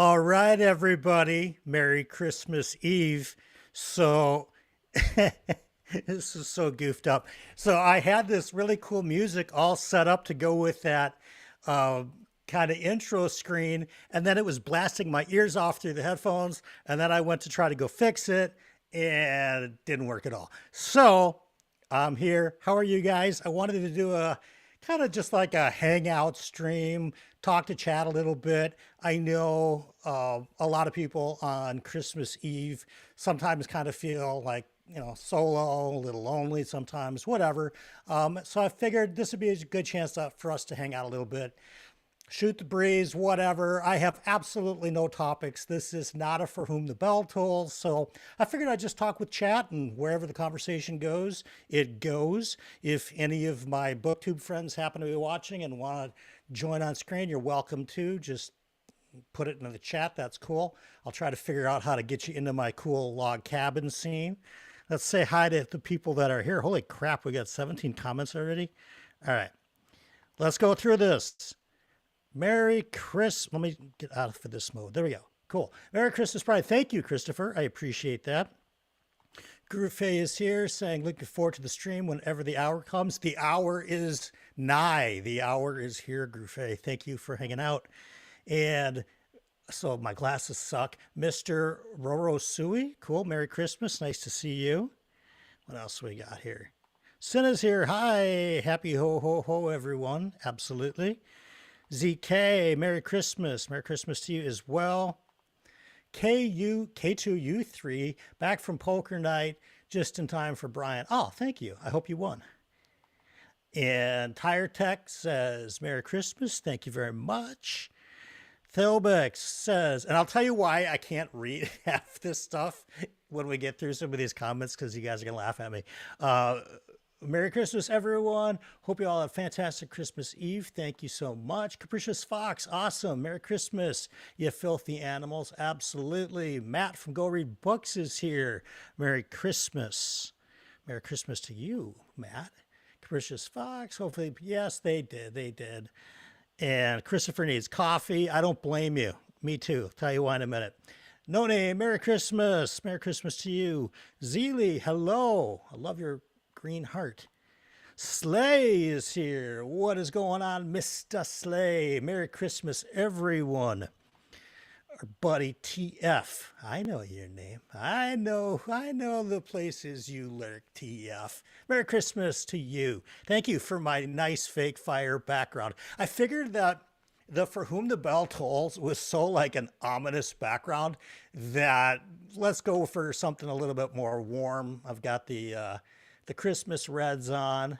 All right, everybody. Merry Christmas Eve. So, this is so goofed up. So, I had this really cool music all set up to go with that uh, kind of intro screen, and then it was blasting my ears off through the headphones. And then I went to try to go fix it, and it didn't work at all. So, I'm here. How are you guys? I wanted to do a kind of just like a hangout stream, talk to chat a little bit. I know a lot of people on Christmas Eve sometimes kind of feel like, solo, a little lonely sometimes, whatever. So I figured this would be a good chance for us to hang out a little bit, shoot the breeze, whatever. I have absolutely no topics. This is not a for whom the bell tolls. So I figured I'd just talk with chat, and wherever the conversation goes, it goes. If any of my booktube friends happen to be watching and want to join on screen, you're welcome to. Just put it in the chat. That's cool. I'll try to figure out how to get you into my cool log cabin scene. Let's say hi to the people that are here. Holy crap, we got 17 comments already. All right, let's go through this. Merry Christmas. Let me get out of this mode. There we go. Cool. Merry Christmas, Pride. Thank you, Christopher. I appreciate that. Groufey is here saying, looking forward to the stream whenever the hour comes. The hour is nigh. The hour is here, Groufey. Thank you for hanging out. And so my glasses suck. Mr. Rorosui. Cool. Merry Christmas. Nice to see you. What else we got here? Cinna's here. Hi. Happy ho, ho, ho, everyone. Absolutely. ZK, Merry Christmas. Merry Christmas to you as well. K2U3, back from poker night, just in time for Brian. Oh, thank you. I hope you won. And Tire Tech says, Merry Christmas. Thank you very much. Thelbeck says, and I'll tell you why I can't read half this stuff when we get through some of these comments, because you guys are going to laugh at me. Merry Christmas, everyone. Hope you all have a fantastic Christmas Eve. Thank you so much. Capricious Fox, awesome. Merry Christmas, you filthy animals. Absolutely. Matt from Go Read Books is here. Merry Christmas. Merry Christmas to you, Matt. Capricious Fox, hopefully, yes, they did. They did. And Christopher needs coffee. I don't blame you. Me too. I'll tell you why in a minute. No name, Merry Christmas. Merry Christmas to you. Zeely, hello. I love your green heart. Slay is here. What is going on, Mr. Slay? Merry Christmas, everyone. Our buddy TF. I know your name. I know the places you lurk, TF. Merry Christmas to you. Thank you for my nice fake fire background. I figured that the For Whom the Bell Tolls was so like an ominous background that let's go for something a little bit more warm. I've got the Christmas Reds on.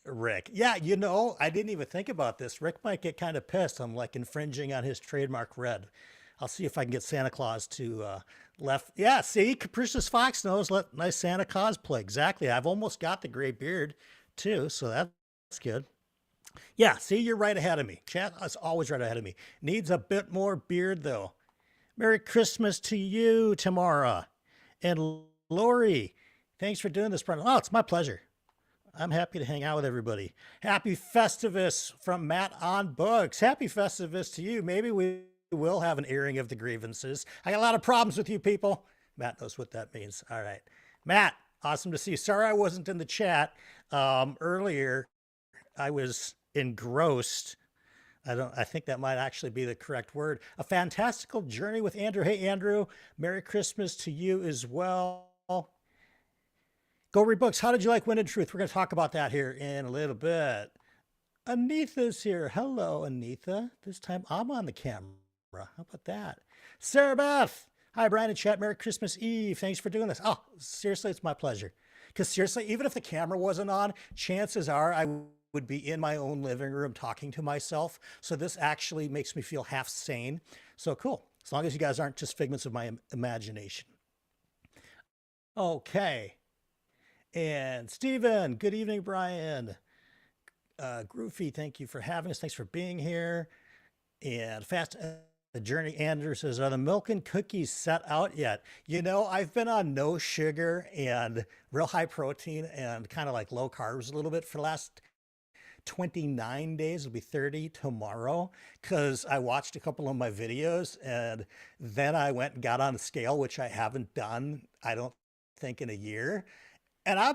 Rick. Yeah, I didn't even think about this. Rick might get kind of pissed. I'm like infringing on his trademark red. I'll see if I can get Santa Claus to left. Yeah, see, Capricious Fox knows. Nice Santa cosplay. Exactly. I've almost got the gray beard too, so that's good. Yeah, see, you're right ahead of me. Chat is always right ahead of me. Needs a bit more beard though. Merry Christmas to you, Tamara. And Lori. Thanks for doing this, Brendan. Oh, it's my pleasure. I'm happy to hang out with everybody. Happy Festivus from Matt on Books. Happy Festivus to you. Maybe we will have an airing of the grievances. I got a lot of problems with you people. Matt knows what that means. All right. Matt, awesome to see you. Sorry I wasn't in the chat earlier. I was engrossed. I think that might actually be the correct word. A fantastical journey with Andrew. Hey, Andrew, Merry Christmas to you as well. Go Read Books. How did you like Wind and Truth? We're going to talk about that here in a little bit. Anitha's here. Hello, Anitha. This time I'm on the camera. How about that? Sarah Beth. Hi, Brian and chat. Merry Christmas Eve. Thanks for doing this. Oh, seriously, it's my pleasure. Because seriously, even if the camera wasn't on, chances are I would be in my own living room talking to myself. So this actually makes me feel half sane. So cool. As long as you guys aren't just figments of my imagination. Okay. And Stephen, good evening, Brian. Groofy, thank you for having us. Thanks for being here. And the Journey Anders says, are the milk and cookies set out yet? I've been on no sugar and real high protein and kind of like low carbs a little bit for the last 29 days. It'll be 30 tomorrow because I watched a couple of my videos and then I went and got on a scale, which I haven't done, I don't think, in a year. And I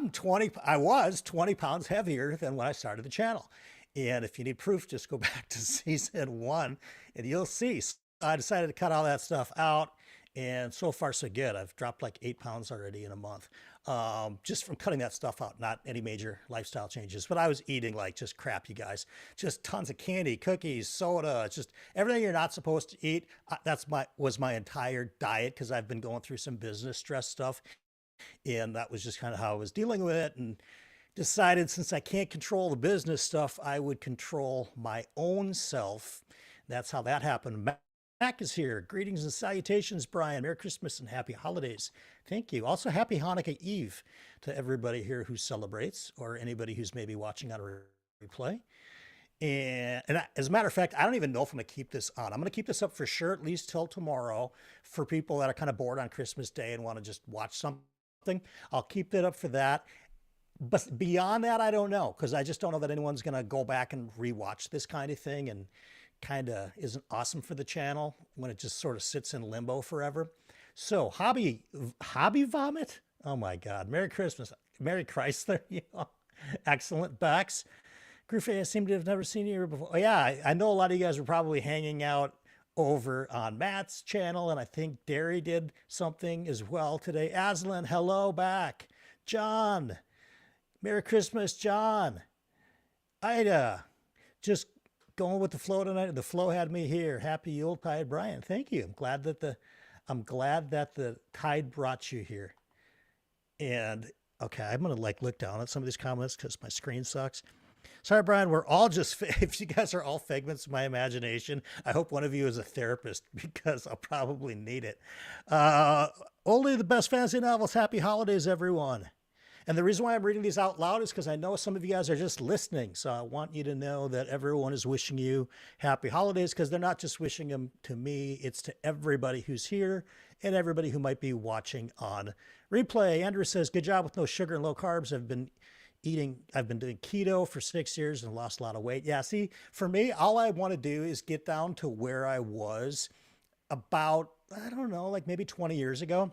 was 20 pounds heavier than when I started the channel. And if you need proof, just go back to season 1 and you'll see. So I decided to cut all that stuff out. And so far, so good. I've dropped like 8 pounds already in a month, just from cutting that stuff out. Not any major lifestyle changes, but I was eating like just crap, you guys. Just tons of candy, cookies, soda, just everything you're not supposed to eat. Was my entire diet because I've been going through some business stress stuff. And that was just kind of how I was dealing with it, and decided since I can't control the business stuff, I would control my own self. That's how that happened. Mac is here. Greetings and salutations, Brian. Merry Christmas and happy holidays. Thank you. Also, happy Hanukkah Eve to everybody here who celebrates, or anybody who's maybe watching on a replay. And as a matter of fact, I don't even know if I'm going to keep this on. I'm going to keep this up for sure, at least till tomorrow, for people that are kind of bored on Christmas Day and want to just watch something. I'll keep it up for that. But beyond that, I don't know, because I just don't know that anyone's going to go back and rewatch this kind of thing, and kind of isn't awesome for the channel when it just sort of sits in limbo forever. So hobby vomit. Oh my God. Merry Christmas. Merry Chrysler. Excellent. Bex. Groovy, I seem to have never seen you here before. Oh, yeah, I know a lot of you guys were probably hanging out over on Matt's channel, and I think Derry did something as well today. Aslan, hello back. John, Merry Christmas, John. Ida, just going with the flow tonight. The flow had me here. Happy Yuletide, Brian. Thank you. I'm glad that the tide brought you here. And okay, I'm gonna look down at some of these comments because my screen sucks. Sorry, Brian, we're all just, if you guys are all figments of my imagination, I hope one of you is a therapist because I'll probably need it. Only the best fantasy novels. Happy holidays, everyone. And the reason why I'm reading these out loud is because I know some of you guys are just listening. So I want you to know that everyone is wishing you happy holidays, because they're not just wishing them to me, it's to everybody who's here and everybody who might be watching on replay. Andrew says, good job with no sugar and low carbs. I've been doing keto for 6 years and lost a lot of weight. Yeah, see, for me, all I want to do is get down to where I was about, I don't know, like maybe 20 years ago.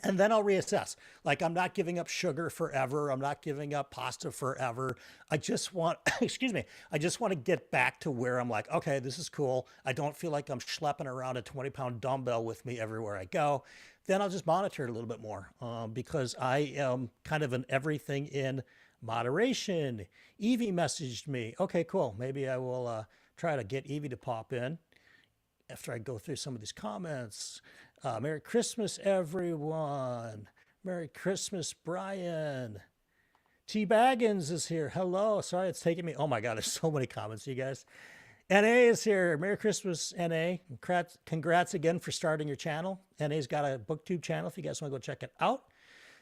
And then I'll reassess. Like, I'm not giving up sugar forever. I'm not giving up pasta forever. I just want, excuse me, I just want to get back to where I'm like, okay, this is cool. I don't feel like I'm schlepping around a 20-pound dumbbell with me everywhere I go. Then I'll just monitor it a little bit more, because I am kind of an everything in moderation. Eevee messaged me. Okay, cool. Maybe I will try to get Eevee to pop in after I go through some of these comments. Merry Christmas, everyone. Merry Christmas, Brian. T. Baggins is here. Hello. Sorry, it's taking me. Oh my God, there's so many comments, you guys. NA is here. Merry Christmas, NA. Congrats again for starting your channel. NA's got a booktube channel if you guys want to go check it out.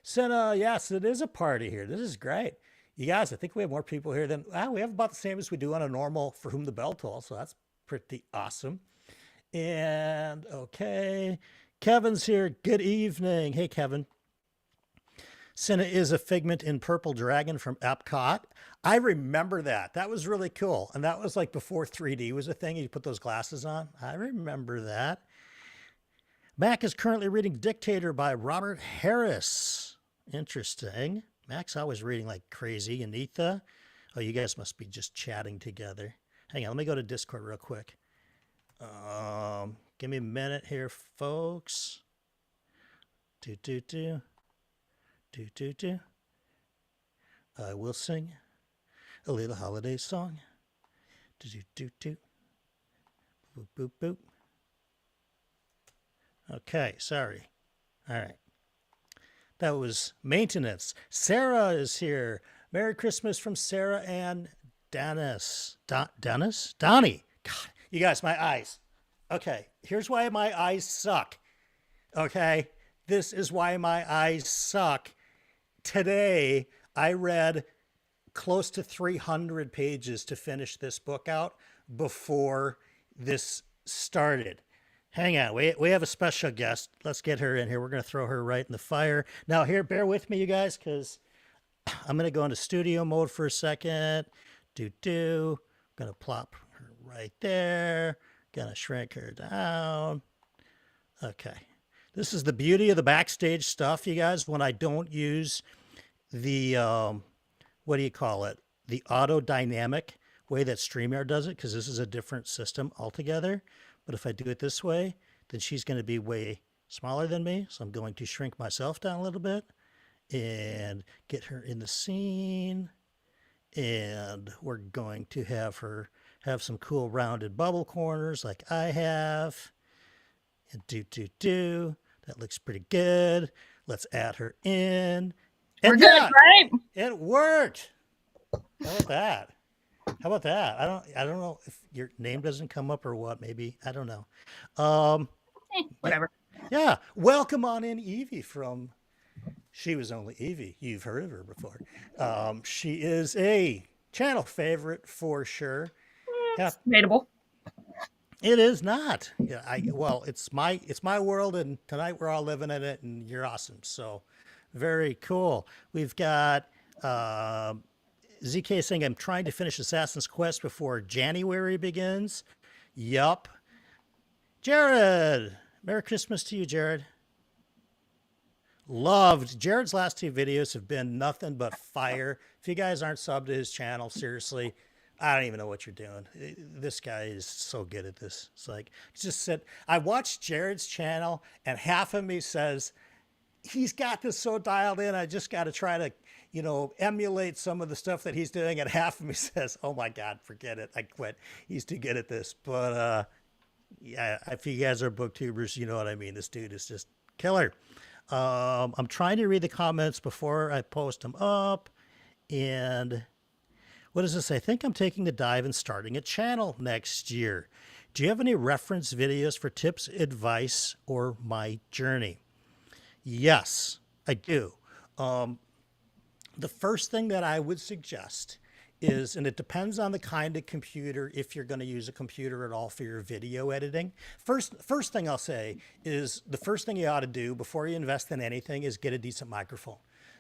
Senna, yes, it is a party here. This is great. You guys, I think we have more people here than, we have about the same as we do on a normal For Whom the Bell Tolls, so that's pretty awesome. And okay, Kevin's here. Good evening. Hey, Kevin. Senna is a figment in Purple Dragon from Epcot. I remember that. That was really cool. And that was like before 3D was a thing. You put those glasses on. I remember that. Mac is currently reading Dictator by Robert Harris. Interesting. Mac's always reading like crazy. Anitha. Oh, you guys must be just chatting together. Hang on, let me go to Discord real quick. Give me a minute here, folks. I will sing a little holiday song. Boop, boop, boop. Okay, sorry. All right. That was maintenance. Sarah is here. Merry Christmas from Sarah and Dennis. Dennis? Donnie. God, you guys, my eyes. Okay, here's why my eyes suck. Okay, this is why my eyes suck. Today, I read close to 300 pages to finish this book out before this started. Hang on, we have a special guest. Let's get her in here. We're going to throw her right in the fire. Now here, bear with me, you guys, because I'm going to go into studio mode for a second. Gonna plop her right there. Gonna shrink her down. Okay. This is the beauty of the backstage stuff, you guys, when I don't use the, what do you call it? The auto dynamic way that StreamYard does it, because this is a different system altogether. But if I do it this way, then she's going to be way smaller than me. So I'm going to shrink myself down a little bit and get her in the scene. And we're going to have her have some cool rounded bubble corners like I have. And that looks pretty good. Let's add her in. And we're good, right? It worked. How about that? How about that? I don't know if your name doesn't come up or what. Maybe I don't know. Whatever. Yeah. Welcome on in, Eevee from. She was only Eevee. You've heard of her before. She is a channel favorite for sure. It's debatable. It is not. Yeah, it's my world, and tonight we're all living in it, and you're awesome. So, very cool. We've got ZK saying, "I'm trying to finish Assassin's Quest before January begins." Yup. Jared, Merry Christmas to you, Jared. Loved Jared's last 2 videos have been nothing but fire. If you guys aren't subbed to his channel, seriously, I don't even know what you're doing. This guy is so good at this. It's like, just said, I watched Jared's channel and half of me says, he's got this so dialed in. I just got to try to, emulate some of the stuff that he's doing. And half of me says, oh my God, forget it. I quit. He's too good at this. But yeah, if you guys are booktubers, you know what I mean. This dude is just killer. I'm trying to read the comments before I post them up. And what does this say? I think I'm taking the dive and starting a channel next year. Do you have any reference videos for tips, advice, or my journey? Yes, I do. The first thing that I would suggest is, and it depends on the kind of computer, if you're going to use a computer at all for your video editing. First thing I'll say is the first thing you ought to do before you invest in anything is get a decent microphone,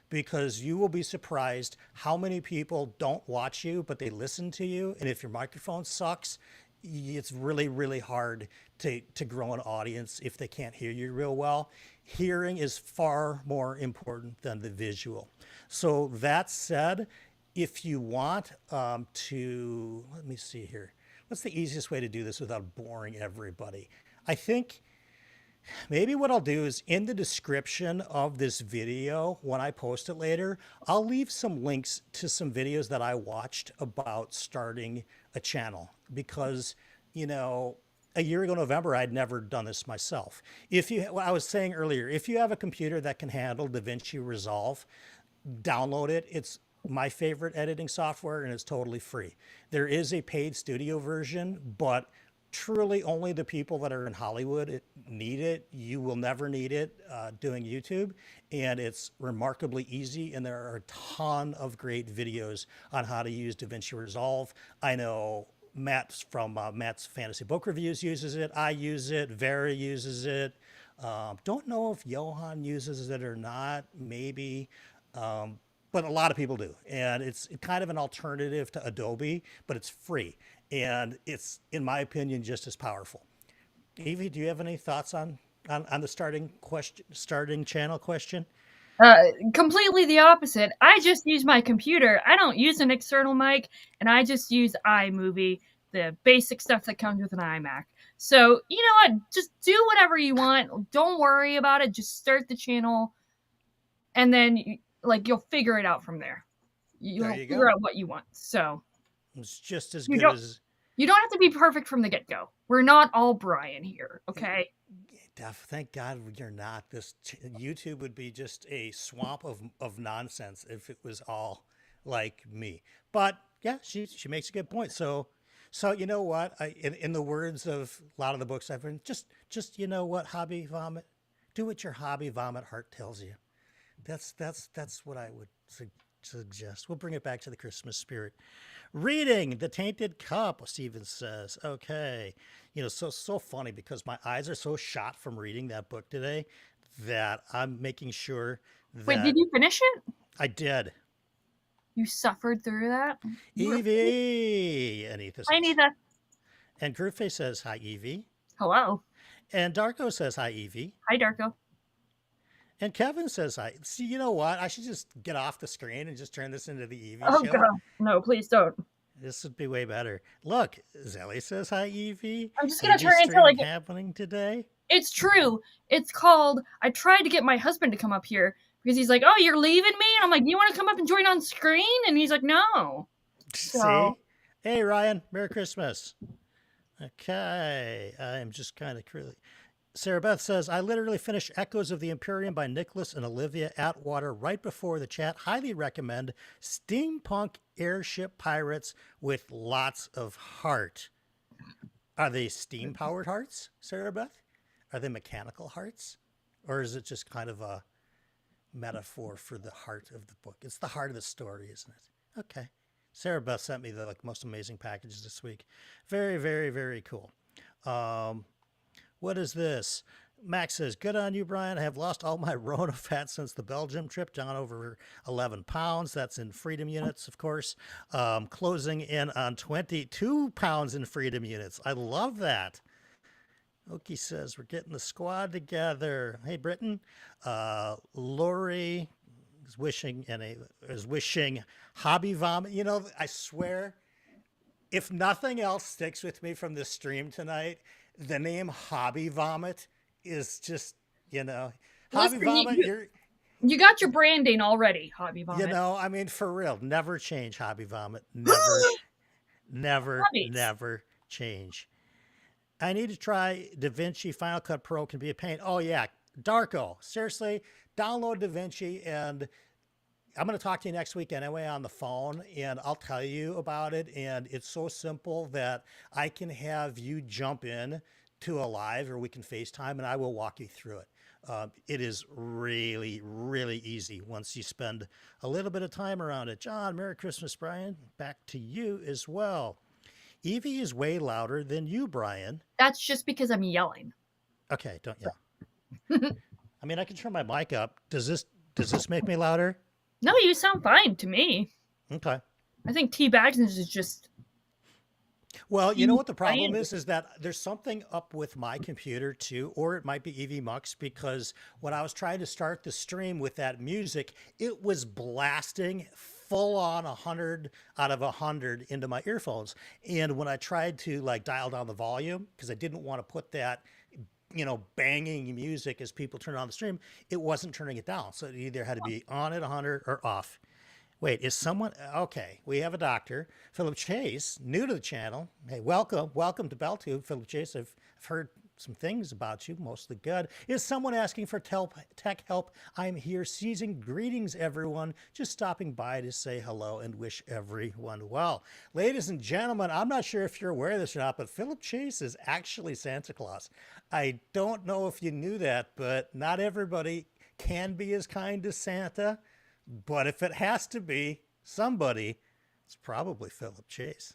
because you will be surprised how many people don't watch you, but they listen to you. And if your microphone sucks, it's really, really hard to grow an audience if they can't hear you real well. Hearing is far more important than the visual. So that said, if you want to, let me see here. What's the easiest way to do this without boring everybody? I think maybe what I'll do is in the description of this video, when I post it later, I'll leave some links to some videos that I watched about starting a channel, because, a year ago, November, I'd never done this myself. I was saying earlier, if you have a computer that can handle DaVinci Resolve, download it. It's my favorite editing software, and it's totally free. There is a paid studio version, but truly only the people that are in Hollywood need it. You will never need it doing YouTube, and it's remarkably easy, and there are a ton of great videos on how to use DaVinci Resolve. I know Matt from Matt's Fantasy Book Reviews uses it. I use it. Vera uses it. Don't know if Johan uses it or not, maybe. But a lot of people do. And it's kind of an alternative to Adobe, but it's free. And it's, in my opinion, just as powerful. Eevee, do you have any thoughts on the starting channel question? Completely the opposite. I just use my computer. I don't use an external mic, and I just use iMovie, the basic stuff that comes with an iMac. So, you know what? Just do whatever you want. Don't worry about it. Just start the channel, and then you'll figure it out from there. You'll figure out what you want. So it's just as good as. You don't have to be perfect from the get-go. We're not all Brian here, okay? Thank God you're not. This YouTube would be just a swamp of nonsense if it was all like me. But yeah, she makes a good point. So you know what? In the words of a lot of the books I've written, just you know what, hobby vomit. Do what your hobby vomit heart tells you. That's what I would suggest. We'll bring it back to the Christmas spirit. Reading The Tainted Cup, Steven says. Okay. So funny, because my eyes are so shot from reading that book today that I'm making sure that... Wait, did you finish it? I did. You suffered through that? Eevee, Anitha Hi, says. Anitha. And Groovefay says, hi, Eevee. Hello. And Darko says, hi, Eevee. Hi, Darko. And Kevin says, hi. See, you know what? I should just get off the screen and just turn this into the Eevee Oh, show. God. No, please don't. This would be way better. Look, Zelly says, hi, Eevee. I'm just going to turn Eevee into, stream like, happening today. it's true. It's called, I tried to get my husband to come up here because he's like, oh, you're leaving me? And I'm like, you want to come up and join on screen? And he's like, no. See? Hey, Ryan, Merry Christmas. Okay, I'm just kind of crazy. Sarah Beth says, I literally finished Echoes of the Imperium by Nicholas and Olivia Atwater right before the chat. Highly recommend. Steampunk airship pirates with lots of heart. Are they steam-powered hearts, Sarah Beth? Are they mechanical hearts? Or is it just kind of a metaphor for the heart of the book? It's the heart of the story, isn't it? Okay. Sarah Beth sent me the most amazing packages this week. Very, very, very cool. What is this? Max says, good on you, Brian. I have lost all my Rona fat since the Belgium trip, down over 11 pounds. That's in freedom units, of course. Closing in on 22 pounds in freedom units. I love that. Oki says, we're getting the squad together. Hey, Britton. Lori is wishing hobby vomit. You know, I swear, if nothing else sticks with me from this stream tonight, the name Hobby Vomit is just, Hobby Vomit, you got your branding already, Hobby Vomit. I mean, for real, never change Hobby Vomit. Never change. I need to try DaVinci Final Cut Pro can be a pain. Oh, yeah. Darko, seriously, download DaVinci, and I'm going to talk to you next week anyway on the phone, and I'll tell you about it. And it's so simple that I can have you jump in to a live, or we can FaceTime, and I will walk you through it. It is really, really easy once you spend a little bit of time around it. John, Merry Christmas, Brian. Back to you as well. Eevee is way louder than you, Brian. That's just because I'm yelling. Okay, don't yell. I mean, I can turn my mic up. Does this make me louder? No, you sound fine to me. Okay. I think T Baggins is just. Well, you know what the problem is that there's something up with my computer too, or it might be Eevee Mux, because when I was trying to start the stream with that music, it was blasting full on 100 out of 100 into my earphones. And when I tried to dial down the volume, because I didn't want to put that banging music as people turn on the stream, it wasn't turning it down. So it either had to be on at 100 or off. Wait, is someone, okay, we have a doctor, Philip Chase, new to the channel. Hey, welcome to BellTube, Philip Chase. I've heard some things about you, mostly good. Is someone asking for tech help? I'm here seizing. Greetings, everyone. Just stopping by to say hello and wish everyone well. Ladies and gentlemen, I'm not sure if you're aware of this or not, but Philip Chase is actually Santa Claus. I don't know if you knew that, but not everybody can be as kind as Santa. But if it has to be somebody, it's probably Philip Chase.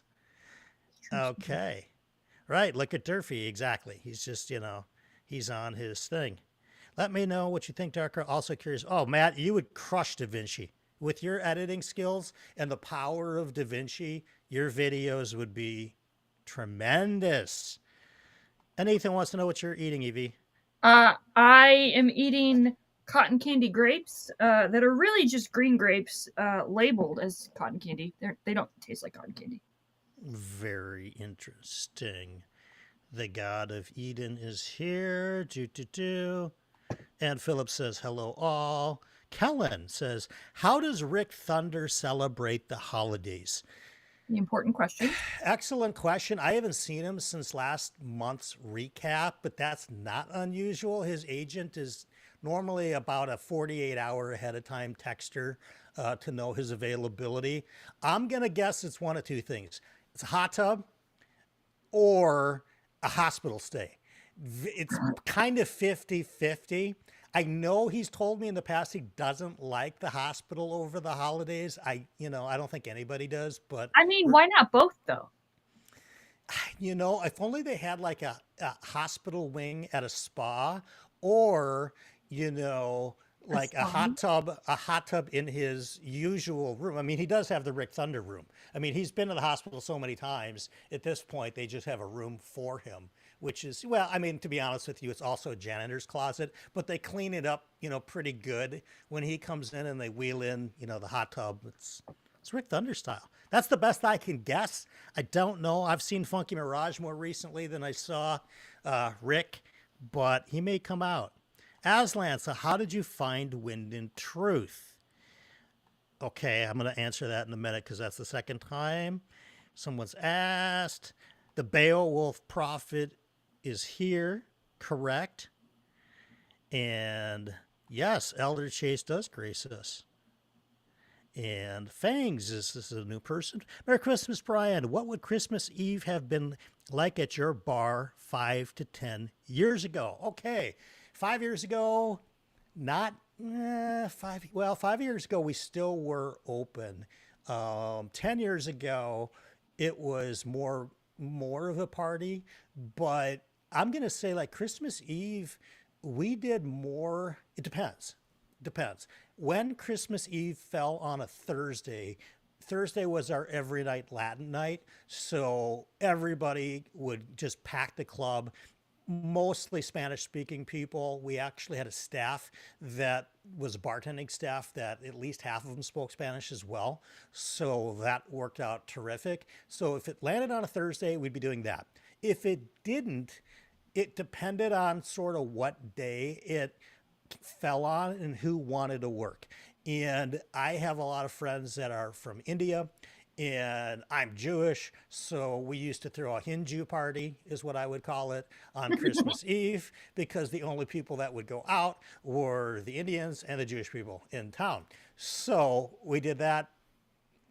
Okay. Right. Look at Durfee. Exactly. He's just, he's on his thing. Let me know what you think, Darker. Also curious. Oh, Matt, you would crush DaVinci. With your editing skills and the power of DaVinci, your videos would be tremendous. And Ethan wants to know what you're eating, Eevee. I am eating cotton candy grapes that are really just green grapes labeled as cotton candy. They don't taste like cotton candy. Very interesting. The God of Eden is here. And Philip says, hello all. Kellen says, how does Rick Thunder celebrate the holidays? The important question. Excellent question. I haven't seen him since last month's recap, but that's not unusual. His agent is normally about a 48-hour ahead of time texter to know his availability. I'm going to guess it's one of two things. It's a hot tub or a hospital stay. It's kind of 50-50. I know he's told me in the past he doesn't like the hospital over the holidays. I don't think anybody does, but I mean, why not both though? If only they had like a hospital wing at a spa, or like a hot tub in his usual room. I mean, he does have the Rick Thunder room. I mean, he's been to the hospital so many times. At this point, they just have a room for him, which is, well, I mean, to be honest with you, it's also a janitor's closet, but they clean it up, pretty good when he comes in and they wheel in, the hot tub. It's Rick Thunder style. That's the best I can guess. I don't know. I've seen Funky Mirage more recently than I saw Rick, but he may come out. Aslan, so how did you find Wind and Truth? Okay, I'm going to answer that in a minute because that's the second time someone's asked. The Beowulf Prophet is here, correct? And yes, Elder Chase does grace us. And Fangs, this is a new person. Merry Christmas, Brian. What would Christmas Eve have been like at your bar 5 to 10 years ago? Okay, 5 years ago, not 5 years ago, we still were open. 10 years ago, it was more of a party, but I'm going to say like Christmas Eve, we did more. It depends. When Christmas Eve fell on a Thursday was our every night Latin night. So everybody would just pack the club, mostly Spanish speaking people. We actually had a staff that was a bartending staff that at least half of them spoke Spanish as well. So that worked out terrific. So if it landed on a Thursday, we'd be doing that. If it didn't, it depended on sort of what day it fell on and who wanted to work. And I have a lot of friends that are from India, and I'm Jewish, so we used to throw a Hindu party, is what I would call it, on Christmas Eve, because the only people that would go out were the Indians and the Jewish people in town. So we did that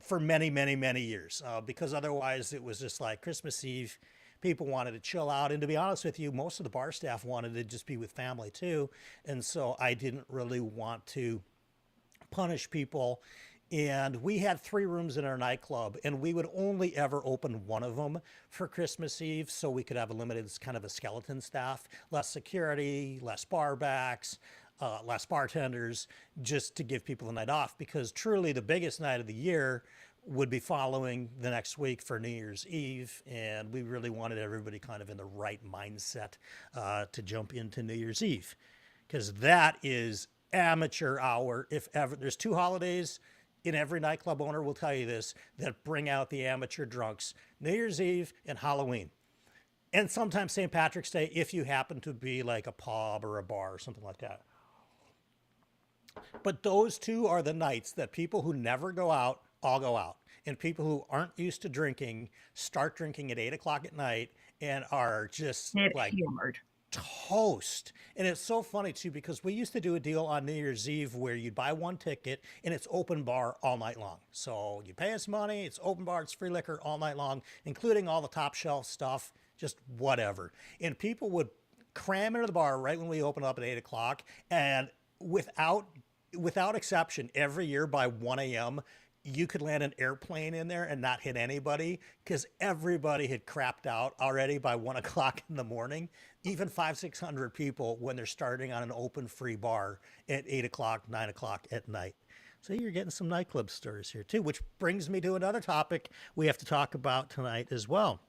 for many, many, many years, because otherwise it was just like Christmas Eve, people wanted to chill out. And to be honest with you, most of the bar staff wanted to just be with family too. And so I didn't really want to punish people. And we had 3 rooms in our nightclub, and we would only ever open one of them for Christmas Eve, so we could have a limited kind of a skeleton staff, less security, less bar backs, less bartenders, just to give people the night off, because truly the biggest night of the year would be following the next week for New Year's Eve, and we really wanted everybody kind of in the right mindset to jump into New Year's Eve, because that is amateur hour. If ever there's 2 holidays, and every nightclub owner will tell you this, that bring out the amateur drunks: New Year's Eve and Halloween, and sometimes St. Patrick's Day if you happen to be like a pub or a bar or something like that. But those 2 are the nights that people who never go out all go out, and people who aren't used to drinking start drinking at 8 o'clock at night and are just like hammered. Toast. And it's so funny too, because we used to do a deal on New Year's Eve where you'd buy 1 ticket and it's open bar all night long. So you pay us money, it's open bar, it's free liquor all night long, including all the top shelf stuff, just whatever. And people would cram into the bar right when we open up at 8 o'clock, and without exception, every year by 1 a.m., you could land an airplane in there and not hit anybody, because everybody had crapped out already by 1 o'clock in the morning. Even 500-600 people when they're starting on an open free bar at 8 o'clock, 9 o'clock at night. So you're getting some nightclub stories here too, which brings me to another topic we have to talk about tonight as well.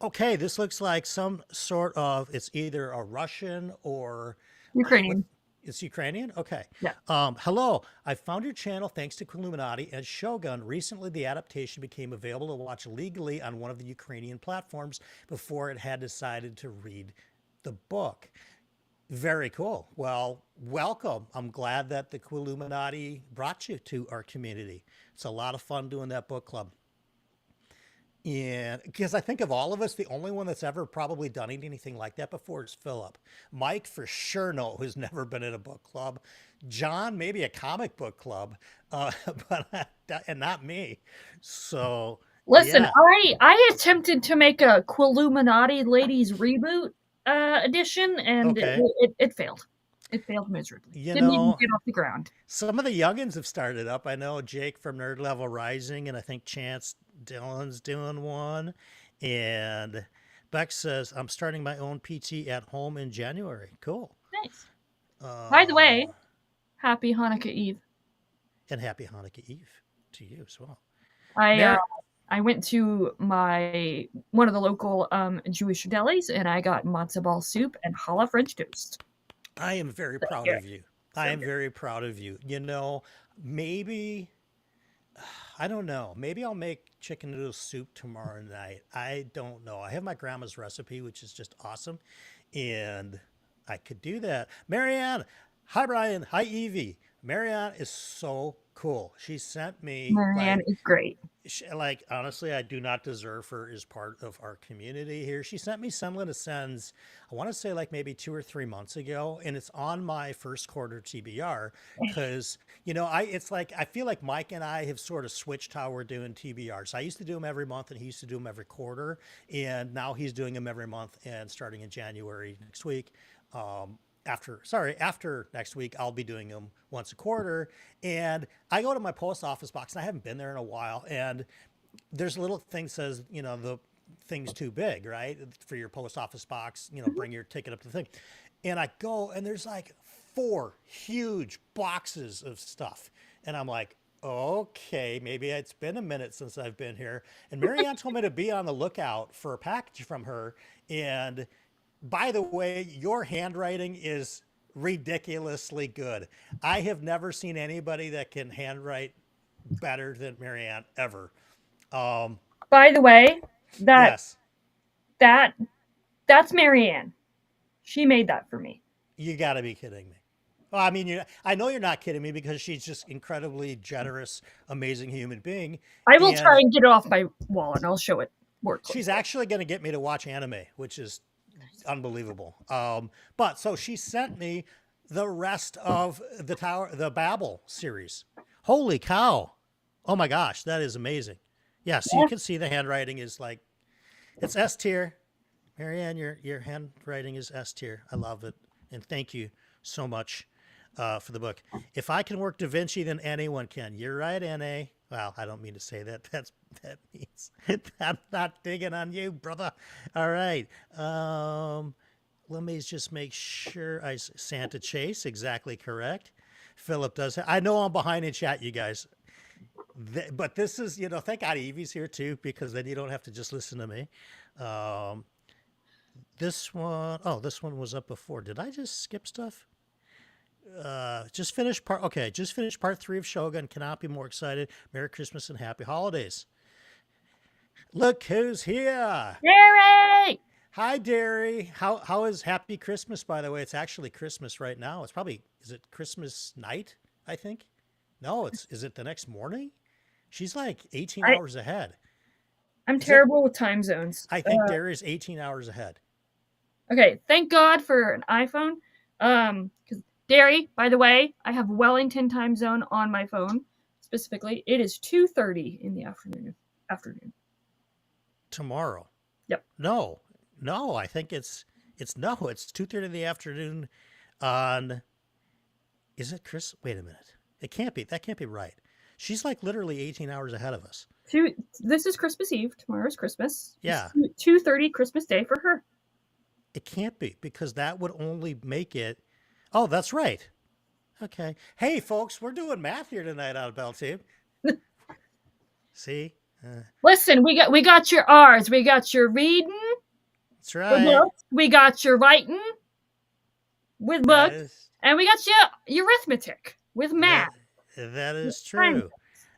Okay, this looks like some sort of, it's either a Russian or Ukrainian. It's Ukrainian? Okay. Yeah. Hello. I found your channel thanks to Illuminati and Shogun. Recently, the adaptation became available to watch legally on one of the Ukrainian platforms before it had decided to read the book. Very cool. Well, welcome. I'm glad that the Illuminati brought you to our community. It's a lot of fun doing that book club. And because I think of all of us, the only one that's ever probably done anything like that before is Philip. Mike, for sure, no, who's never been in a book club. John, maybe a comic book club, and not me. So listen, yeah. I attempted to make a Quilluminati Ladies reboot edition, and Okay. it failed. It failed miserably. Didn't even get off the ground. Some of the youngins have started up. I know Jake from Nerd Level Rising, and I think Chance Dillon's doing one. And Beck says, I'm starting my own PT at home in January. Cool. Nice. By the way, Happy Hanukkah Eve. And happy Hanukkah Eve to you as well. I went to one of the local Jewish delis, and I got matzo ball soup and challah French toast. I am very proud of you. I am very proud of you. You know, maybe I don't know. Maybe I'll make chicken noodle soup tomorrow night. I don't know. I have my grandma's recipe, which is just awesome, and I could do that. Marianne, hi Brian, hi Eevee. Marianne is so cool. She sent me Marianne is great. like honestly, I do not deserve her as part of our community here. She sent me Semblance Ascends, I want to say like maybe 2 or 3 months ago, and it's on my first quarter TBR because it's like I feel like Mike and I have sort of switched how we're doing TBRs. I used to do them every month, and he used to do them every quarter, and now he's doing them every month. And starting in January next week, after next week, I'll be doing them once a quarter. And I go to my post office box, and I haven't been there in a while. And there's a little thing that says, the thing's too big, right? For your post office box, bring your ticket up to the thing. And I go, and there's like 4 huge boxes of stuff. And I'm like, okay, maybe it's been a minute since I've been here. And Marianne told me to be on the lookout for a package from her. And by the way, your handwriting is ridiculously good. I have never seen anybody that can handwrite better than Marianne ever. By the way, Yes, that's Marianne. She made that for me. you got to be kidding me. Well, I mean, I know you're not kidding me because she's just incredibly generous, amazing human being. I will try and get it off my wall, and I'll show it more closely. She's actually going to get me to watch anime, which is unbelievable. But so she sent me the rest of the Babel series. Holy cow. Oh my gosh, that is amazing. Yeah, so you can see the handwriting is like, it's S tier. Marianne, your handwriting is S tier. I love it. And thank you so much for the book. If I can work Da Vinci, then anyone can. You're right, N.A. Well, I don't mean to say that. That means I'm not digging on you, brother. All right. Let me just make sure Santa Chase, exactly correct. Philip does. I know I'm behind in chat, you guys. But this is, thank God Eevee's here too, because then you don't have to just listen to me. This one was up before. Did I just skip stuff? Just finished part 3 of Shogun. Cannot be more excited. Merry Christmas and happy holidays. Look who's here. Derry! Hi, Derry. How is happy Christmas, by the way? It's actually Christmas right now. Is it Christmas night, I think? No, is it the next morning? She's like 18 hours ahead. I'm terrible with time zones. I think Derry's 18 hours ahead. Okay, thank God for an iPhone. Because Derry, by the way, I have Wellington time zone on my phone. Specifically, it is 2:30 in the afternoon. Tomorrow. Yep. No, I think it's 2:30 in the afternoon on, is it Chris? Wait a minute. That can't be right. She's like literally 18 hours ahead of us. This is Christmas Eve. Tomorrow's Christmas. Yeah. 2:30 Christmas Day for her. It can't be, because that would only make it. Oh, that's right. Okay. Hey, folks, we're doing math here tonight on Bell Team. See? Listen, we got your R's. We got your reading. That's right. We got your writing with books. And we got your arithmetic with math. That is true.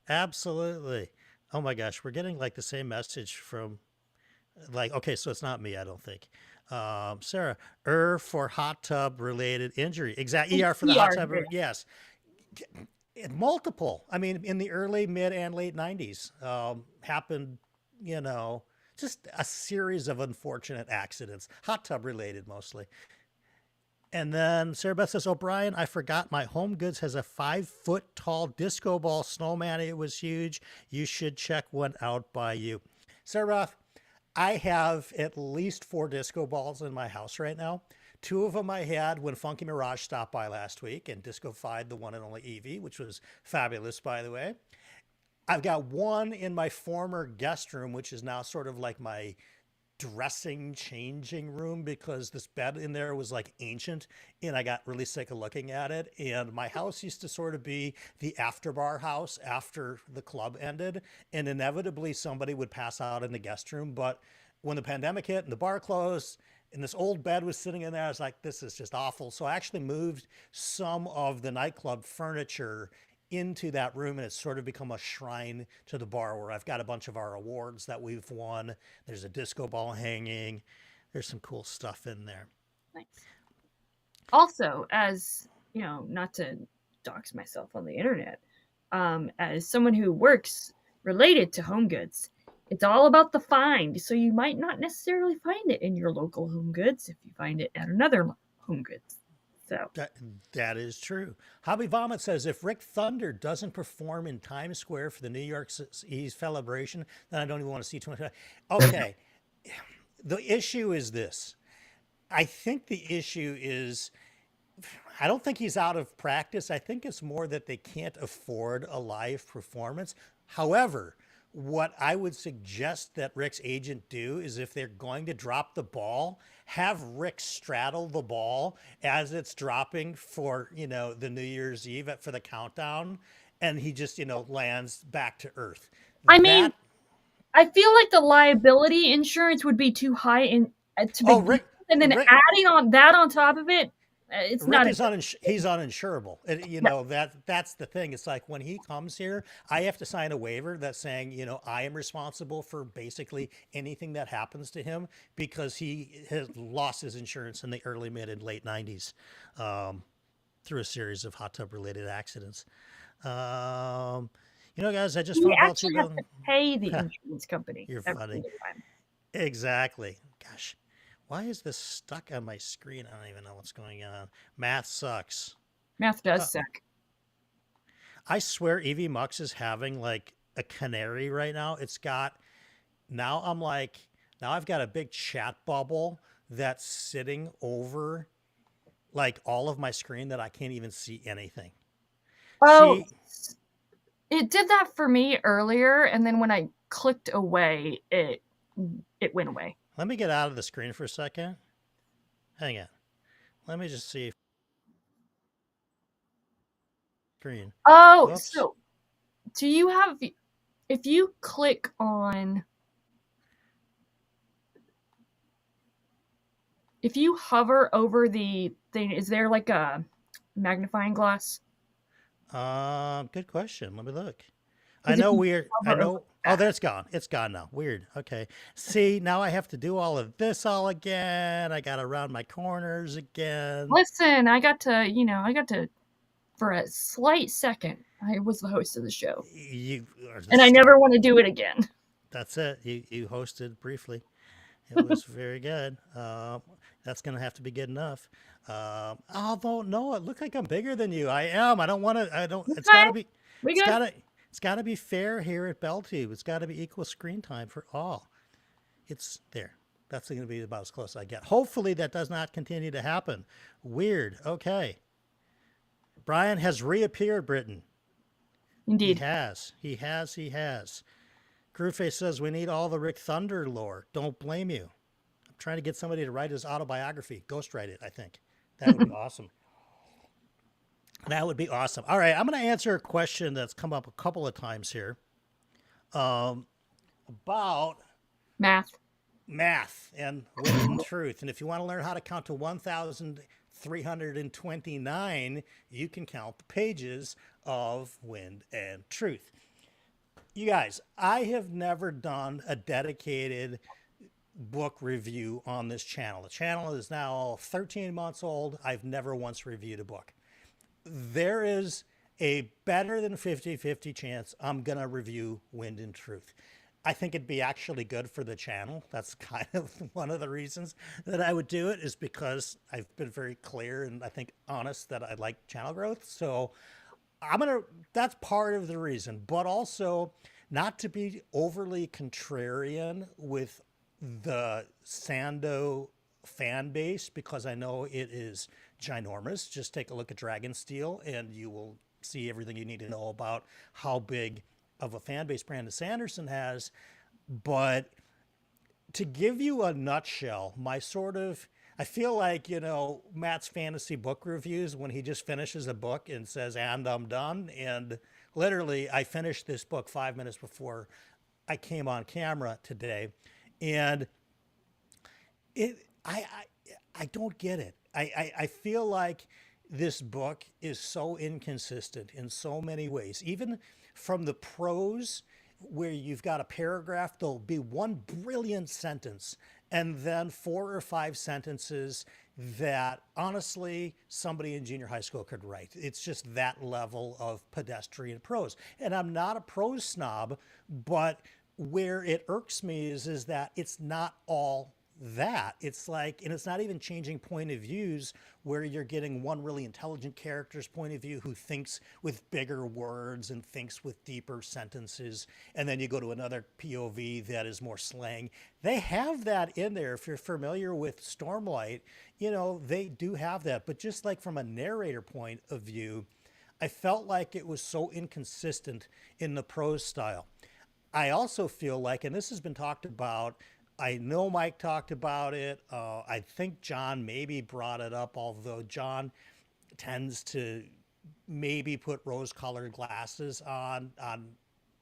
Absolutely. Oh my gosh, we're getting like the same message from okay, so it's not me, I don't think. Sarah, for hot tub related injury. Exactly. ER for the hot tub. Yes. Multiple. I mean, in the early, mid, and late 90s happened, just a series of unfortunate accidents, hot tub related mostly. And then Sarah Beth says, O'Brien, I forgot my Home Goods has a 5-foot tall disco ball snowman. It was huge. You should check one out by you. Sarah Beth, I have at least 4 disco balls in my house right now. 2 of them I had when Funky Mirage stopped by last week and disco-fied the one and only Eevee, which was fabulous, by the way. I've got 1 in my former guest room, which is now sort of like my dressing changing room because this bed in there was like ancient and I got really sick of looking at it. And my house used to sort of be the after bar house after the club ended. And inevitably somebody would pass out in the guest room. But when the pandemic hit and the bar closed and this old bed was sitting in there, I was like, this is just awful. So I actually moved some of the nightclub furniture into that room, and it's sort of become a shrine to the bar where I've got a bunch of our awards that we've won. There's a disco ball hanging. There's some cool stuff in there. Nice. Also, as you know, not to dox myself on the internet, as someone who works related to home goods, it's all about the find. So you might not necessarily find it in your local home goods if you find it at another home goods. So that is true. Hobby Vomit says if Rick Thunder doesn't perform in Times Square for the New Year's Eve celebration, then I don't even want to see 25. Okay. The issue is this. I think the issue is I don't think he's out of practice. I think it's more that they can't afford a live performance. However, what I would suggest that Rick's agent do is if they're going to drop the ball, have Rick straddle the ball as it's dropping for, the New Year's Eve for the countdown. And he just, lands back to earth. I mean, I feel like the liability insurance would be too high to begin with, and then adding on that on top of it, it's Rick not. He's uninsurable. That's the thing. It's like when he comes here, I have to sign a waiver that's saying, I am responsible for basically anything that happens to him because he has lost his insurance in the early, mid, and late 90s through a series of hot tub related accidents. Guys, I just you found out actually have to pay the insurance company. You're funny. Exactly. Gosh. Why is this stuck on my screen? I don't even know what's going on. Math sucks. Math does suck. I swear Eevee Mux is having like a canary right now. Now I've got a big chat bubble that's sitting over like all of my screen that I can't even see anything. Oh, it did that for me earlier. And then when I clicked away, it went away. Let me get out of the screen for a second. Hang on. Let me just see. Screen. Oh, whoops. So do you have, if you click on, if you hover over the thing, is there like a magnifying glass? Good question. Let me look. I know. Oh, that's gone. It's gone now. Weird. Okay. See, now I have to do all of this all again. I got to round my corners again. Listen, I got to, for a slight second, I was the host of the show. And I never want to do it again. That's it. You hosted briefly. It was very good. That's going to have to be good enough. Although, no, it looked like I'm bigger than you. I am. I don't want to, it's got to be, it's got to be fair here at BellTube. It's got to be equal screen time for all. It's there. That's going to be about as close as I get. Hopefully that does not continue to happen. Weird. Okay. Brian has reappeared, Britain. Indeed. He has. Grooveface says we need all the Rick Thunder lore. Don't blame you. I'm trying to get somebody to write his autobiography. Ghostwrite it, I think. That would be awesome. That would be awesome. All right, I'm going to answer a question that's come up a couple of times here about math and Wind and Truth. And if you want to learn how to count to 1,329, you can count the pages of Wind and Truth. You guys, I have never done a dedicated book review on this channel. The channel is now 13 months old. I've never once reviewed a book. There is a better than 50-50 chance I'm going to review Wind and Truth. I think it'd be actually good for the channel. That's kind of one of the reasons that I would do it, is because I've been very clear and I think honest that I like channel growth. So that's part of the reason, but also not to be overly contrarian with the Sando fan base, because I know it is ginormous. Just take a look at Dragonsteel and you will see everything you need to know about how big of a fan base Brandon Sanderson has. But to give you a nutshell, I feel like, Matt's fantasy book reviews when he just finishes a book and says, and I'm done. And literally, I finished this book 5 minutes before I came on camera today. And it, I don't get it. I feel like this book is so inconsistent in so many ways, even from the prose where you've got a paragraph, there'll be one brilliant sentence and then 4 or 5 sentences that honestly somebody in junior high school could write. It's just that level of pedestrian prose. And I'm not a prose snob, but where it irks me is that it's not all that. It's like, and it's not even changing point of views where you're getting one really intelligent character's point of view who thinks with bigger words and thinks with deeper sentences. And then you go to another POV that is more slang. They have that in there. If you're familiar with Stormlight, they do have that. But just like from a narrator point of view, I felt like it was so inconsistent in the prose style. I also feel like, and this has been talked about, I know Mike talked about it. I think John maybe brought it up, although John tends to maybe put rose-colored glasses on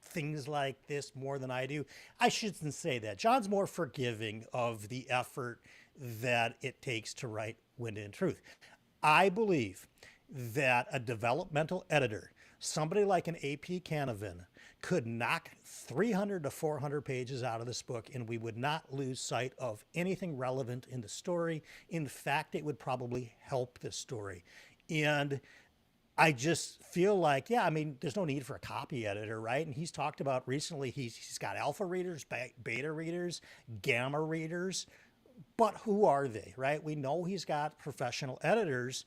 things like this more than I do. I shouldn't say that. John's more forgiving of the effort that it takes to write Wind and Truth. I believe that a developmental editor, somebody like an AP Canavan, could knock 300 to 400 pages out of this book and we would not lose sight of anything relevant in the story. In fact, it would probably help the story. And I just feel like, there's no need for a copy editor, right? And he's talked about recently, he's got alpha readers, beta readers, gamma readers, but who are they, right? We know he's got professional editors,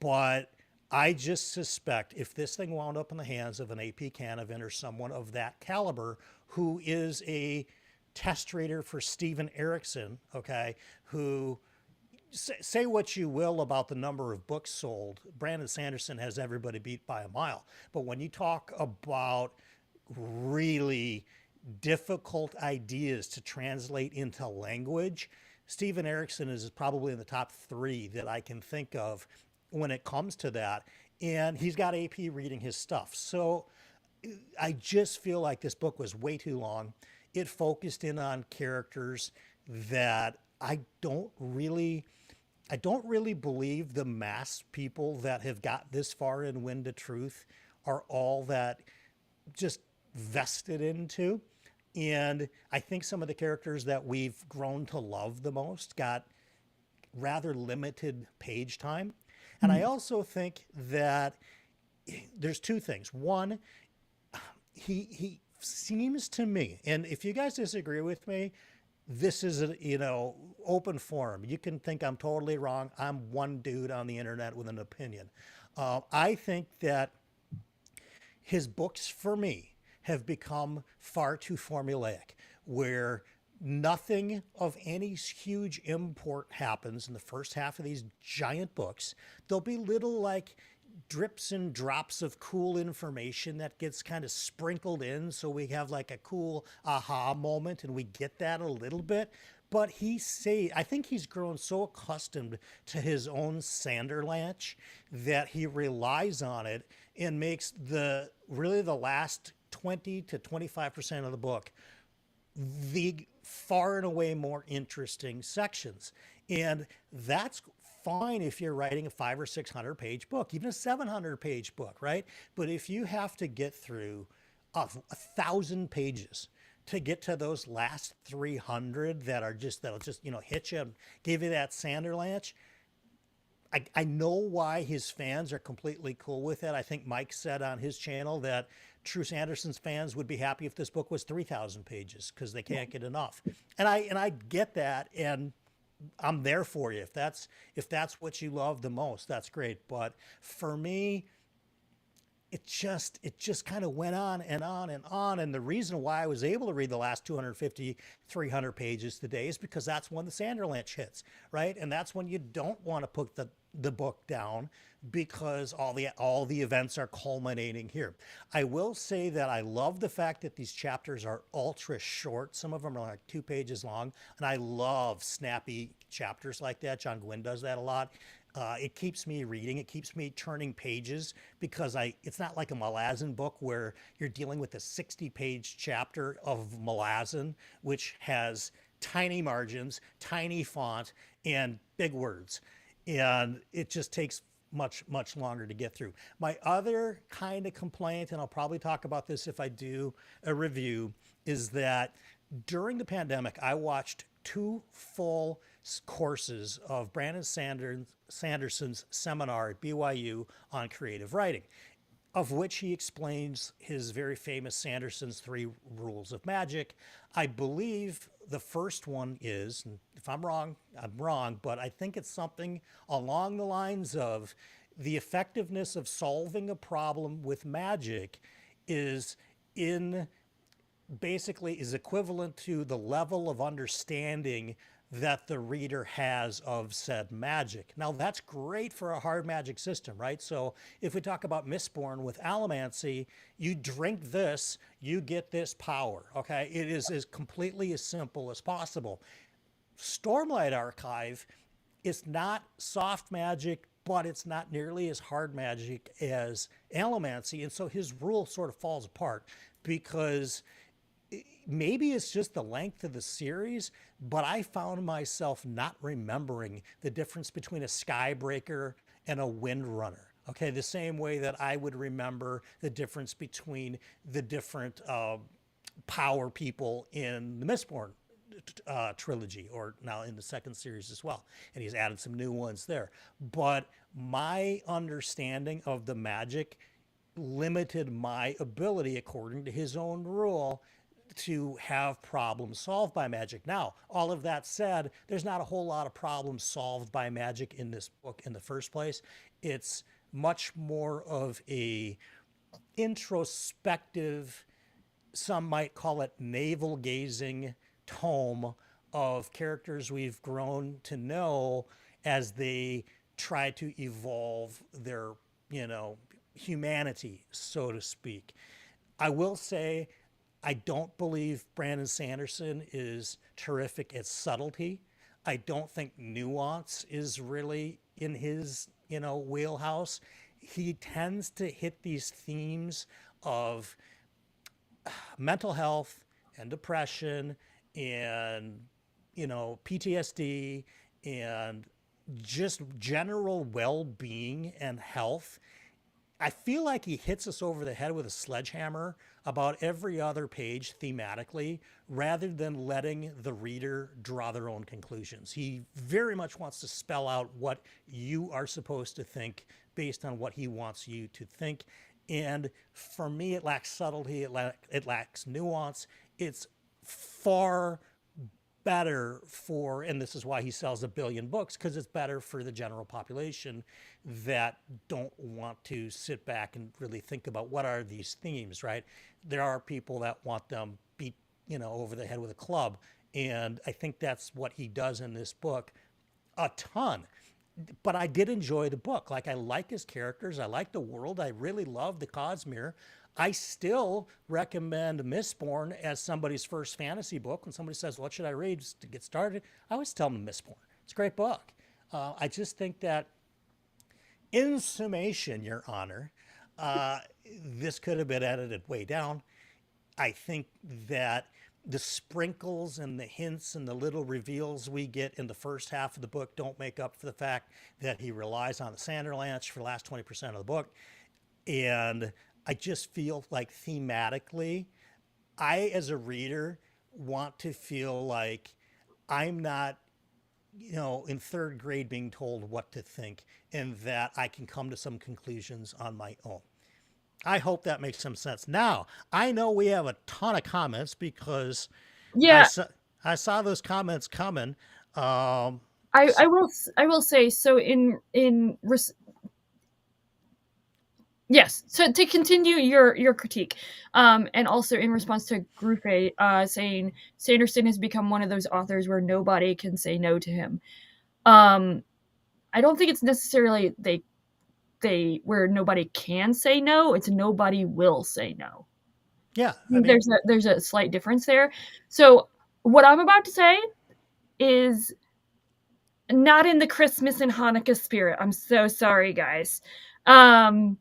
but I just suspect if this thing wound up in the hands of an AP Canavan or someone of that caliber who is a test reader for Steven Erikson, okay, who say what you will about the number of books sold, Brandon Sanderson has everybody beat by a mile. But when you talk about really difficult ideas to translate into language, Steven Erikson is probably in the top 3 that I can think of when it comes to that. And he's got AP reading his stuff. So I just feel like this book was way too long. It focused in on characters that I don't really believe the mass people that have got this far in Wind to Truth are all that just vested into. And I think some of the characters that we've grown to love the most got rather limited page time. And I also think that there's 2 things. One, he seems to me, and if you guys disagree with me, this is a open forum. You can think I'm totally wrong. I'm one dude on the internet with an opinion. I think that his books for me have become far too formulaic, where nothing of any huge import happens in the first half of these giant books. There'll be little like drips and drops of cool information that gets kind of sprinkled in, so we have like a cool aha moment and we get that a little bit. But I think he's grown so accustomed to his own Sanderlanche that he relies on it and makes the last 20 to 25% of the book the far and away more interesting sections. And that's fine if you're writing a 500 or 600 page book, even a 700 page book, right? But if you have to get through 1,000 pages to get to those last 300 that'll just hit you and give you that Sanderlanche, I know why his fans are completely cool with it. I think Mike said on his channel that True Sanderson's fans would be happy if this book was 3,000 pages because they can't get enough. And I get that, and I'm there for you. If that's what you love the most, that's great. But for me, it just kind of went on and on and on. And the reason why I was able to read the last 250, 300 pages today is because that's when the Sanderlanche hits, right? And that's when you don't want to put the the book down because all the events are culminating here. I will say that I love the fact that these chapters are ultra short. Some of them are like 2 pages long, and I love snappy chapters like that. John Gwynne does that a lot. It keeps me reading. It keeps me turning pages because it's not like a Malazan book where you're dealing with a 60-page chapter of Malazan, which has tiny margins, tiny font, and big words. And it just takes much, much longer to get through. My other kind of complaint, and I'll probably talk about this if I do a review, is that during the pandemic, I watched 2 full courses of Brandon Sanderson's seminar at BYU on creative writing, of which he explains his very famous Sanderson's 3 rules of magic. I believe the first one is, and if I'm wrong, I'm wrong, but I think it's something along the lines of the effectiveness of solving a problem with magic is equivalent to the level of understanding that the reader has of said magic. Now that's great for a hard magic system, right? So if we talk about Mistborn with Allomancy, you drink this, you get this power, okay? It is as completely as simple as possible. Stormlight Archive is not soft magic, but it's not nearly as hard magic as Allomancy, and so his rule sort of falls apart because maybe it's just the length of the series, but I found myself not remembering the difference between a Skybreaker and a Windrunner. Okay, the same way that I would remember the difference between the different power people in the Mistborn trilogy, or now in the second series as well. And he's added some new ones there. But my understanding of the magic limited my ability, according to his own rule, to have problems solved by magic. Now, all of that said, there's not a whole lot of problems solved by magic in this book in the first place. It's much more of a introspective, some might call it navel gazing tome of characters we've grown to know as they try to evolve their, humanity, so to speak. I will say, I don't believe Brandon Sanderson is terrific at subtlety. I don't think nuance is really in his, wheelhouse. He tends to hit these themes of mental health and depression and, PTSD and just general well-being and health. I feel like he hits us over the head with a sledgehammer about every other page thematically, rather than letting the reader draw their own conclusions. He very much wants to spell out what you are supposed to think based on what he wants you to think. And for me, it lacks subtlety, it lacks nuance. It's far better for, and this is why he sells 1 billion books, because it's better for the general population that don't want to sit back and really think about what are these themes, right? There are people that want them beat, over the head with a club. And I think that's what he does in this book a ton. But I did enjoy the book. Like, I like his characters. I like the world. I really love the Cosmere. I still recommend Mistborn as somebody's first fantasy book. When somebody says, what should I read just to get started? I always tell them Mistborn. It's a great book. I just think that, in summation, Your Honor, this could have been edited way down. I think that the sprinkles and the hints and the little reveals we get in the first half of the book don't make up for the fact that he relies on the Sanderlanche for the last 20% of the book. And I just feel like thematically, I, as a reader, want to feel like I'm not, in 3rd grade being told what to think, and that I can come to some conclusions on my own. I hope that makes some sense. Now, I know we have a ton of comments because I saw those comments coming. I will say, so yes. So to continue your critique, and also in response to Grufe saying Sanderson has become one of those authors where nobody can say no to him. I I don't think it's necessarily they where nobody can say no. It's nobody will say no. Yeah, I mean, There's a slight difference there. So what I'm about to say is not in the Christmas and Hanukkah spirit. I'm so sorry, guys. And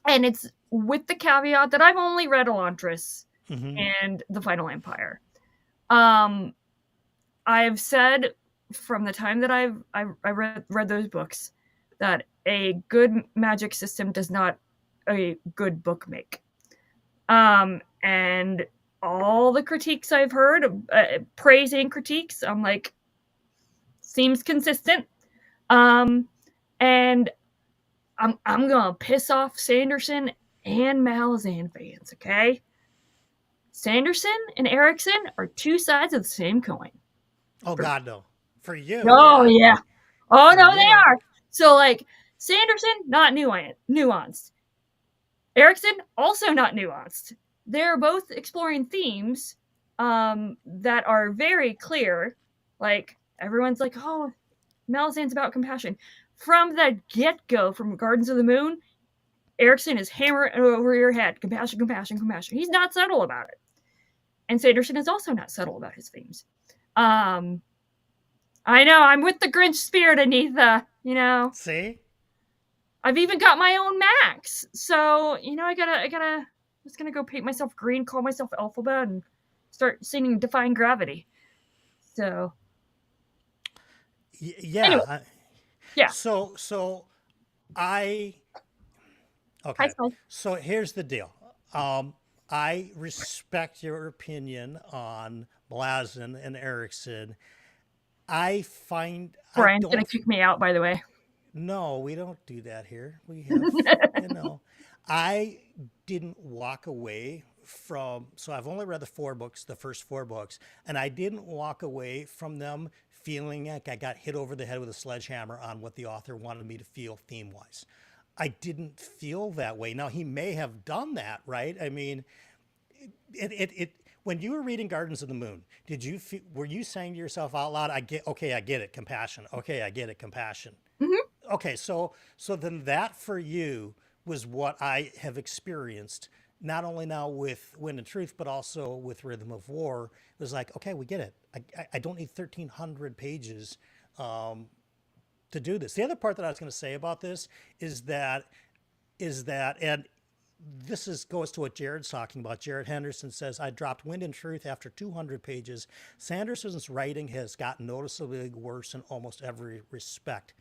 it's with the caveat that I've only read Elantris and The Final Empire. I've said from the time that I read those books that a good magic system does not a good book make. And all the critiques I've heard, praise and critiques, I'm like, seems consistent. And I'm gonna piss off Sanderson and Malazan fans, okay? Sanderson and Erikson are two sides of the same coin. Oh God, no. For you. Oh yeah. Oh For no, you. they are. So like Sanderson, not nuanced. Erikson, also not nuanced. They're both exploring themes that are very clear. Like everyone's like, oh, Malazan's about compassion. From the get-go, from Gardens of the Moon, Erikson is hammering over your head. Compassion, compassion, compassion. He's not subtle about it. And Sanderson is also not subtle about his themes. I know, I'm with the Grinch spirit, Anitha, you know. See? I've even got my own Max. So, you know, I'm just gonna go paint myself green, call myself Alphabet, and start singing Defying Gravity. So. Yeah. Anyway. Yeah. So okay. Hi, so here's the deal. I respect your opinion on Malazan and Erikson. Brian's gonna kick me out, by the way. No, we don't do that here. We have, I didn't walk away from, so I've only read the first 4 books, and I didn't walk away from them feeling like I got hit over the head with a sledgehammer on what the author wanted me to feel theme-wise. I didn't feel that way. Now, he may have done that, right? I mean, when you were reading Gardens of the Moon, were you saying to yourself out loud, I get it, compassion. Okay, I get it, compassion. Mm-hmm. Okay, so then that for you was what I have experienced, not only now with Wind and Truth, but also with Rhythm of War. It was like, okay, we get it. I don't need 1,300 pages to do this. The other part that I was going to say about this is that, and this goes to what Jared's talking about. Jared Henderson says, I dropped Wind and Truth after 200 pages. Sanderson's writing has gotten noticeably worse in almost every respect.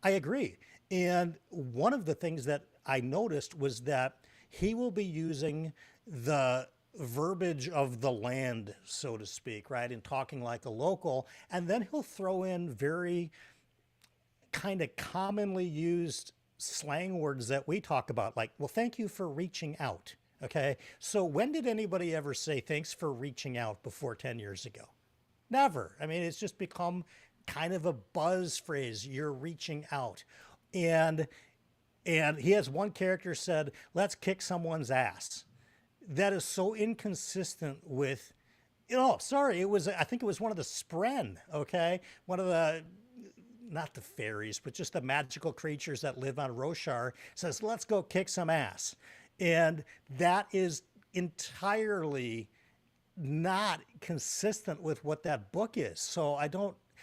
I agree. And one of the things that I noticed was that he will be using the verbiage of the land, so to speak, right? And talking like a local. And then he'll throw in very kind of commonly used slang words that we talk about, like, well, thank you for reaching out. Okay. So when did anybody ever say thanks for reaching out before 10 years ago? Never. I mean, it's just become kind of a buzz phrase. You're reaching out. And he has one character said, let's kick someone's ass. That is so inconsistent with, I think it was one of the Spren, okay? One of the, not the fairies, but just the magical creatures that live on Roshar says, let's go kick some ass. And that is entirely not consistent with what that book is. So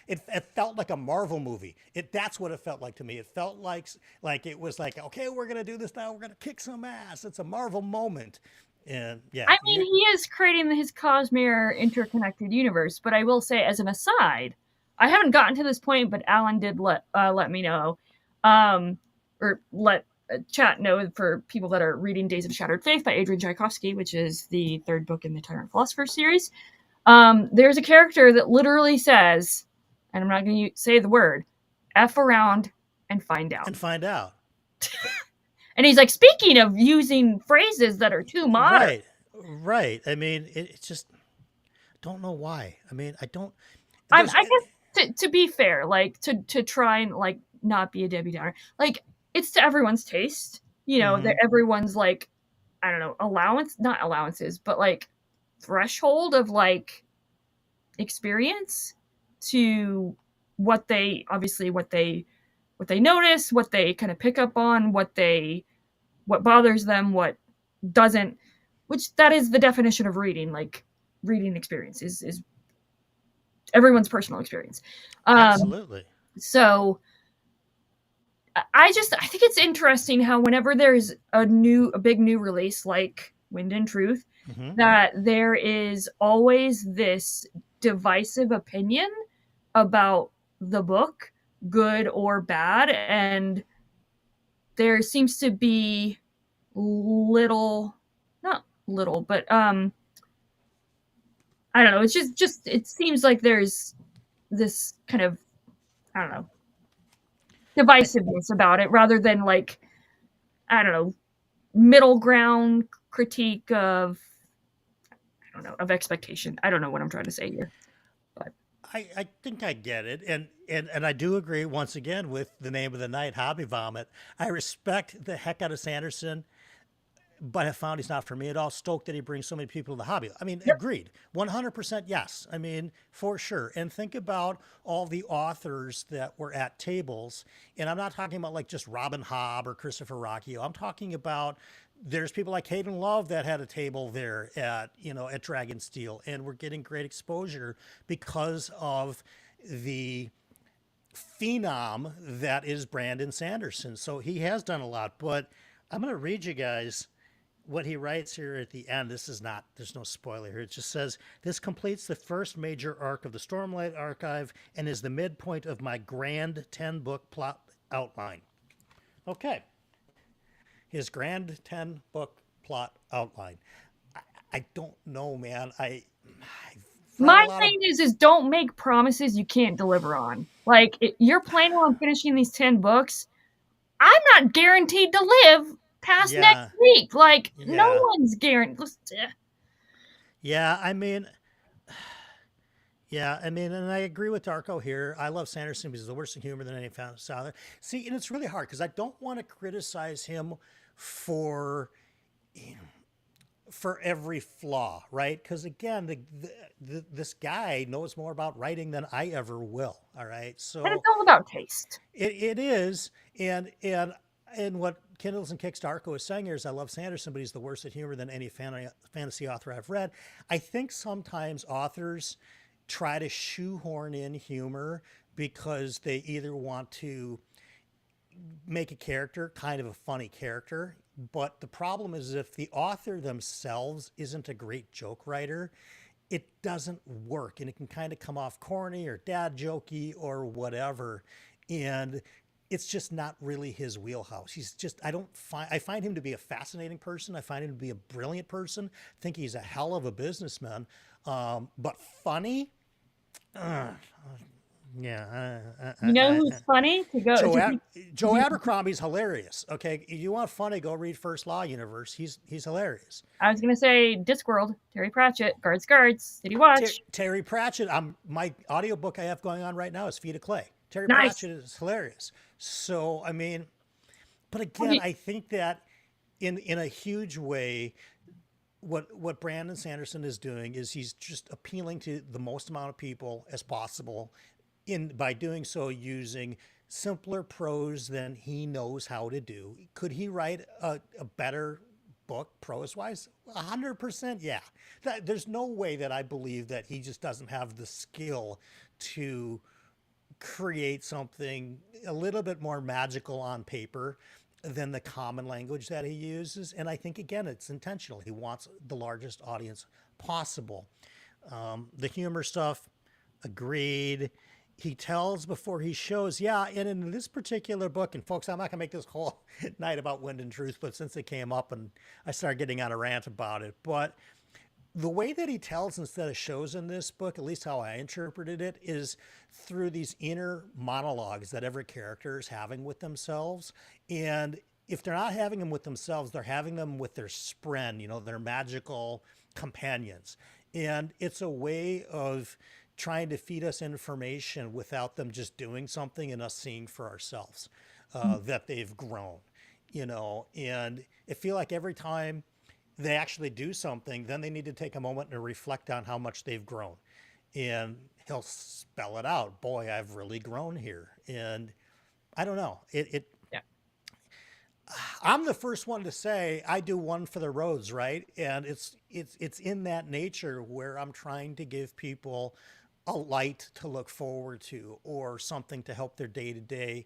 it felt like a Marvel movie. That's what it felt like to me. It felt like it was like, okay, we're going to do this now. We're going to kick some ass. It's a Marvel moment. And yeah. I mean, he is creating his Cosmere interconnected universe, but I will say as an aside, I haven't gotten to this point, but Alan did let me know, or let chat know for people that are reading Days of Shattered Faith by Adrian Tchaikovsky, which is the 3rd book in the Tyrant Philosopher series. There's a character that literally says, and I'm not going to say the word, F around and find out. And find out. And he's like, speaking of using phrases that are too modern. Right. I mean, it's just, don't know why. I mean, I guess to be fair, like to try and like not be a Debbie Downer, like it's to everyone's taste, that everyone's like, I don't know, not allowances, but like threshold of like experience to what they notice, what they kind of pick up on, what bothers them, what doesn't, which that is the definition of reading. Like, reading experience is everyone's personal experience. Absolutely. So I think it's interesting how whenever there's a big new release like Wind and Truth, that there is always this divisive opinion about the book, good or bad, and there seems to be not little, but I don't know, it's just it seems like there's this kind of, I don't know, divisiveness about it rather than, like, I don't know, middle ground critique of, I don't know, of expectation. I don't know what I'm trying to say here. But I think I get it. And I do agree once again with the name of the night, Hobby Vomit. I respect the heck out of Sanderson, but I found he's not for me at all. Stoked that he brings so many people to the hobby. I mean, agreed. 100% yes. I mean, for sure. And think about all the authors that were at tables. And I'm not talking about like just Robin Hobb or Christopher Rocchio. I'm talking about there's people like Hayden Love that had a table there at, at Dragonsteel, and we're getting great exposure because of the phenom that is Brandon Sanderson. So he has done a lot, but I'm going to read you guys what he writes here at the end. There's no spoiler here. It just says, this completes the first major arc of the Stormlight Archive and is the midpoint of my grand 10-book plot outline. Okay. His grand 10-book plot outline. I don't know, man. my thing is don't make promises you can't deliver on. Like, you're planning on finishing these 10 books. I'm not guaranteed to live past next week. Like, no one's guaranteed. Yeah, I mean, and I agree with Darko here. I love Sanderson because he's the worst in humor than any fantasy author. See, and it's really hard because I don't want to criticize him for every flaw, right? Because again, this guy knows more about writing than I ever will. All right, so and it's all about taste. It is, and what Kindles and Kicks Darko is saying here is, I love Sanderson, but he's the worst at humor than any fantasy author I've read. I think sometimes authors try to shoehorn in humor because they either want to make a character kind of a funny character. But the problem is, if the author themselves isn't a great joke writer, it doesn't work, and it can kind of come off corny or dad jokey or whatever. And it's just not really his wheelhouse. I find him to be a fascinating person. I find him to be a brilliant person. I think he's a hell of a businessman. But funny? You know who's funny? Joe Abercrombie's hilarious. Okay, if you want funny, go read First Law Universe. He's hilarious. I was gonna say Discworld, Terry Pratchett, Guards, City Watch. Terry Pratchett. My audiobook I have going on right now is Feet of Clay. Terry Nice. Pratchett is hilarious. So I mean, but again, I think that in a huge way, what Brandon Sanderson is doing is he's just appealing to the most amount of people as possible, by doing so using simpler prose than he knows how to do. Could he write a better book prose wise? 100%. Yeah. There's no way that I believe that he just doesn't have the skill to create something a little bit more magical on paper than the common language that he uses. And I think, again, it's intentional. He wants the largest audience possible. The humor stuff, agreed. He tells before he shows. Yeah, and in this particular book, and folks, I'm not going to make this whole night about Wind and Truth, but since it came up and I started getting on a rant about it, but the way that he tells instead of shows in this book, at least how I interpreted it, is through these inner monologues that every character is having with themselves. And if they're not having them with themselves, they're having them with their spren, their magical companions. And it's a way of trying to feed us information without them just doing something and us seeing for ourselves that they've grown, and I feel like every time they actually do something, then they need to take a moment and reflect on how much they've grown, and he'll spell it out. Boy, I've really grown here. And I don't know. Yeah. I'm the first one to say I do one for the roads, right? And it's in that nature where I'm trying to give people a light to look forward to or something to help their day to day.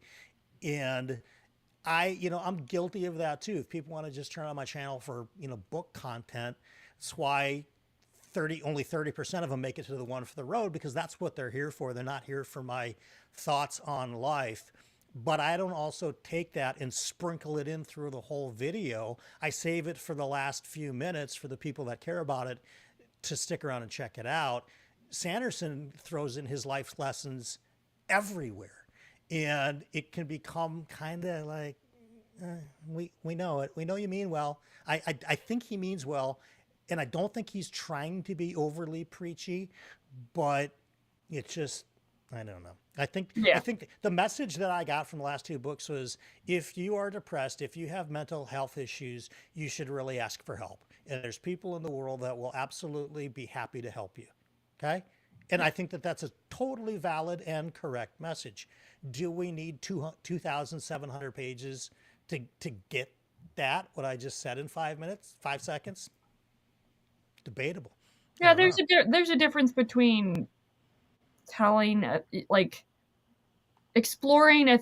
And I'm guilty of that too. If people want to just turn on my channel for, book content, that's why only 30% of them make it to the one for the road, because that's what they're here for. They're not here for my thoughts on life. But I don't also take that and sprinkle it in through the whole video. I save it for the last few minutes for the people that care about it to stick around and check it out. Sanderson throws in his life lessons everywhere. And it can become kind of like, we know it. We know you mean well. I think he means well. And I don't think he's trying to be overly preachy, but it's just, I don't know. I think the message that I got from the last two books was, if you are depressed, if you have mental health issues, you should really ask for help. And there's people in the world that will absolutely be happy to help you. Okay? And I think that that's a totally valid and correct message. Do we need 2,700 pages to get that, what I just said in 5 minutes, 5 seconds? Debatable. Yeah, there's a difference between telling, exploring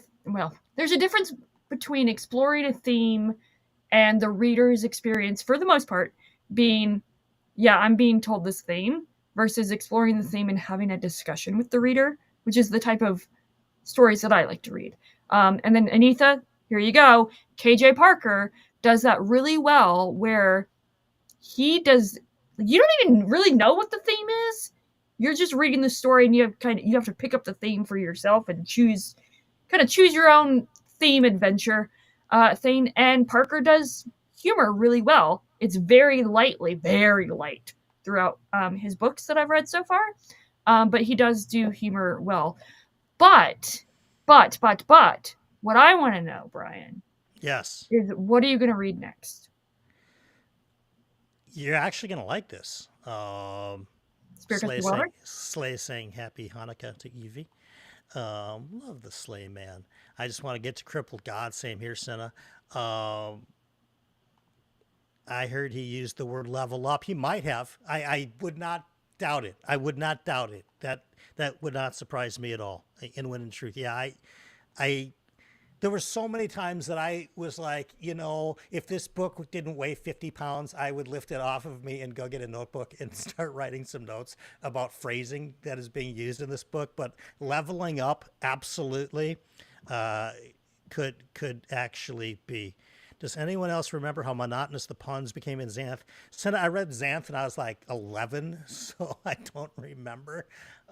there's a difference between exploring a theme and the reader's experience, for the most part, being, I'm being told this theme, versus exploring the theme and having a discussion with the reader, which is the type of stories that I like to read. And then Anitha, here you go. KJ Parker does that really well, where you don't even really know what the theme is. You're just reading the story, and you have to pick up the theme for yourself and choose your own theme adventure thing. And Parker does humor really well. It's very light throughout his books that I've read so far. But he does do humor well. But, what I want to know, Brian, yes, is what are you going to read next? You're actually going to like this. Slay saying Happy Hanukkah to Eevee. Love the Slay man. I just want to get to Crippled God. Same here, Senna. I heard he used the word level up. He might have. I would not doubt it. I would not doubt it. That would not surprise me at all. In when in truth, yeah, there were so many times that I was like, if this book didn't weigh 50 pounds, I would lift it off of me and go get a notebook and start writing some notes about phrasing that is being used in this book. But leveling up, absolutely, could actually be. Does anyone else remember how monotonous the puns became in Xanth? Senna, I read Xanth and I was like 11, so I don't remember.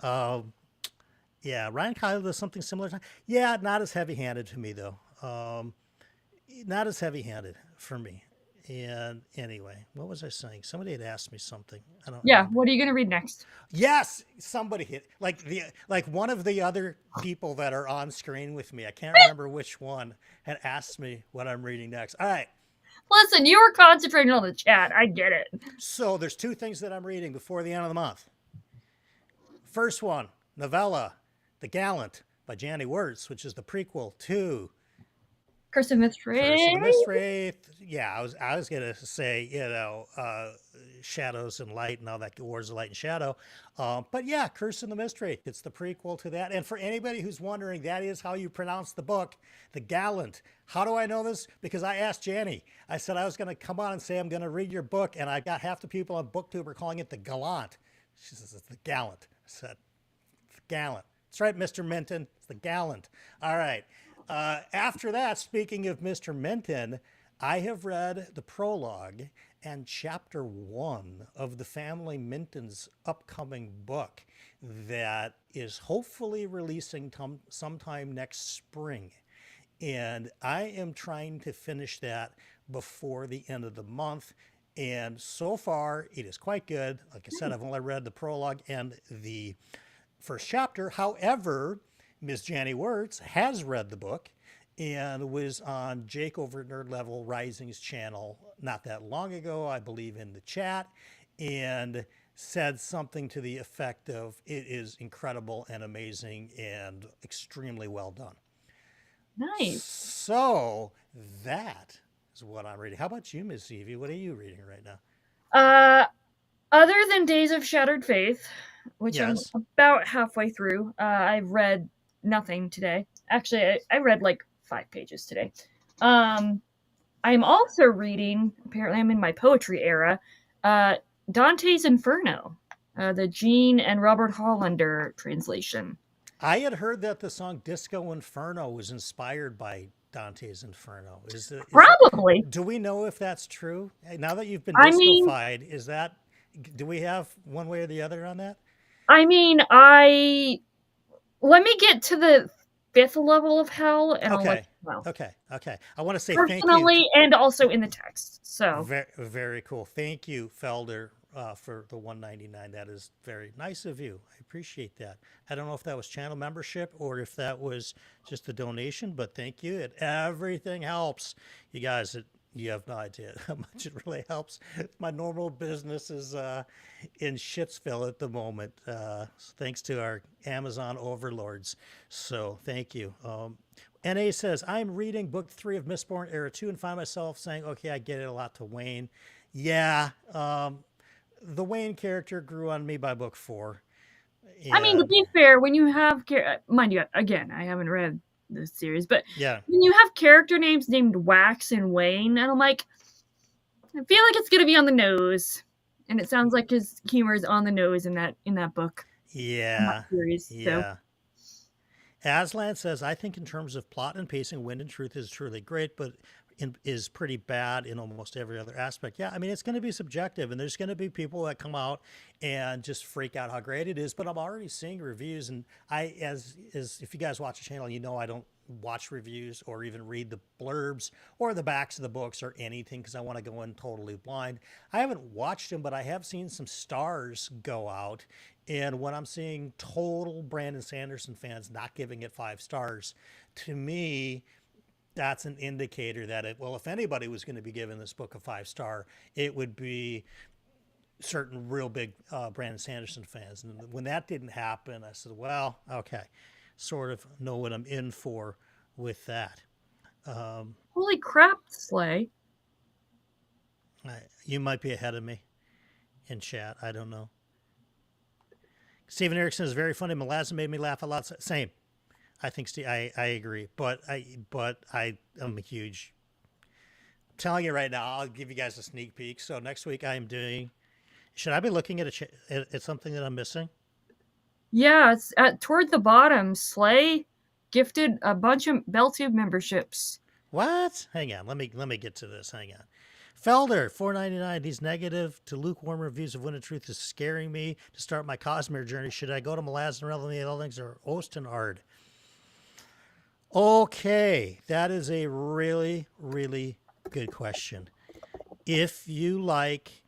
Yeah, Ryan Kyler does something similar. Yeah, not as heavy-handed to me, though. Not as heavy-handed for me. And anyway, what was I saying? Somebody had asked me something. I don't. Yeah, what are you going to read next? Yes, somebody hit like one of the other people that are on screen with me. I can't remember which one had asked me what I'm reading next. All right. Listen, you were concentrating on the chat. I get it. So there's two things that I'm reading before the end of the month. First one, novella, The Gallant by Janny Wirtz, which is the prequel to Curse of Mistwraith. Yeah, I was gonna say, Shadows and Light and all that, Wars of Light and Shadow. But yeah, Curse of the Mistwraith. It's the prequel to that. And for anybody who's wondering, that is how you pronounce the book, The Gallant. How do I know this? Because I asked Janny. I said I was gonna come on and say I'm gonna read your book, and I got half the people on BookTuber calling it The Gallant. She says it's The Gallant. I said, The Gallant. That's right, Mr. Minton. It's The Gallant. All right. After that, speaking of Mr. Minton, I have read the prologue and chapter 1 of the family Minton's upcoming book that is hopefully releasing sometime next spring. And I am trying to finish that before the end of the month. And so far, it is quite good. Like I said, I've only read the prologue and the first chapter. However, Ms. Janny Wirtz has read the book and was on Jake over at Nerd Level Rising's channel not that long ago, I believe, in the chat, and said something to the effect of, it is incredible and amazing and extremely well done. Nice. So that is what I'm reading. How about you, Miss Eevee? What are you reading right now? Other than Days of Shattered Faith, which I'm Yes. about halfway through, I've read nothing today. Actually, I read like 5 pages today. I'm also reading, apparently I'm in my poetry era, Dante's Inferno, the Gene and Robert Hollander translation. I had heard that the song Disco Inferno was inspired by Dante's Inferno. Probably. Do we know if that's true? Now that you've been I mean, discofied, do we have one way or the other on that? I let me get to the 5th level of hell and I'll let Okay. you know. Okay. I want to say thank you. Personally and also in the text. So Very, very cool. Thank you, Felder, for the 199. That is very nice of you. I appreciate that. I don't know if that was channel membership or if that was just a donation, but thank you. Everything helps. You guys, you have no idea how much it really helps. My normal business is in Shitsville at the moment, thanks to our Amazon overlords. So thank you. NA says, I'm reading book 3 of Mistborn Era 2 and find myself saying, okay, I get it a lot to Wayne. Yeah, the Wayne character grew on me by book 4. I mean, to And be fair, when you have mind you, again, I haven't read this series, but yeah, when you have character names named Wax and Wayne, and I'm like, I feel like it's gonna be on the nose, and it sounds like his humor is on the nose in that book, in that yeah, series. So yeah. Aslan says, I think in terms of plot and pacing, Wind and Truth is truly great, but is pretty bad in almost every other aspect. Yeah, I mean, it's going to be subjective, and there's going to be people that come out and just freak out how great it is. But I'm already seeing reviews, and as if you guys watch the channel, you know I don't watch reviews or even read the blurbs or the backs of the books or anything because I want to go in totally blind. I haven't watched them, but I have seen some stars go out. And when I'm seeing total Brandon Sanderson fans not giving it 5 stars, to me, that's an indicator that if anybody was going to be giving this book a 5-star, it would be certain real big Brandon Sanderson fans. And when that didn't happen, I said, well, okay, sort of know what I'm in for with that. holy crap, Slay! You might be ahead of me in chat. I don't know. Stephen Erikson is very funny. Malazan made me laugh a lot. Same. I think I agree, but I am a huge. I'm telling you right now, I'll give you guys a sneak peek. So next week I am doing. Should I be looking at at something that I'm missing? Yeah, it's toward the bottom. Slay gifted a bunch of Belltube memberships. What? Hang on. Let me get to this. Hang on. Felder, $4.99. These negative to lukewarm reviews of Wind and Truth is scaring me to start my Cosmere journey. Should I go to Malazan, Relevant Eldings, or Ostenard? Okay, that is a really, really good question. If you like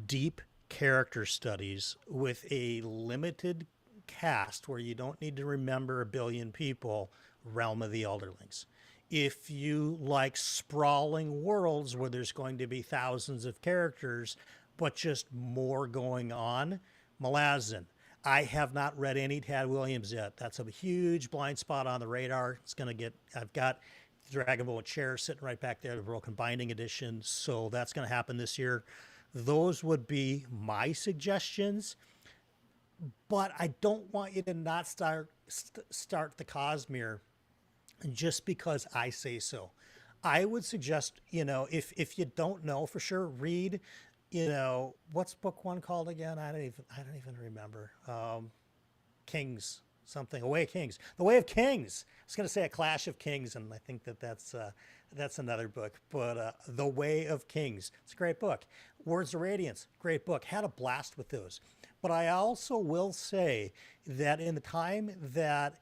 deep character studies with a limited cast where you don't need to remember a billion people, Realm of the Elderlings. If you like sprawling worlds where there's going to be thousands of characters, but just more going on, Malazan. I have not read any Tad Williams yet. That's a huge blind spot on the radar. I've got Dragon Ball Chair sitting right back there, the Broken Binding Edition. So that's going to happen this year. Those would be my suggestions. But I don't want you to not start the Cosmere just because I say so. I would suggest, if you don't know for sure, read, what's book 1 called again? I don't even remember. Kings, something. A Way of Kings. The Way of Kings. I was going to say A Clash of Kings, and I think that's another book. But The Way of Kings. It's a great book. Words of Radiance. Great book. Had a blast with those. But I also will say that in the time that,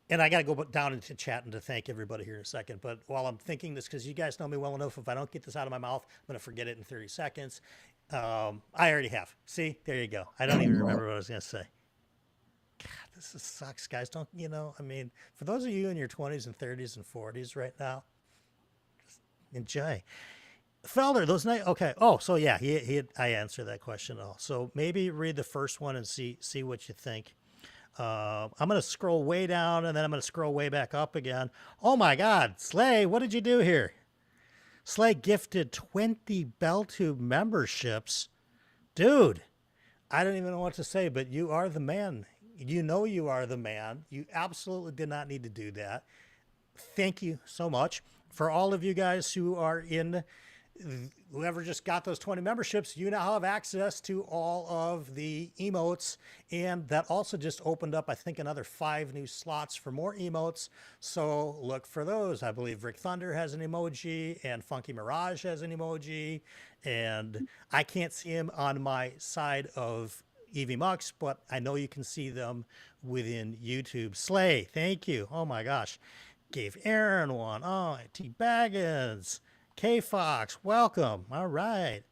and I got to go down into chat and to thank everybody here in a second. But while I'm thinking this, because you guys know me well enough, if I don't get this out of my mouth, I'm going to forget it in 30 seconds. I already have. See, there you go. I don't even remember what I was going to say. God, this sucks, guys. Don't, for those of you in your 20s and 30s and 40s right now, just enjoy. Felder, those nights. Okay. Oh, so yeah, I answered that question all. So maybe read the first one and see what you think. I'm going to scroll way down and then I'm going to scroll way back up again. Oh my God, Slay, what did you do here? Slay gifted 20 BellTube memberships. Dude, I don't even know what to say, but you are the man. You know you are the man. You absolutely did not need to do that. Thank you so much. For all of you guys who are in, whoever just got those 20 memberships, you now have access to all of the emotes. And that also just opened up, I think, another 5 new slots for more emotes. So look for those. I believe Rick Thunder has an emoji and Funky Mirage has an emoji. And I can't see him on my side of Eevee Mux, but I know you can see them within YouTube. Slay, thank you. Oh my gosh. Gave Aaron one. Oh, T Baggins. K Fox, welcome. All right.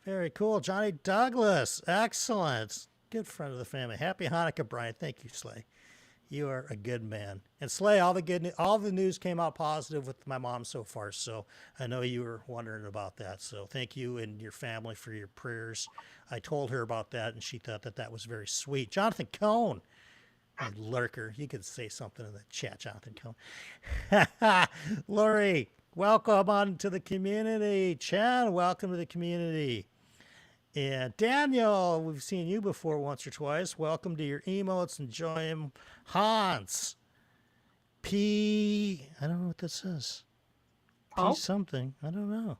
Very cool. Johnny Douglas, excellent. Good friend of the family. Happy Hanukkah, Brian. Thank you, Slay. You are a good man. And Slay, all the news came out positive with my mom so far. So I know you were wondering about that. So thank you and your family for your prayers. I told her about that, and she thought that was very sweet. Jonathan Cohn. Lurker, you could say something in the chat, Jonathan Cohn. Lori, welcome on to the community. Chan, welcome to the community. And Daniel, we've seen you before once or twice. Welcome to your emotes. Enjoy them. Hans. P. I don't know what this is. P something. I don't know.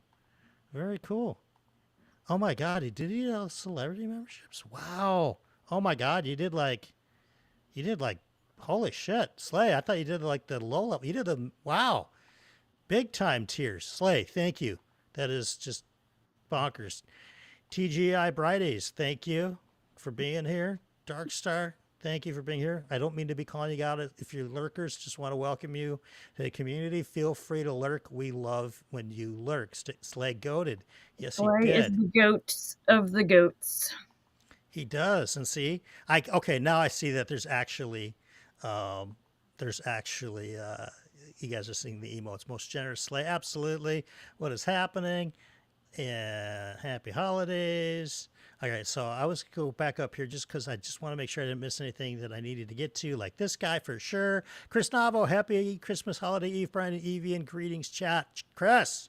Very cool. Oh my God, did you do celebrity memberships? Wow. Oh my God, you did like, holy shit, Slay. I thought you did like the low level. You did the, wow. Big time tiers. Slay, thank you. That is just bonkers. TGI Brighties, thank you for being here. Darkstar, thank you for being here. I don't mean to be calling you out. If you're lurkers, just want to welcome you to the community. Feel free to lurk. We love when you lurk. Slay goated. Yes, he Slay did. is the goats of the goats. He does. And see, okay, now I see that there's actually, you guys are seeing the emotes. Most generous Slay, absolutely. What is happening? And happy holidays. Okay, so I was go back up here just because I just want to make sure I didn't miss anything that I needed to get to, like this guy for sure. Chris Navo, happy Christmas holiday eve, Brian and Eevee, and greetings, chat. Chris,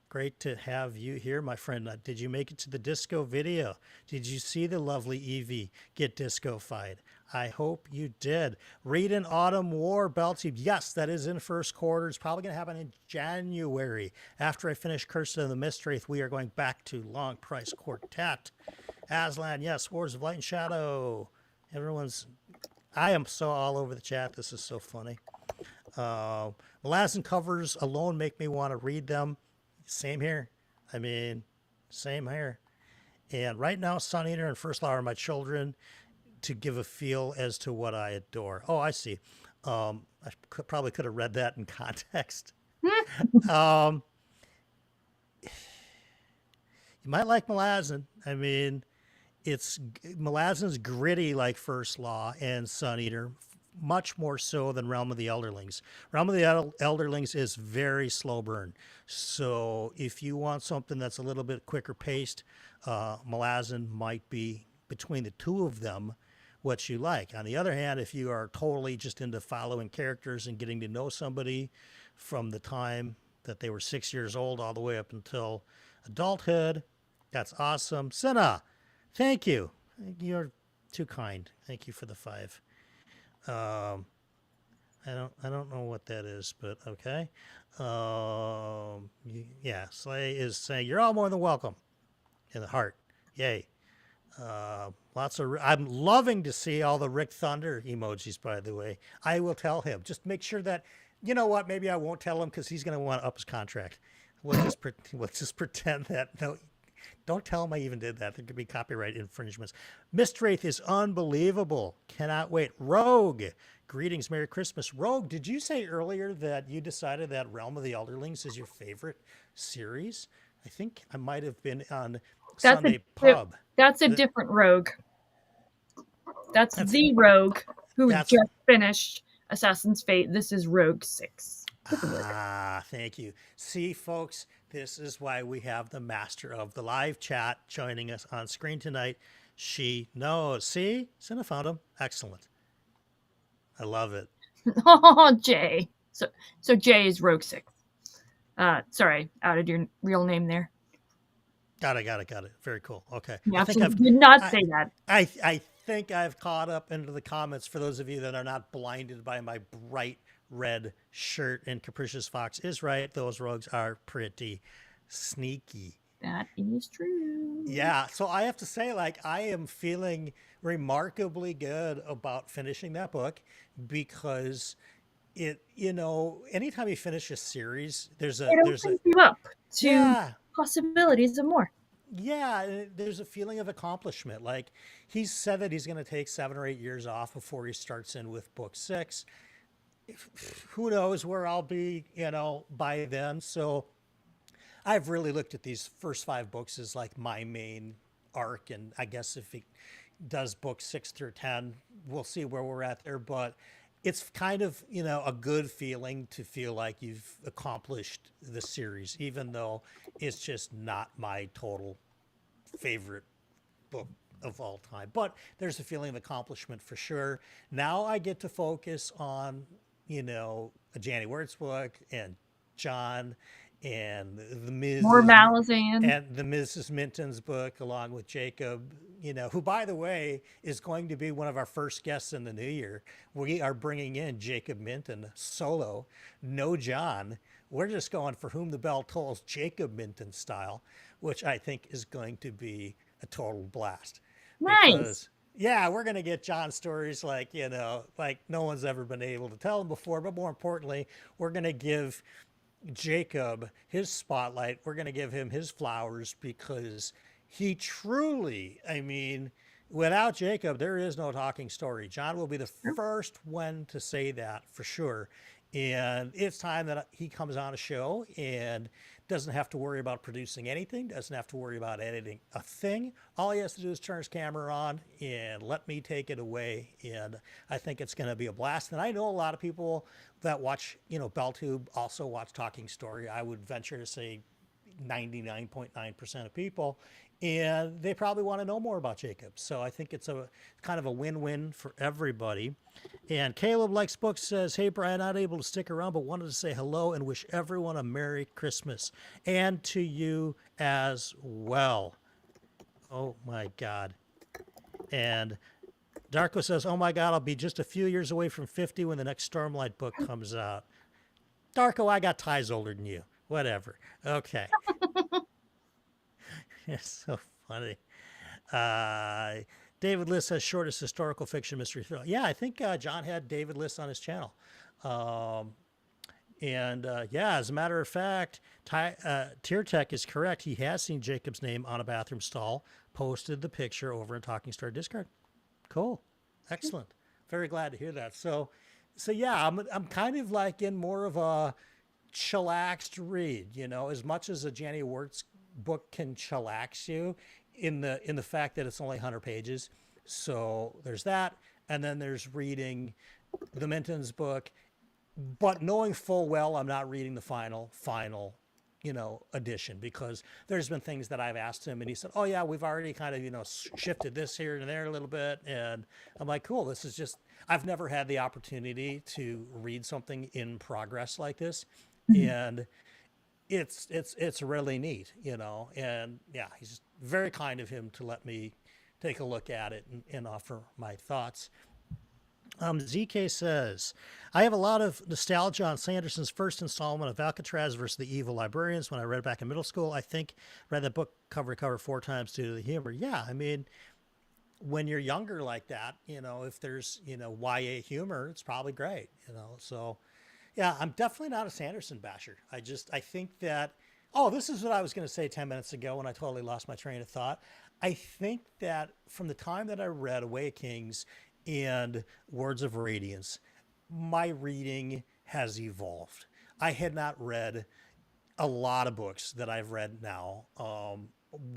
great to have you here, my friend. Did you make it to the disco video? Did you see the lovely Eevee get disco-fied? I hope you did. Read in Autumn War, BellTube. Yes, that is in first quarter. It's probably going to happen in January. After I finish Curse of the Mistwraith, we are going back to Long Price Quartet. Aslan, yes, Wars of Light and Shadow. I am so all over the chat. This is so funny. Malazan covers alone make me want to read them. Same here. I mean, same here. And right now, Sun Eater and First Flower are my children to give a feel as to what I adore. Oh, I see. I probably could have read that in context. You might like Malazan. I mean, Malazan's gritty like First Law and Sun Eater, much more so than Realm of the Elderlings. Realm of the Elderlings is very slow burn. So if you want something that's a little bit quicker paced, Malazan might be, between the two of them, what you like. On the other hand, if you are totally just into following characters and getting to know somebody from the time that they were 6 years old all the way up until adulthood, that's awesome. Senna, thank you. You're too kind. Thank you for the 5. I don't know what that is, but okay. Yeah, Slay is saying you're all more than welcome in the heart. Yay. I'm loving to see all the Rick Thunder emojis, by the way. I will tell him. Just make sure that, you know what, maybe I won't tell him because he's going to want to up his contract. We'll just pretend that, no, don't tell him I even did that. There could be copyright infringements. Mistwraith is unbelievable. Cannot wait. Rogue, greetings, Merry Christmas. Rogue, did you say earlier that you decided that Realm of the Elderlings is your favorite series? I think I might have been on Sunday Pub. That's a different Rogue. That's the Rogue who just finished Assassin's Fate. This is Rogue 6. Thank you. See, folks, this is why we have the master of the live chat joining us on screen tonight. She knows. See? Cinna found him. Excellent. I love it. Oh, Jay. So Jay is Rogue Six. Sorry, outed your real name there. Got it. Very cool. Okay. You absolutely did not I, say that. I think I've caught up into the comments for those of you that are not blinded by my bright red shirt. And Capricious Fox is right. Those rogues are pretty sneaky. That is true. Yeah. So I have to say, like, I am feeling remarkably good about finishing that book because anytime you finish a series, It opens you up to yeah, possibilities of more. yeah, there's a feeling of accomplishment. Like he's said that he's going to take 7 or 8 years off before he starts in with book six. Who knows where I'll be, by then. So I've really looked at these first 5 books as like my main arc. And I guess if he does book 6 through 10, we'll see where we're at there. But it's kind of, a good feeling to feel like you've accomplished the series, even though it's just not my total favorite book of all time. But there's a feeling of accomplishment for sure. Now I get to focus on, a Janny Wirtz book and John and the More Mrs. Malazan. and the Mrs. Minton's book along with Jacob, who by the way is going to be one of our first guests in the new year. We are bringing in Jacob Minton solo, no John. We're just going for whom the bell tolls, Jacob Minton style, which I think is going to be a total blast. Nice. Because yeah, we're going to get John stories like, like no one's ever been able to tell them before. But more importantly, we're going to give Jacob his spotlight. We're going to give him his flowers because he truly, I mean, without Jacob, there is no talking story. John will be the first one to say that for sure. And it's time that he comes on a show and doesn't have to worry about producing anything, doesn't have to worry about editing a thing. All he has to do is turn his camera on and let me take it away. And I think it's going to be a blast. And I know a lot of people that watch, BellTube also watch Talking Story. I would venture to say 99.9% of people, and they probably want to know more about Jacob. So I think it's a kind of a win-win for everybody. And Caleb Likes Books says, "Hey Brian, not able to stick around, but wanted to say hello and wish everyone a Merry Christmas, and to you as well." Oh my God. And Darko says, "Oh my God, I'll be just a few years away from 50 when the next Stormlight book comes out." Darko, I got ties older than you. Whatever. Okay. It's so funny. David Liss has shortest historical fiction mystery thriller. Yeah, I think John had David Liss on his channel. Yeah, as a matter of fact, Tier Tech is correct. He has seen Jacob's name on a bathroom stall, posted the picture over in Talking Story Discord. Cool. Excellent. Very glad to hear that. So yeah, I'm kind of like in more of a chillaxed read, as much as a Janny Wirtz book can chillax you in the fact that it's only 100 pages. So there's that. And then there's reading the Minton's book, but knowing full well I'm not reading the final edition, because there's been things that I've asked him and he said, "Oh yeah, we've already kind of, shifted this here and there a little bit." And I'm like, cool, this is just, I've never had the opportunity to read something in progress like this. And it's really neat, and yeah, he's very kind of him to let me take a look at it and offer my thoughts. ZK says, "I have a lot of nostalgia on Sanderson's first installment of Alcatraz versus the Evil Librarians. When I read it back in middle school, I think read that book cover to cover 4 times due to the humor." Yeah, I mean, when you're younger like that, if there's, YA humor, it's probably great, so yeah, I'm definitely not a Sanderson basher. I think that, oh, this is what I was going to say 10 minutes ago when I totally lost my train of thought. I think that from the time that I read Away of Kings and Words of Radiance, my reading has evolved. I had not read a lot of books that I've read now.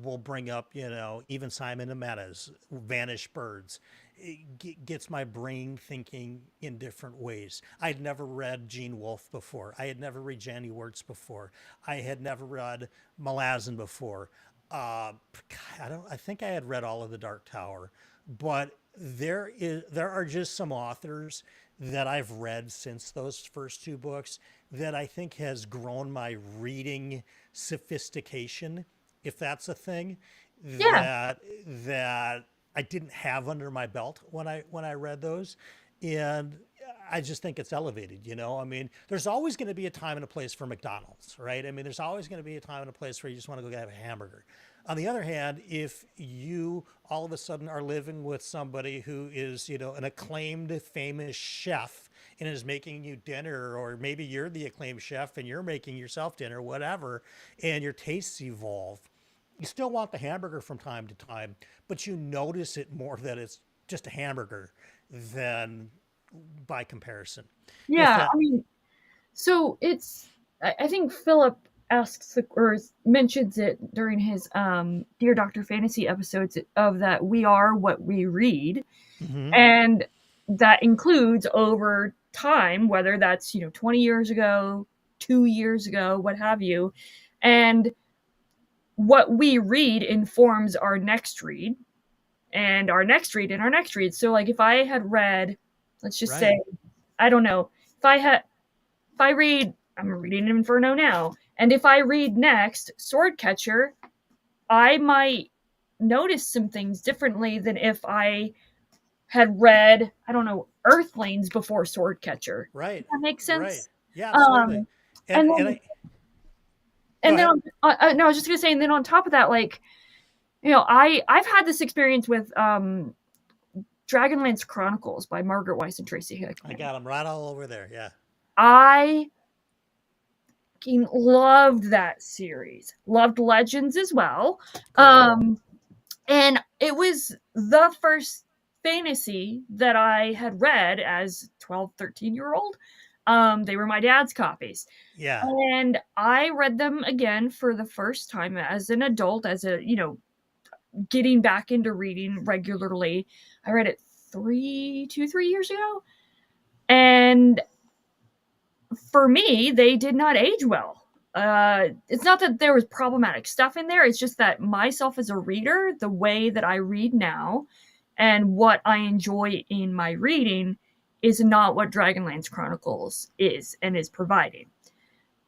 We'll bring up, even Simon and Metta's Vanished Birds. It gets my brain thinking in different ways. I'd never read Gene Wolfe before. I had never read Janny Wirtz before. I had never read Malazan before. I think I had read all of The Dark Tower, but there are just some authors that I've read since those first two books that I think has grown my reading sophistication, if that's a thing, Yeah. that I didn't have under my belt when I read those. And I just think it's elevated, you know? I mean, there's always going to be a time and a place for McDonald's, right? I mean, there's always going to be a time and a place where you just want to go have a hamburger. On the other hand, if you all of a sudden are living with somebody who is, you know, an acclaimed, famous chef and is making you dinner, or maybe you're the acclaimed chef and you're making yourself dinner, whatever, and your tastes evolve, you still want the hamburger from time to time, but you notice it more that it's just a hamburger than by comparison. If Yeah. that, I mean, so it's, I think Philip asks or mentions it during his Dear Dr. Fantasy episodes of that we are what we read. Mhm. And that includes over time, whether that's, 20 years ago, 2 years ago, what have you. And what we read informs our next read and our next read and our next read. So like if I had read, let's just Right. say, I don't know, if I read, I'm reading Inferno now, and if I read next Swordcatcher, I might notice some things differently than if I had read, I don't know, Earthlings before Swordcatcher. Does Right. that make Right. sense? Yeah, absolutely. Um, And and and then, I go ahead. no, I was just gonna say, and then on top of that, like, I've had this experience with Dragonlance Chronicles by Margaret Weiss and Tracy I Hickman. got them right all over there. Yeah. I fucking loved that series. Loved Legends as well. Cool. And it was the first fantasy that I had read as 12, 13-year-old. They were my dad's copies. Yeah. And I read them again for the first time as an adult, as a, getting back into reading regularly. I read it 3 years ago. And for me, they did not age well. It's not that there was problematic stuff in there. It's just that myself as a reader, the way that I read now and what I enjoy in my reading is not what Dragonlance Chronicles is and is providing.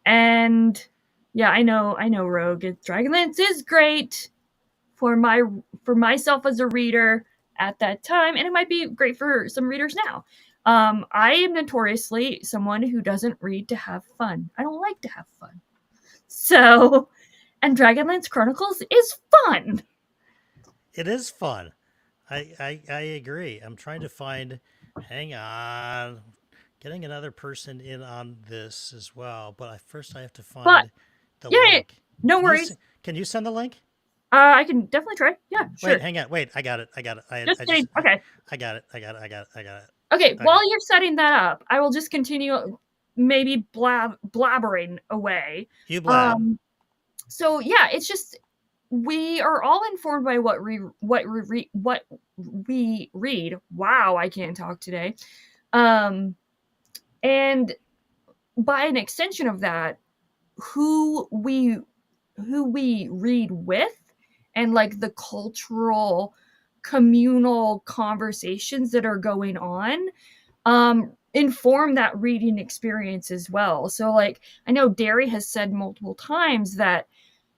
And yeah, I know, Rogue. Dragonlance is great for myself as a reader at that time, and it might be great for some readers now. I am notoriously someone who doesn't read to have fun. I don't like to have fun. So, and Dragonlance Chronicles is fun. It is fun. I agree. I'm trying to find, hang on, getting another person in on this as well. But first I have to But find the yeah, link. no worries. Can you send the link? I can definitely try. Yeah, sure. Wait, hang on. Wait, I got it. I got it. Just kidding. Okay. I got it. I got it. I got it. I got it. Okay, while you're setting that up, I will just continue maybe blabbering away. You blab. So yeah, it's just we are all informed by what we read. Wow, I can't talk today. And by an extension of that, who we read with, and like the cultural communal conversations that are going on inform that reading experience as well. So like I know Derry has said multiple times that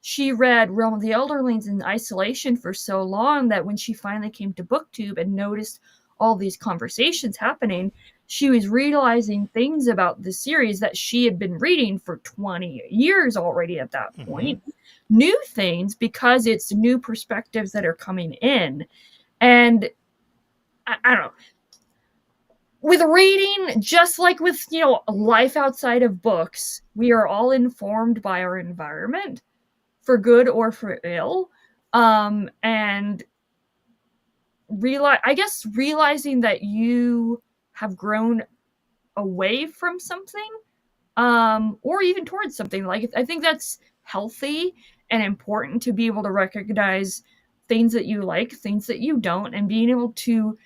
she read Realm of the Elderlings in isolation for so long that when she finally came to BookTube and noticed all these conversations happening, she was realizing things about the series that she had been reading for 20 years already at that point. New things because it's new perspectives that are coming in. And I don't know. With reading, just like with, life outside of books, we are all informed by our environment, for good or for ill. And realizing that you have grown away from something, or even towards something. Like, I think that's healthy and important to be able to recognize things that you like, things that you don't, and being able to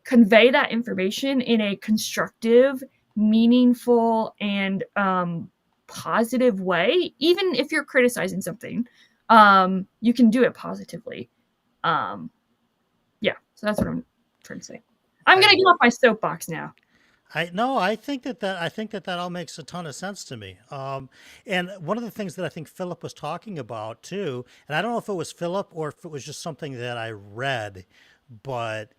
convey that information in a constructive, meaningful, and positive way. Even if you're criticizing something, you can do it positively. Yeah, So that's what I'm trying to say. I'm gonna get off my soapbox now. I think that all makes a ton of sense to me. And one of the things that I think Philip was talking about too, and I don't know if it was Philip or if it was just something that I read, but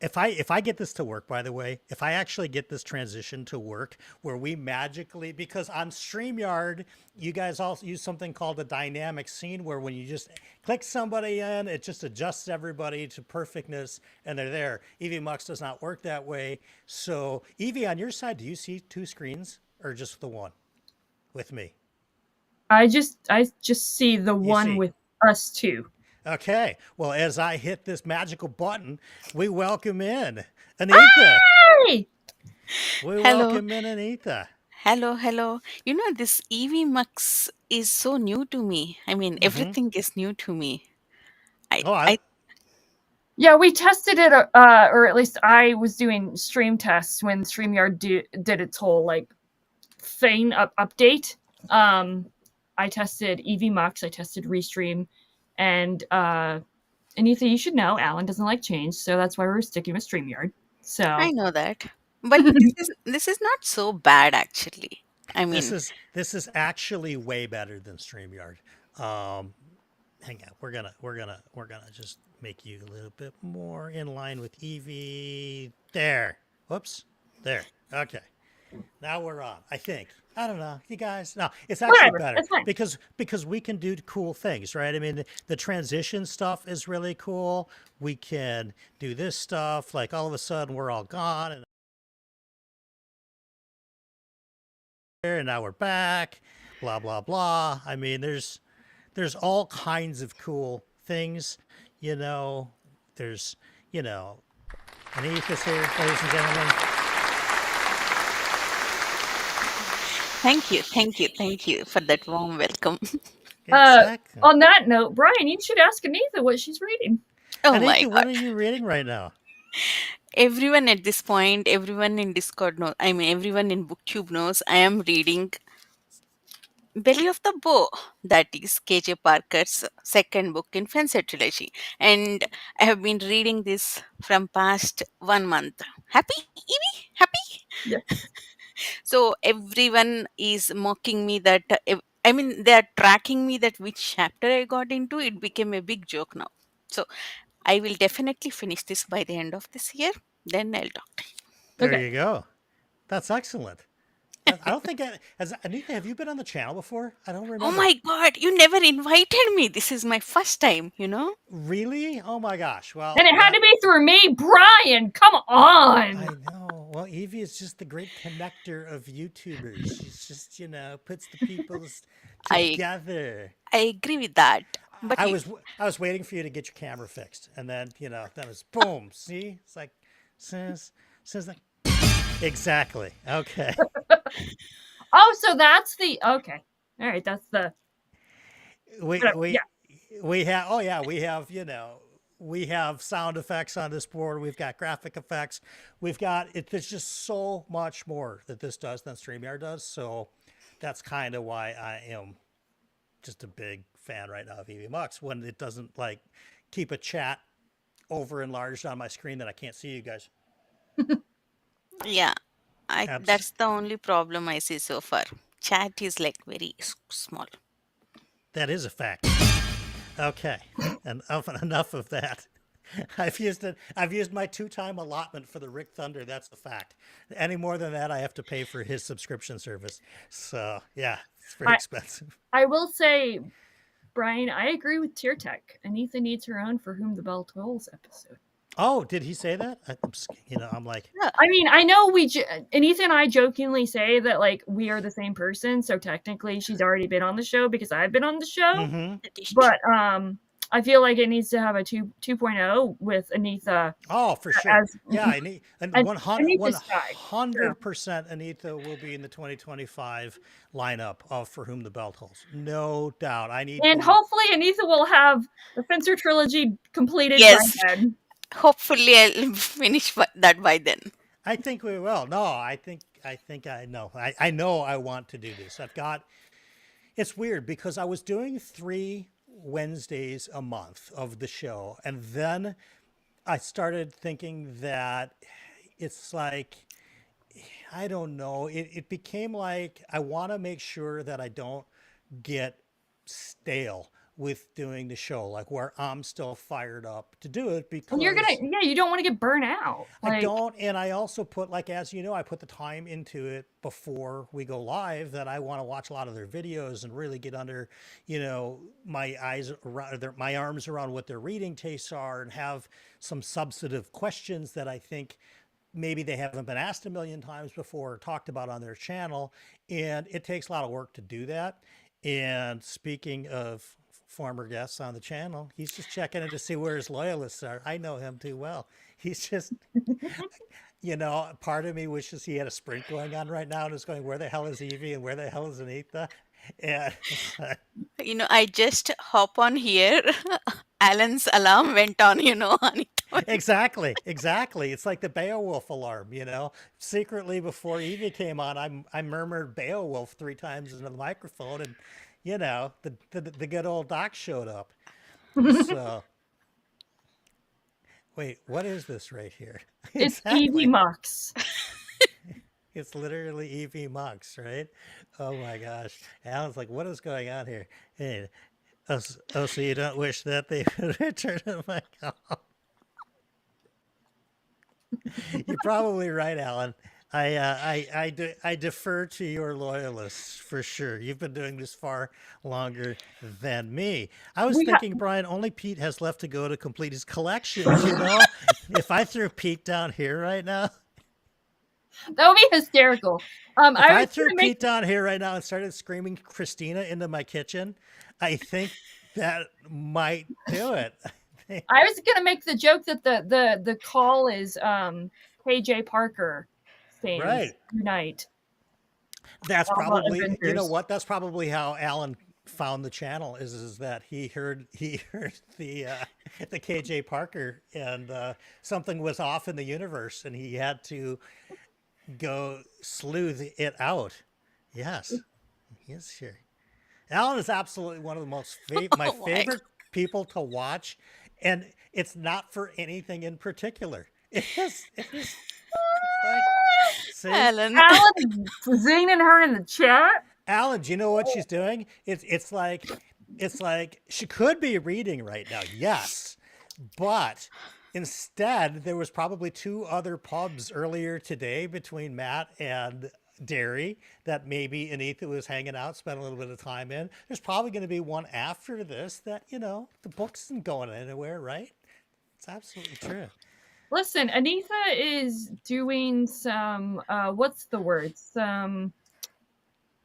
if I get this to work, by the way, if I actually get this transition to work where we magically, because on StreamYard, you guys also use something called a dynamic scene where when you just click somebody in, it just adjusts everybody to perfectness and they're there. Eevee Mux does not work that way. So Eevee, on your side, do you see two screens or just the one with me? I just see the You one see. with us two. Okay. Well, as I hit this magical button, we welcome in Anitha. Hey! We Hello, welcome in Anitha. hello. This Eevee Mux is so new to me. I mean, Hmm. everything is new to me. I, Oh, I, Yeah, we tested it, or at least I was doing stream tests when StreamYard did its whole like thing update. I tested Eevee Mux, I tested Restream, and Anitha, you should know Alan doesn't like change, so that's why we're sticking with StreamYard. I So know that, but this is not so bad actually. I this mean, is actually way better than StreamYard. Um, Hang on, we're gonna just make you a little bit more in line with Eevee. There. Whoops. There. Okay. Now we're on. I think. I don't know. You guys. No, it's actually whatever, better it's fine. because we can do cool things, right? I mean, the transition stuff is really cool. We can do this stuff. Like all of a sudden, we're all gone, and now we're back. Blah blah blah. I mean, there's all kinds of cool things. You know, there's you know, Anitha's here, ladies and gentlemen. thank you for that warm welcome. Exactly. On that note, Brian, you should ask Anitha what she's reading. Oh my Anitha, god! what are you reading right now? Everyone at this point, everyone in Discord knows. I mean, everyone in BookTube knows. I am reading Belly of the Bow, that is KJ Parker's second book in Fencer trilogy. And I have been reading this from past 1 month. Happy, Evie? Happy? Yes. So everyone is mocking me that, I mean, they are tracking me that which chapter I got into. It became a big joke now. So I will definitely finish this by the end of this year. Then I'll talk. There Okay. you go. That's excellent. I don't think has Anitha. Have you been on the channel before? I don't Oh remember. my god, you never invited me. This is my first time. Really? Oh my gosh. And Well, it had that to be through me, Brian. Come on. I know. Well, Evie is just the great connector of YouTubers. She's just, puts the peoples I together. I agree with that. But I you, was I was waiting for you to get your camera fixed, and then it's boom. See, it's like says like exactly. Okay, Oh, so that's the okay. All right, that's the we whatever. we Yeah. we have we have sound effects on this board. We've got graphic effects. We've got it. There's just so much more that this does than StreamYard does. So that's kind of why I am just a big fan right now of Eevee Mux when it doesn't like keep a chat over enlarged on my screen that I can't see you guys. yeah, I Abs- that's the only problem I see so far. Chat is like very small. that is a fact. Okay, and enough of that. I've used it. I've used my 2-time allotment for the Rick Thunder. That's the fact. Any more than that, I have to pay for his subscription service. So yeah, it's very I expensive. I will say, Brian, I agree with Tier Tech. Anitha needs her own For Whom the Bell Tolls episode. Oh, did he say that? I'm like, Yeah, I mean, I know Anitha and I jokingly say that like we are the same person, so technically she's already been on the show because I've been on the show. mm-hmm. that is true. But I feel like it needs to have a 2.0 with Anitha Oh, for sure. as Yeah, I need and an 100 Anitha's side. So, 100% Anitha will be in the 2025 lineup of For Whom the Bell Tolls. No doubt. I need and to. hopefully Anitha will have the Fencer trilogy completed by Yes, then. hopefully I'll finish that by then. I think we will. No, I think I know. I know I want to do this. It's weird because I was doing 3 Wednesdays a month of the show, and then I started thinking that it's like, I don't know, it became like I want to make sure that I don't get stale with doing the show, like where I'm still fired up to do it And because you don't want to get burnt out. I Like, don't, and I also put, like, as you know, I put the time into it before we go live that I want to watch a lot of their videos and really get under, my eyes around my arms around what their reading tastes are and have some substantive questions that I think maybe they haven't been asked a million times before or talked about on their channel. And it takes a lot of work to do that. And speaking of former guests on the channel, he's just checking in to see where his loyalists are. I know him too well. He's just, part of me wishes he had a sprint going on right now and is going, where the hell is Eevee and where the hell is Anitha? And I just hop on here. Alan's alarm went on, Anitha. exactly. It's like the Beowulf alarm, Secretly before Eevee came on, I murmured Beowulf 3 times into the microphone, and the good old doc showed up. So wait, what is this right here? it's Eevee Mux. It's literally Eevee Monks, right? Oh my gosh. Alan's like, what is going on here? Hey, so you don't wish that they would return to my call? You're probably right, Alan. I defer to your loyalists for sure. You've been doing this far longer than me. I was We thinking, Brian, only Pete has left to go to complete his collections. If I threw Pete down here right now, That would be hysterical. if I I was threw gonna make Pete down here right now and started screaming Christina into my kitchen, I think that might do it. I was gonna make the joke that the call is KJ Parker fans Right. unite. That's All about probably, Avengers. that's probably how Alan found the channel is that he heard the KJ Parker and something was off in the universe and he had to go sleuth it out. Yes. Yes, sure. Alan is absolutely one of the most my Oh my favorite people to watch, and it's not for anything in particular. It's like, see, Alan. Alan zinging her in the chat. Alan, do you know what she's doing? It's like she could be reading right now, yes, but instead there was probably 2 other pubs earlier today between Matt and Derry that maybe Anitha was hanging out, spent a little bit of time in. There's probably going to be one after this that the book isn't going anywhere, right? It's absolutely true. Listen, Anitha is doing some what's the word? Some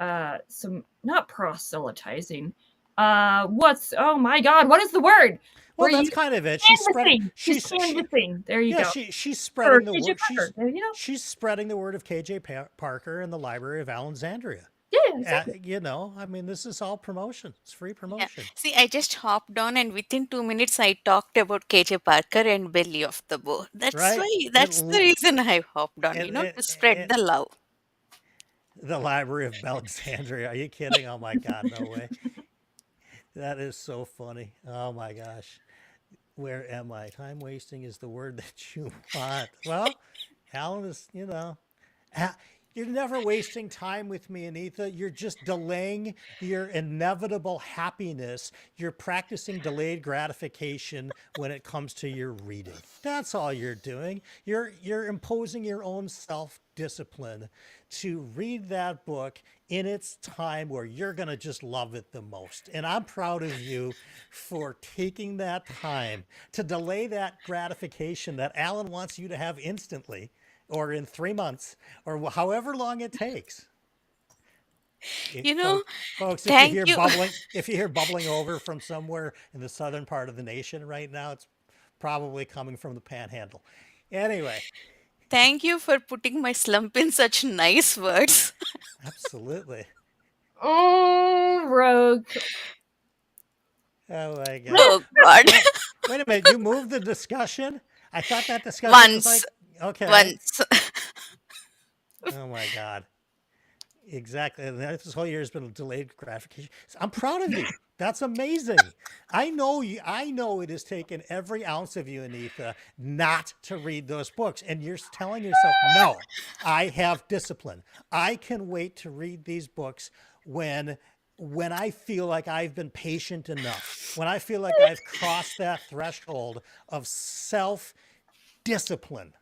not proselytizing. Oh my god, what is the word? Well, Where that's you kind of it. canvassing. She's canvassing. There you go. She's Or spreading the KJ word. Parker. She's spreading the word of KJ Parker in the Library of Alexandria. Yeah, exactly. I mean, this is all promotion. It's free Yeah. promotion. See, I just hopped on, and within 2 minutes, I talked about KJ Parker and Belly of the Bow. That's Right? why. That's the reason I hopped on. To spread the love. The Library of Alexandria. Are you kidding? Oh my God, no way. That is so funny. Oh my gosh. Where am I? Time wasting is the word that you want. Well, Alan is, you're never wasting time with me, Anitha. You're just delaying your inevitable happiness. You're practicing delayed gratification when it comes to your reading. That's all you're doing. You're imposing your own self-discipline to read that book in its time where you're going to just love it the most. And I'm proud of you for taking that time to delay that gratification that Alan wants you to have instantly or in 3 months or however long it takes. Folks, Thank you. if you hear bubbling over from somewhere in the southern part of the nation right now, it's probably coming from the panhandle. Anyway. Thank you for putting my slump in such nice words. Absolutely. Oh, Rogue. Oh my God. Oh God. Wait a minute. You moved the discussion? I thought that discussion was like, okay. Once. Oh my God. Exactly. And this whole year has been a delayed gratification. So I'm proud of you. That's amazing. I know you. I know it has taken every ounce of you, Anitha, not to read those books, and you're telling yourself, "No, I have discipline. I can wait to read these books when when I feel like I've been patient enough. When I feel like I've crossed that threshold of self discipline."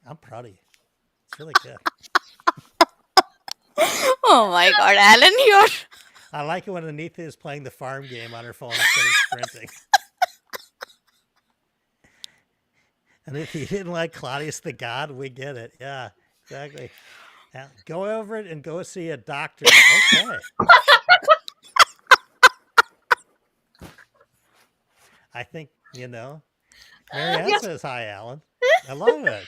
I'm proud of you. It's really good. Oh my god, Alan, you're. I like it when Anitha is playing the farm game on her phone instead of sprinting. And if you didn't like Claudius the God, we get it. Yeah, exactly. Go over it and go see a doctor. Okay. I think, Marianne Yes. says hi, Alan. I love it.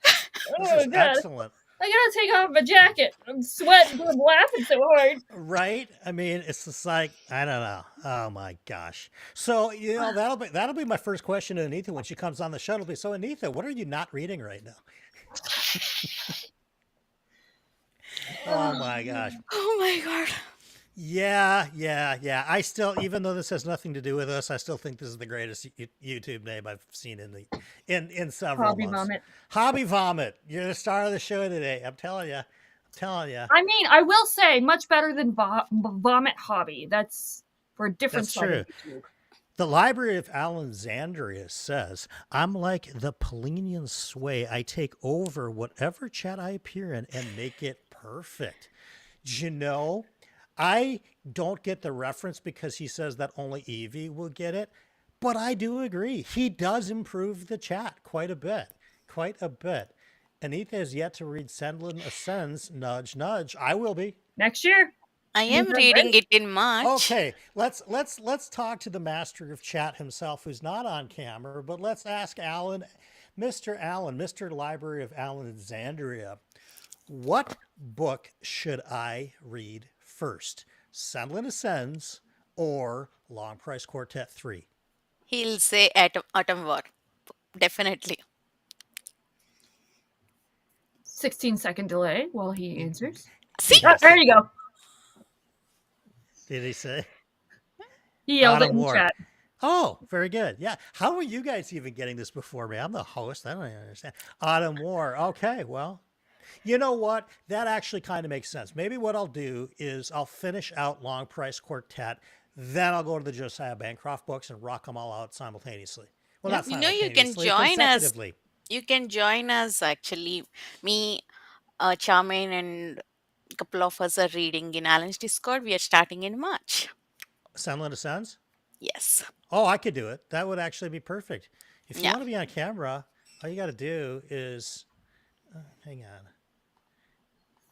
This Oh is god. excellent. I gotta take off my jacket. I'm sweating. I'm laughing so hard. Right? I mean, it's just like, I don't know. Oh my gosh. So, that'll be my first question to Anitha when she comes on the show. It'll be, so Anitha, what are you not reading right now? Oh my gosh. Oh my god. Yeah. I still, even though this has nothing to do with us, I still think this is the greatest YouTube name I've seen in several Hobby months. vomit. Hobby Vomit. You're the star of the show today. I'm telling you. I mean, I will say much better than Vomit Hobby. That's for a different That's side true. of YouTube. The Library of Alexandria says, "I'm like the Polinian sway. I take over whatever chat I appear in and make it perfect." You know, I don't get the reference because he says that only Eevee will get it, but I do agree. He does improve the chat quite a bit. Quite a bit. Anitha has yet to read Sendlin Ascends, nudge, nudge. I will be. Next year. I am Anitha, reading right? it in March. Okay, let's talk to the master of chat himself, who's not on camera, but let's ask Alan, Mr. Library of Alexandria, what book should I read first? Sandlin Ascends or Long Price Quartet 3? He'll say Autumn War. Definitely. 16-second delay while he answers. See? Oh, there you go. Did he say? He yelled it Autumn in War. chat. Oh, very good. Yeah. How are you guys even getting this before me? I'm the host. I don't even understand. Autumn War. Okay, well, you know what? That actually kind of makes sense. Maybe what I'll do is I'll finish out Long Price Quartet, then I'll go to the Josiah Bancroft books and rock them all out simultaneously. Well, Yeah. not You know, you can simultaneously, join us. consecutively. You can join us actually. Me, Charmaine, and a couple of us are reading in Alan's Discord. We are starting in March. Sandlin Ascends? Yes. Oh, I could do it. That would actually be perfect. If you Yeah. want to be on camera, all you got to do is, hang on.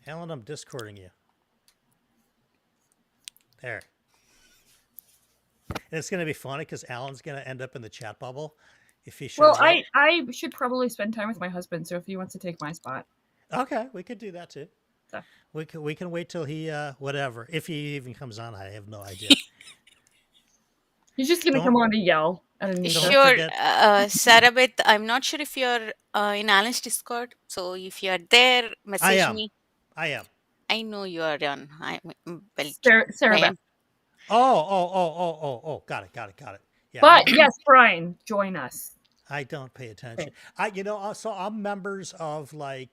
Alan, I'm Discording you. There. And it's going to be funny because Alan's going to end up in the chat bubble if he shows Well, up. I should probably spend time with my husband, so if he wants to take my spot. Okay, we could do that too. So. We can wait till he whatever. If he even comes on, I have no idea. He's just gonna Don't- come on to yell at Anitha. Sure, forget- Sarabeth, I'm not sure if you're in Alan's Discord. So if you're there, message am. me. I am. I know you are on. Sarah Beth. Oh. Got it. Yeah. But yes, Brian, join us. I don't pay attention. So I'm members of I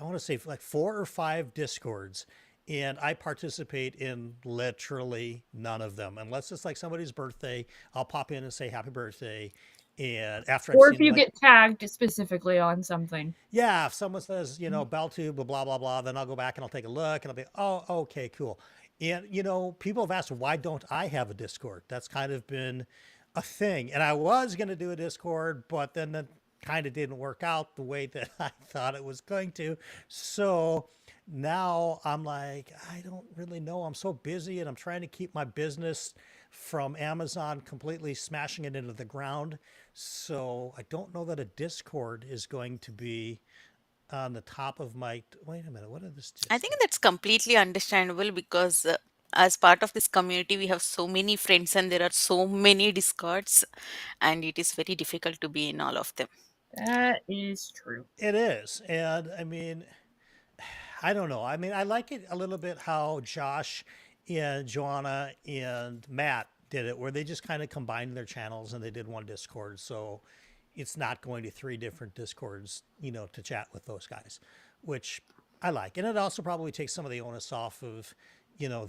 want to say 4 or 5 Discords, and I participate in literally none of them unless it's like somebody's birthday. I'll pop in and say happy birthday, and after Or I've if seen you get tagged specifically on something. yeah, if someone says Belltube blah blah blah, then I'll go back and I'll take a look and I'll be okay, cool. And people have asked, why don't I have a Discord? That's kind of been a thing, and I was going to do a Discord, but then that kind of didn't work out the way that I thought it was going to. So now I'm like, I don't really know. I'm so busy, and I'm trying to keep my business from Amazon completely smashing it into the ground. So I don't know that a Discord is going to be on the top of my. Wait a minute, what is this? I think that's completely understandable because as part of this community, we have so many friends and there are so many Discords, and it is very difficult to be in all of them. That is true. It is, and I mean, I don't know. I mean, I like it a little bit how Josh and Joanna and Matt did it, where they just kind of combined their channels and they did one Discord. So it's not going to 3 different Discords, to chat with those guys, which I like. And it also probably takes some of the onus off of,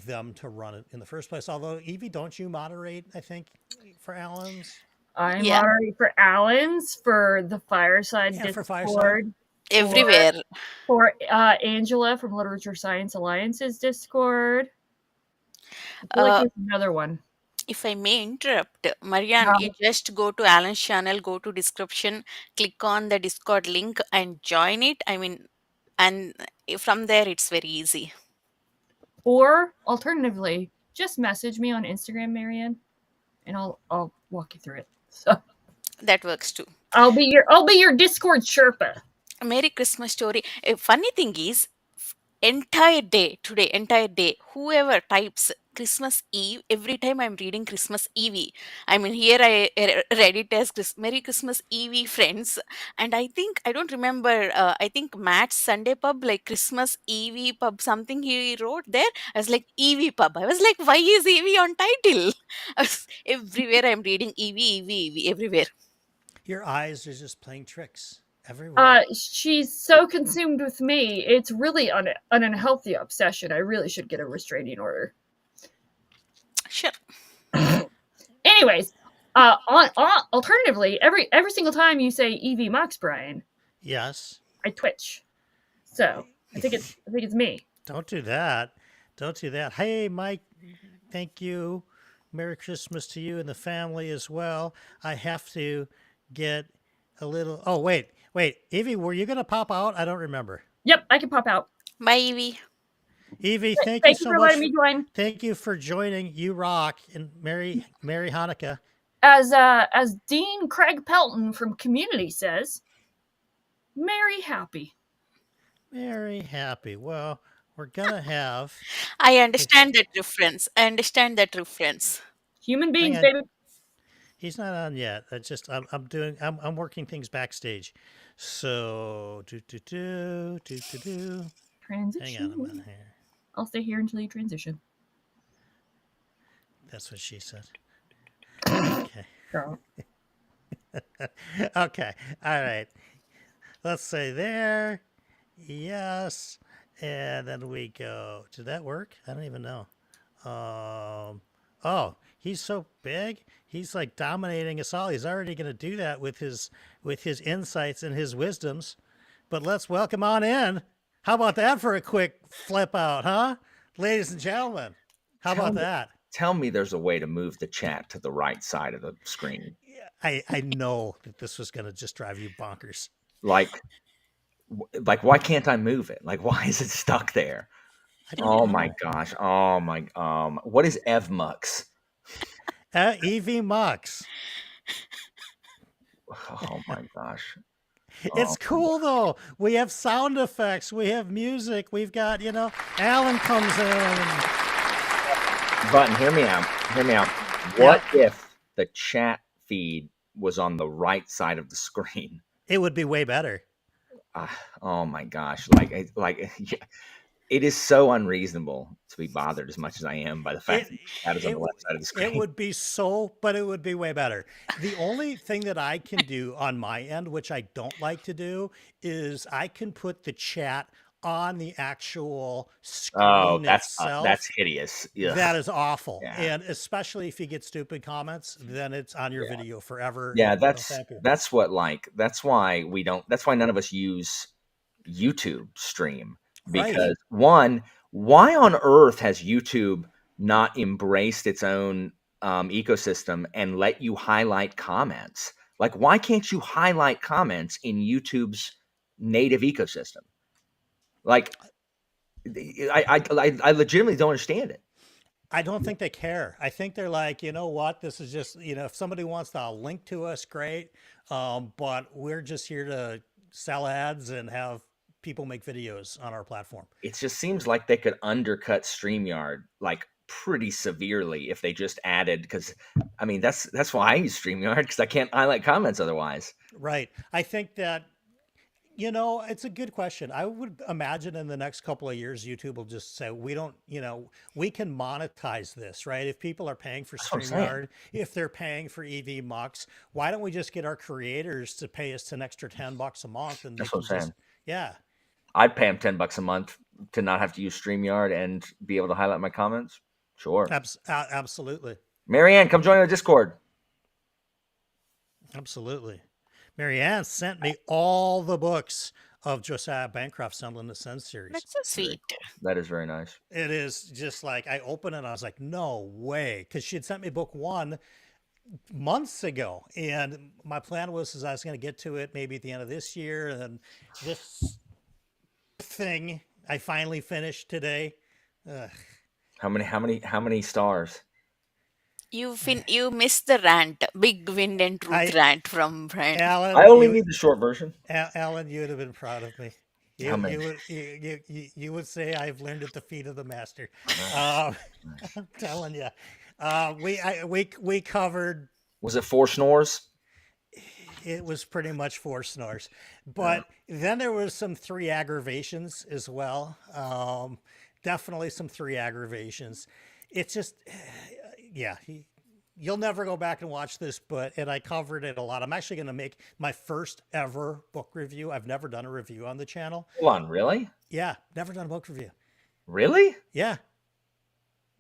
them to run it in the first place. Although, Eevee, don't you moderate, I think, for Alan's? I Yeah, moderate for Alan's, for the Fireside Yeah, for Discord, Fireside. everywhere. for Angela from Literature Science Alliance's Discord. I feel like Uh, there's another one. if I may interrupt, Marianne, Um, you just go to Alan's channel, go to description, click on the Discord link and join it. I mean, and from there it's very easy. or alternatively, just message me on Instagram, Marianne, and I'll walk you through it. So That works too. I'll be your Discord Sherpa. Merry Christmas story. A funny thing is, entire day, whoever types Christmas Eve, every time I'm reading Christmas Eve. I mean, here I read it as Merry Christmas Eve, friends. And I don't remember, I think Matt's Sunday pub, like Christmas Eve pub, something he wrote there. I was like, Eve pub. I was like, why is Eve on title? Everywhere I'm reading Eve, everywhere. Your eyes are just playing tricks everywhere. She's so consumed with me. It's really an unhealthy obsession. I really should get a restraining order. Sure. Anyways, alternatively, every single time you say Eevee Mox, Brian, Yes. I twitch. So I think it's me. Don't do that. Don't do that. Hey, Mike, thank you. Merry Christmas to you and the family as well. I have to get a little. Oh, wait. Eevee, were you going to pop out? I don't remember. Yep, I can pop out. Bye, Eve. Eevee, thank you Thank you so for much. letting me join. Thank you for joining. You rock. And Merry Hanukkah. As Dean Craig Pelton from Community says, Merry Happy. Very happy. Well, we're going to have. I understand that reference. Human beings, Hang on. baby. He's not on yet. I'm working things backstage. So do. Transition. Hang on a minute here. I'll stay here until you transition. That's what she said. Okay. Girl. Okay. All right. Let's say there. Yes. And then we go. Did that work? I don't even know. Oh, he's so big. He's like dominating us all. He's already going to do that with his insights and his wisdoms. But let's welcome on in. How about that for a quick flip out, huh? Ladies and gentlemen, how about that? Tell me there's a way to move the chat to the right side of the screen. I know that this was going to just drive you bonkers. Like, why can't I move it? Like, why is it stuck there? Oh my gosh. Oh my, what is Evmux? Eevee Mux. Oh my gosh. It's cool though. We have sound effects. We have music. We've got, Alan comes in. Button, hear me out. What if the chat feed was on the right side of the screen? It would be way better. Oh my gosh. It is so unreasonable to be bothered as much as I am by the fact that is on the left side of the screen. It would be but it would be way better. The only thing that I can do on my end, which I don't like to do, is I can put the chat on the actual screen itself. That's hideous. Ugh. That is awful. Yeah. And especially if you get stupid comments, then it's on your video forever. Yeah, that's why none of us use YouTube Stream. Because one, why on earth has YouTube not embraced its own ecosystem and let you highlight comments? Like, why can't you highlight comments in YouTube's native ecosystem? Like, I legitimately don't understand it. I don't think they care. I think they're like, you know what? This is just, if somebody wants to link to us, great. But we're just here to sell ads and have people make videos on our platform. It just seems like they could undercut StreamYard like pretty severely if they just added, because I mean that's why I use StreamYard, because I can't highlight comments otherwise. Right. I think that You know, it's a good question. I would imagine in the next couple of years, YouTube will just say, we don't, we can monetize this, right? If people are paying for That's what I'm saying. StreamYard, if they're paying for EV Mux, why don't we just get our creators to pay us an extra $10 a month and they That's what can I'm just, saying. yeah, I'd pay them $10 a month to not have to use StreamYard and be able to highlight my comments. Sure. absolutely. Marianne, come join our Discord. Absolutely. Marianne sent me all the books of Josiah Bancroft's Sunderland Ascend series. That's so Very sweet. cool. That is very nice. It is just like I opened it and I was like, no way. Because she had sent me book one months ago. And my plan was I was going to get to it maybe at the end of this year. And then this thing I finally finished today. Ugh. How many stars? You missed the rant, big wind and truth rant from Brian. Alan, I only need the short version. Alan, you would have been proud of me. How many? You would say I've learned at the feet of the master. I'm telling you. We covered. Was it 4 snores? It was pretty much 4 snores, but then there was some 3 aggravations as well. Definitely some 3 aggravations. It's just, yeah. You'll never go back and watch this, and I covered it a lot. I'm actually going to make my first ever book review. I've never done a review on the channel. Hold on, really? Yeah, never done a book review. Really? Yeah.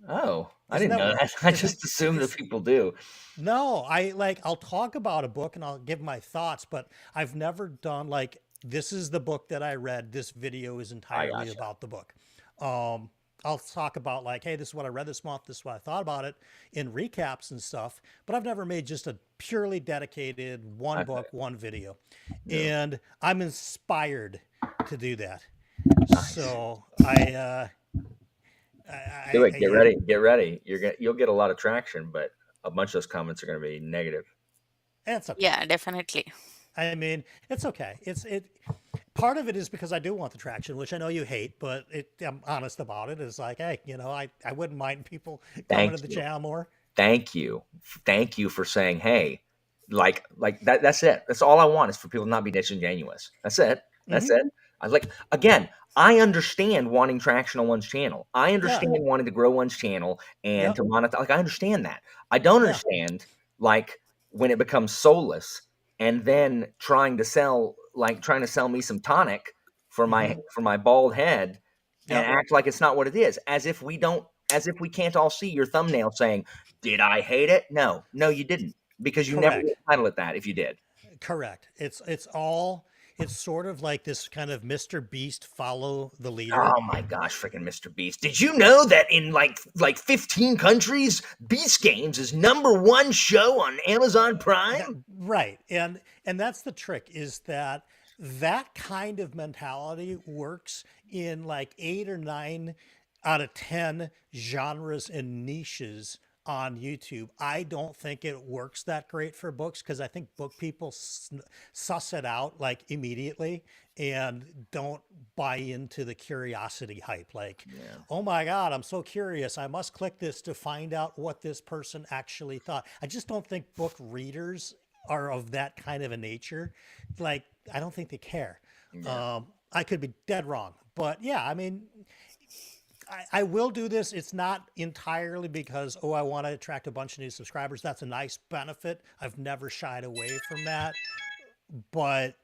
Oh, I didn't know that. I just assumed that people do. No, I'll talk about a book and I'll give my thoughts, but I've never done this is the book that I read. This video is entirely about the book. I'll talk about hey, this is what I read this month. This is what I thought about it in recaps and stuff, but I've never made just a purely dedicated one book, one video. Yeah. And I'm inspired to do that. Nice. So do it. Get ready. You'll get a lot of traction, but a bunch of those comments are going to be negative. That's okay. Yeah, definitely. I mean, it's okay. Part of it is because I do want the traction, which I know you hate, but I'm honest about it. It's like, hey, I wouldn't mind people coming to the channel more. Thank you for saying, hey, like that. That's it. That's all I want is for people to not be disingenuous. That's it. That's it. I understand wanting traction on one's channel. I understand wanting to grow one's channel and to monetize. I understand that. I don't understand when it becomes soulless and then trying to sell me some tonic for my bald head and act like it's not what it is, as if we can't all see your thumbnail saying, "Did I hate it?" No, you didn't, because you never would title it that if you did. Correct. It's sort of like this kind of Mr. Beast follow the leader. Oh my gosh, freaking Mr. Beast. Did you know that in like 15 countries, Beast Games is #1 show on Amazon Prime? Right. And that's the trick, is that kind of mentality works in 8 or 9 out of 10 genres and niches on YouTube. I don't think it works that great for books, because I think book people suss it out immediately and don't buy into the curiosity hype. Oh my God, I'm so curious. I must click this to find out what this person actually thought. I just don't think book readers are of that kind of a nature. I don't think they care. Yeah. I could be dead wrong, but yeah, I mean, I will do this. It's not entirely because, I want to attract a bunch of new subscribers. That's a nice benefit. I've never shied away from that. But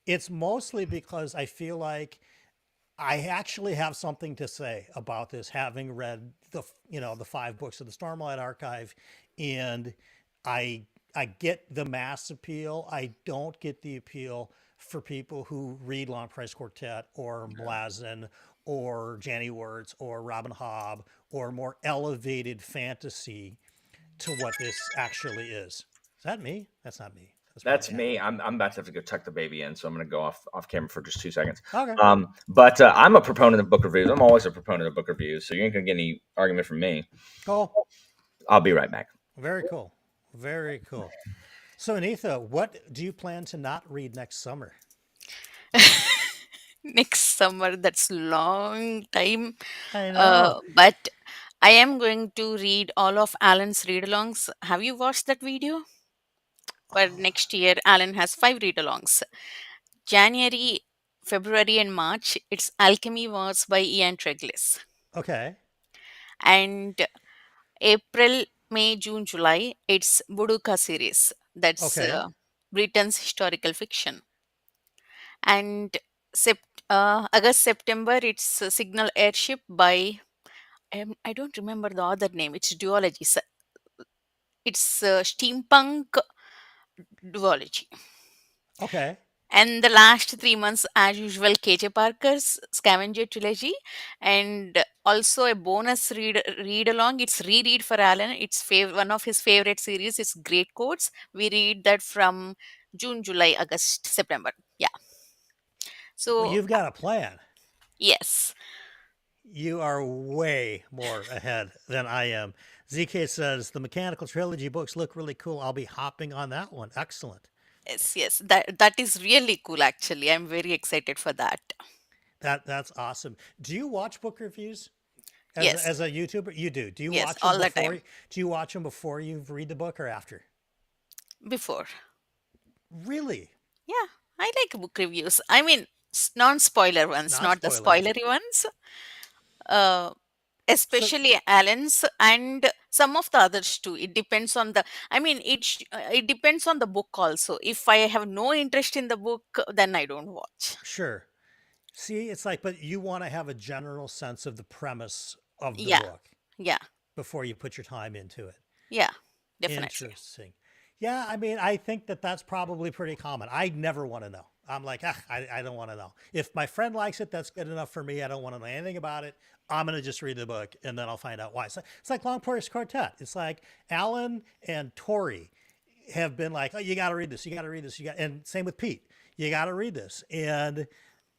it's mostly because I feel like I actually have something to say about this, having read the 5 books of the Stormlight Archive, and I get the mass appeal. I don't get the appeal for people who read Long Price Quartet or Blazin or Janny Words or Robin Hobb or more elevated fantasy to what this actually is. Is that me? That's not me. That's me. I'm about to have to go tuck the baby in, so I'm going to go off camera for just 2 seconds. Okay. But I'm a proponent of book reviews. I'm always a proponent of book reviews, so you ain't going to get any argument from me. Cool. I'll be right back. Very cool. Very cool. So, Anitha, what do you plan to not read next summer? Next summer, that's long time. I know. But I am going to read all of Alan's read-alongs. Have you watched that video? For next year, Alan has 5 read-alongs. January, February and March, it's Alchemy Wars by Ian Treglis. Okay. And April, May, June, July, it's Buduka series. That's Okay. Britain's historical fiction. And August, September, it's Signal Airship by, I don't remember the other name. It's duology. It's steampunk duology. Okay. And the last 3 months, as usual, KJ Parker's Scavenger Trilogy, and also a bonus read along. It's reread for Alan. It's one of his favorite series. It's Great Codes. We read that from June, July, August, September. Yeah. Well, So you've got a plan. yes, You are way more ahead than I am. ZK says the Mechanical Trilogy books look really cool. I'll be hopping on that one. Excellent. yes. That is really cool. Actually, I'm very excited for that. That's awesome. Do you watch book reviews Yes, as a YouTuber? You do. Do you yes, watch them all the before? time. Do you watch them before you read the book or after? Before. Really? Yeah, I like book reviews. I mean, non-spoiler ones, Non not the spoiler. spoilery ones. Uh, So Especially Allen's and some of the others too. It depends on the. I mean, it depends on the book also. If I have no interest in the book, then I don't watch. sure. See, it's like, but you want to have a general sense of the premise of the Yeah, book yeah, before you put your time into it. yeah, definitely. Interesting. Yeah, I mean, I think that that's probably pretty common. I never want to know. I'm like, I don't want to know. If my friend likes it, that's good enough for me. I don't want to know anything about it. I'm going to just read the book and then I'll find out why. So it's like Long Forest Quartet. It's like Alan and Tori have been like, oh, you got to read this. You got to read this. And same with Pete. You got to read this. And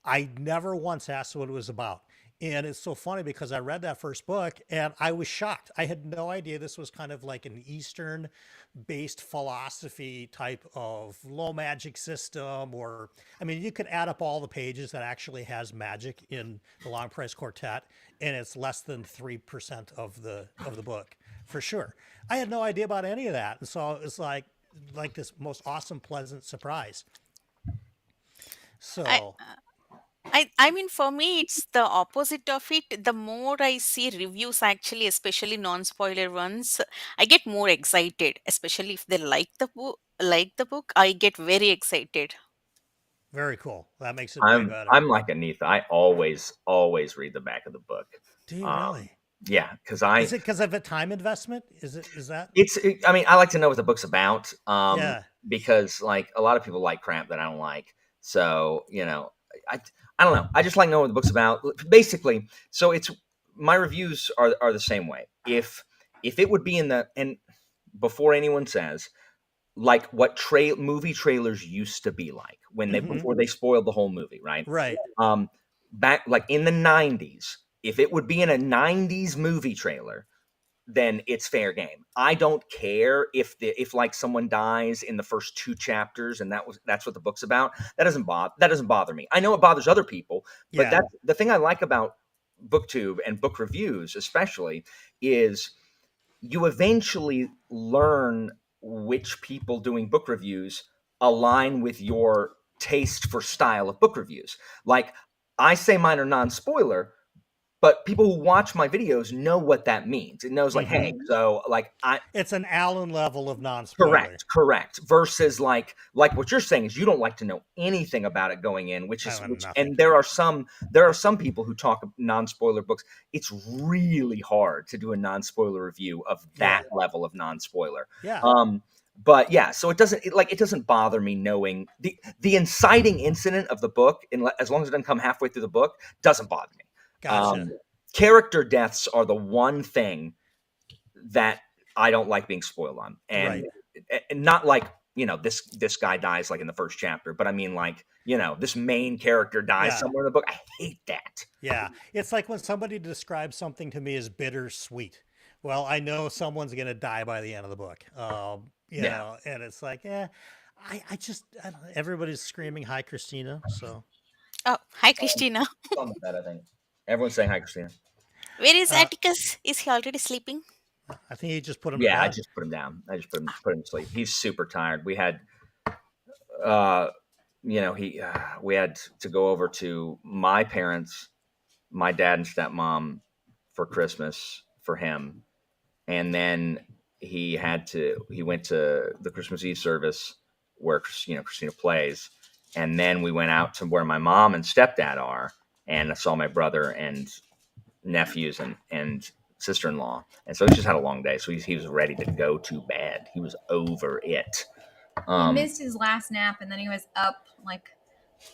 I never once asked what it was about. And it's so funny because I read that first book and I was shocked. I had no idea this was kind of like an Eastern based philosophy type of low magic system. Or, I mean, you could add up all the pages that actually has magic in the Long Price Quartet, and it's less than 3% of the book for sure. I had no idea about any of that. And so it's like this most awesome, pleasant surprise. I, So, I mean, for me, it's the opposite of it. The more I see reviews, actually, especially non-spoiler ones, I get more excited. Especially if they like the book, I get very excited. very cool. That makes it way I'm better. I'm like Anitha. I always read the back of the book. Do you Um, really? yeah, because Is it because of a time investment? Is that? I mean, I like to know what the book's about. Yeah. Because like a lot of people like crap that I don't like. So I I don't know. I just like knowing what the book's about. Basically, so it's my reviews are the same way. If it would be in the and before anyone says like what movie trailers used to be like when they Hmm. before they spoiled the whole movie, right? Right. Um, back like in the '90s, if it would be in a '90s movie trailer, then it's fair game. I don't care if like someone dies in the first two chapters and that's what the book's about. That doesn't bother me. I know it bothers other people, but Yeah. that's the thing I like about booktube and book reviews especially is you eventually learn which people doing book reviews align with your taste for style of book reviews. Like I say mine are non-spoiler, but people who watch my videos know what that means. It knows like, hey, Hmm. so like I It's an Allen level of non-spoiler. correct. Versus like what you're saying is you don't like to know anything about it going in, which I is know which nothing. and there are some people who talk non-spoiler books. It's really hard to do a non-spoiler review of that Yeah. level of non-spoiler. Yeah. But yeah, so it doesn't bother me knowing the inciting incident of the book, as long as it doesn't come halfway through the book, doesn't bother me. Gotcha. Character deaths are the one thing that I don't like being spoiled on, and not like this guy dies like in the first chapter, but I mean like this main character dies Yeah. somewhere in the book. I hate that. Yeah. It's like when somebody describes something to me as bittersweet. Well, I know someone's going to die by the end of the book. Yeah. And it's like, I don't know. Everybody's screaming, hi, Christina. So, Oh, hi, Christina. On the bed, I think everyone's saying hi, Christina. Where is uh, Atticus? Is he already sleeping? I think he just put him to Yeah, I bed. just put him down. I just put him to sleep. He's super tired. We had we had to go over to my parents, my dad and stepmom, for Christmas for him, and then he went to the Christmas Eve service where Christina plays, and then we went out to where my mom and stepdad are, and I saw my brother and nephews and sister-in-law, and so he just had a long day, so he was ready to go to bed. He was over it. He missed his last nap, and then he was up like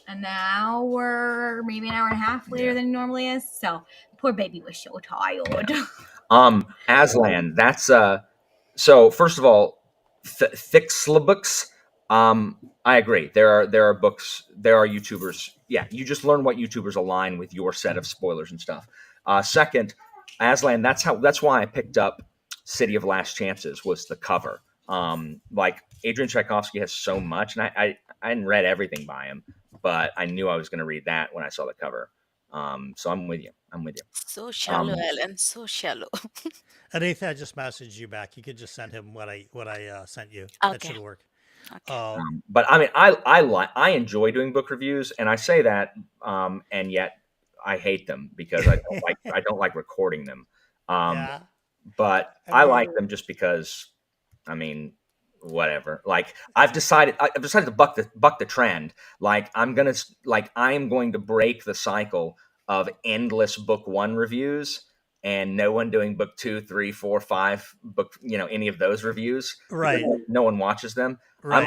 an hour, maybe an hour and a half later than he normally is. So poor baby was so tired. Yeah. Aslan, that's so first of all, Thixlabooks. I agree. There are books, there are YouTubers. Yeah, you just learn what YouTubers align with your set of spoilers and stuff. Second, Aslan, that's why I picked up City of Last Chances, was the cover. Like Adrian Tchaikovsky has so much, and I hadn't read everything by him, but I knew I was going to read that when I saw the cover. So I'm with you. So shallow, Alan. So shallow. Anitha, I just messaged you back. You could just send him what I sent you. Okay. That should work. Okay. But I mean, I enjoy doing book reviews, and I say that, and yet I hate them because I don't like recording them. Yeah. But I like them just because, I mean, whatever. Like I've decided to buck the trend. Like I'm going to break the cycle of endless book 1 reviews and no one doing book 2, 3, 4, 5 book, any of those reviews. Right. No one watches them. Right.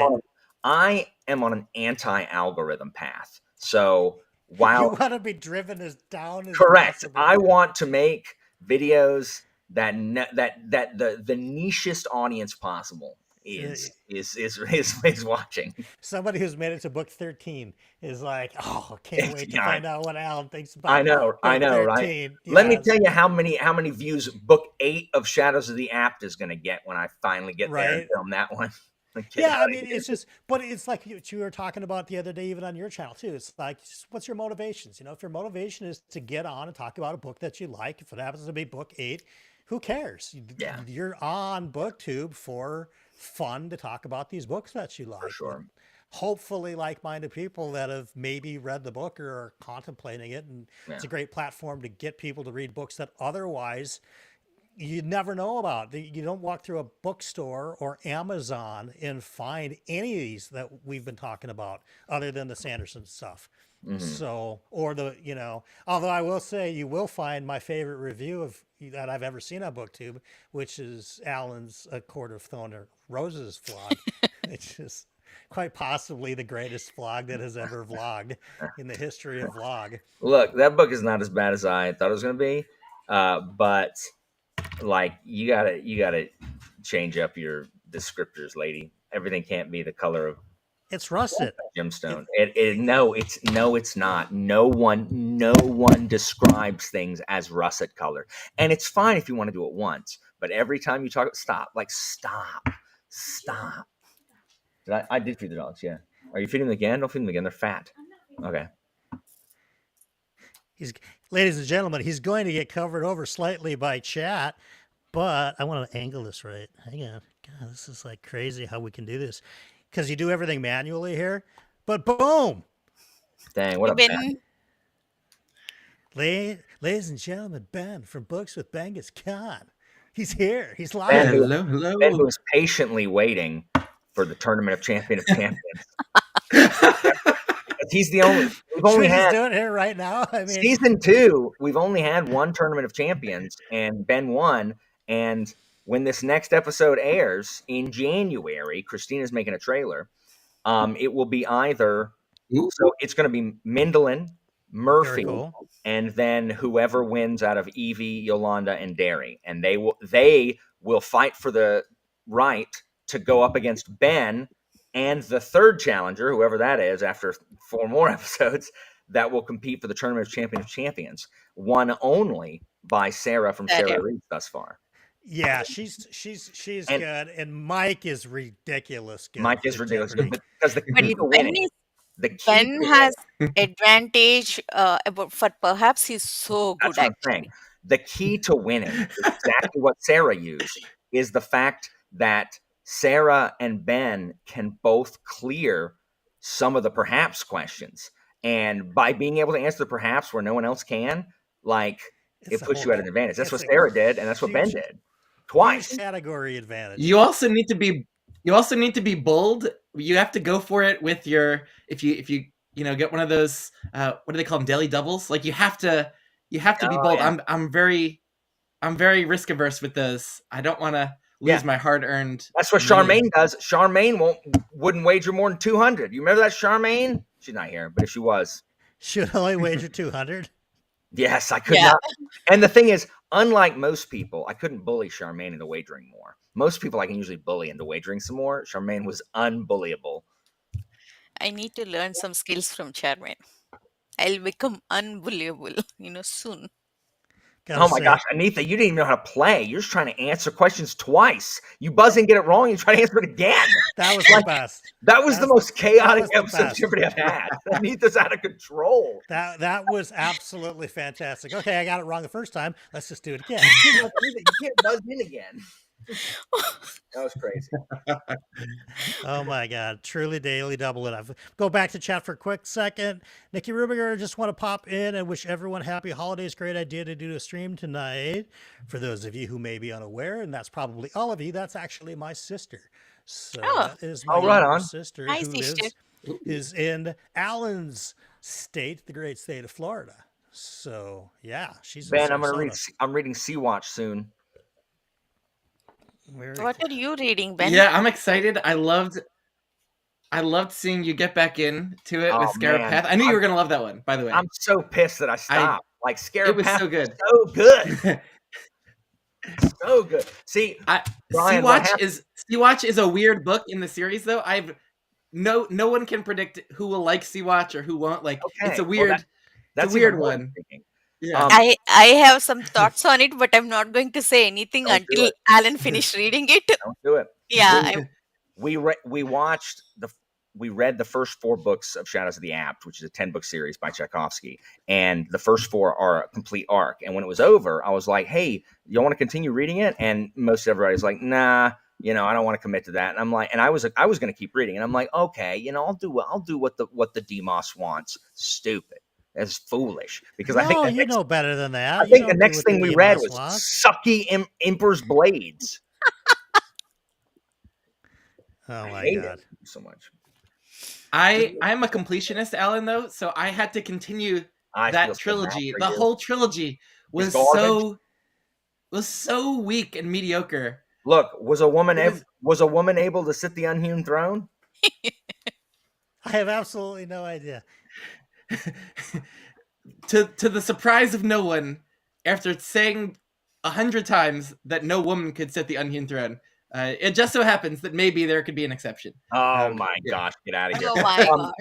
I am on an anti-algorithm path. So while you want to be driven as down as correct, possible. I want to make videos that the nichest audience possible is watching. Somebody who's made it to book 13 is like, oh, can't wait to find out what Alan thinks about. I know, 13. right? Yeah. Let me tell you how many views book 8 of Shadows of the Apt is going to get when I finally get there and film that one. Yeah, I mean, it's just, but it's like you were talking about the other day, even on your channel too. It's like, what's your motivations? If your motivation is to get on and talk about a book that you like, if it happens to be book 8, who cares? Yeah. You're on BookTube for fun to talk about these books that you like. For sure. Hopefully like-minded people that have maybe read the book or are contemplating it. And it's a great platform to get people to read books that otherwise you never know about. You don't walk through a bookstore or Amazon and find any of these that we've been talking about other than the Sanderson stuff. Mm-hmm. So, or although I will say you will find my favorite review that I've ever seen on BookTube, which is Alan's A Court of Thorn and Roses vlog. It's just quite possibly the greatest vlog that has ever vlogged in the history of vlog. Look, that book is not as bad as I thought it was going to be, but like you gotta change up your descriptors, lady. Everything can't be the color of it's russet gemstone. It's not. No one describes things as russet color, and it's fine if you want to do it once. But every time you talk, stop. I did feed the dogs. Yeah. Are you feeding them again? Don't feed them again. They're fat. Okay. Ladies and gentlemen, he's going to get covered over slightly by chat, but I want to angle this right. Hang on. God, this is like crazy how we can do this. Because you do everything manually here, but boom. Dang, what a Ben. Ladies and gentlemen, Ben from Books with Bengus Khan. He's here. He's live. Hello. Ben was patiently waiting for the Tournament of Champions. He's the only. We've only had doing it right now. I mean, season 2. We've only had one Tournament of Champions, and Ben won. And when this next episode airs in January, Christina's making a trailer. It will be either. So it's going to be Mindlin, Murphy, and then whoever wins out of Eevee, Yolanda, and Derry, and they will fight for the right to go up against Ben and the third challenger, whoever that is, after 4 more episodes, that will compete for the Tournament of Champions, won only by Sarah from Sarah Reed thus far. Yeah, she's good, and Mike is ridiculous good. Mike is ridiculous good because the key to winning. Ben has advantage for perhaps he's so good at it. The key to winning is exactly what Sarah used, is the fact that Sarah and Ben can both clear some of the perhaps questions. And by being able to answer the perhaps where no one else can, like, it puts you at an advantage. That's what Sarah did, and that's what Ben did. Twice. Category advantage. You also need to be bold. You have to go for it with your if you get one of those what do they call them, daily doubles? Like you have to be bold. Yeah. I'm very risk averse with those. I don't want to lose my hard-earned. That's what Charmaine does. Charmaine wouldn't wager more than 200. You remember that, Charmaine? She's not here, but if she was, should only wager 200. Yes, I could not. And the thing is, unlike most people, I couldn't bully Charmaine into wagering more. Most people I can usually bully into wagering some more. Charmaine was unbullyable. I need to learn some skills from Charmaine. I'll become unbullyable, soon. Oh my gosh, Anitha, you didn't even know how to play. You're just trying to answer questions twice. You buzz and get it wrong, you try to answer it again. That was the best. That was the most chaotic episode of Jeopardy I've had. Anitha's out of control. That was absolutely fantastic. Okay, I got it wrong the first time. Let's just do it again. You can't buzz in again. That was crazy. Oh my God, truly daily double it. I go back to chat for a quick second. Nikki Rubiger, just want to pop in and wish everyone happy holidays. Great idea to do a stream tonight. For those of you who may be unaware, and that's probably all of you, that's actually my sister. So that is my younger sister who is in Allen's state, the great state of Florida. So yeah, she's Ben, I'm reading Sea Watch soon. What are you reading, Ben? Yeah, I'm excited. I loved seeing you get back into it with Scarab Path. I knew you were gonna love that one, by the way. I'm so pissed that I stopped. Scarab Path, so good. So good. So good. See, Brian, Sea Watch is a weird book in the series, though. No one can predict who will like Sea Watch or who won't. Like, it's a weird, that's a weird one. Yeah. I have some thoughts on it, but I'm not going to say anything until Alan finished reading it. Don't do it. Yeah. We read the first 4 books of Shadows of the Apt, which is a 10-book series by Tchaikovsky, and the first 4 are a complete arc. And when it was over, I was like, "Hey, you want to continue reading it?" And most everybody's like, "Nah, I don't want to commit to that." And I'm like, and I was going to keep reading, and I'm like, "Okay, I'll do what the Demos wants." Stupid. That's foolish, because I think you know better than that. I think the next thing we read was sucky Emperor's Blades. Oh my God, so much. I'm a completionist, Alan, though, so I had to continue that trilogy. The whole trilogy was so weak and mediocre. Look, was a woman able to sit the unhewn throne? I have absolutely no idea. To the surprise of no one, after saying 100 times that no woman could sit the unhewn throne, it just so happens that maybe there could be an exception. Oh my gosh, get out of here. Oh my God.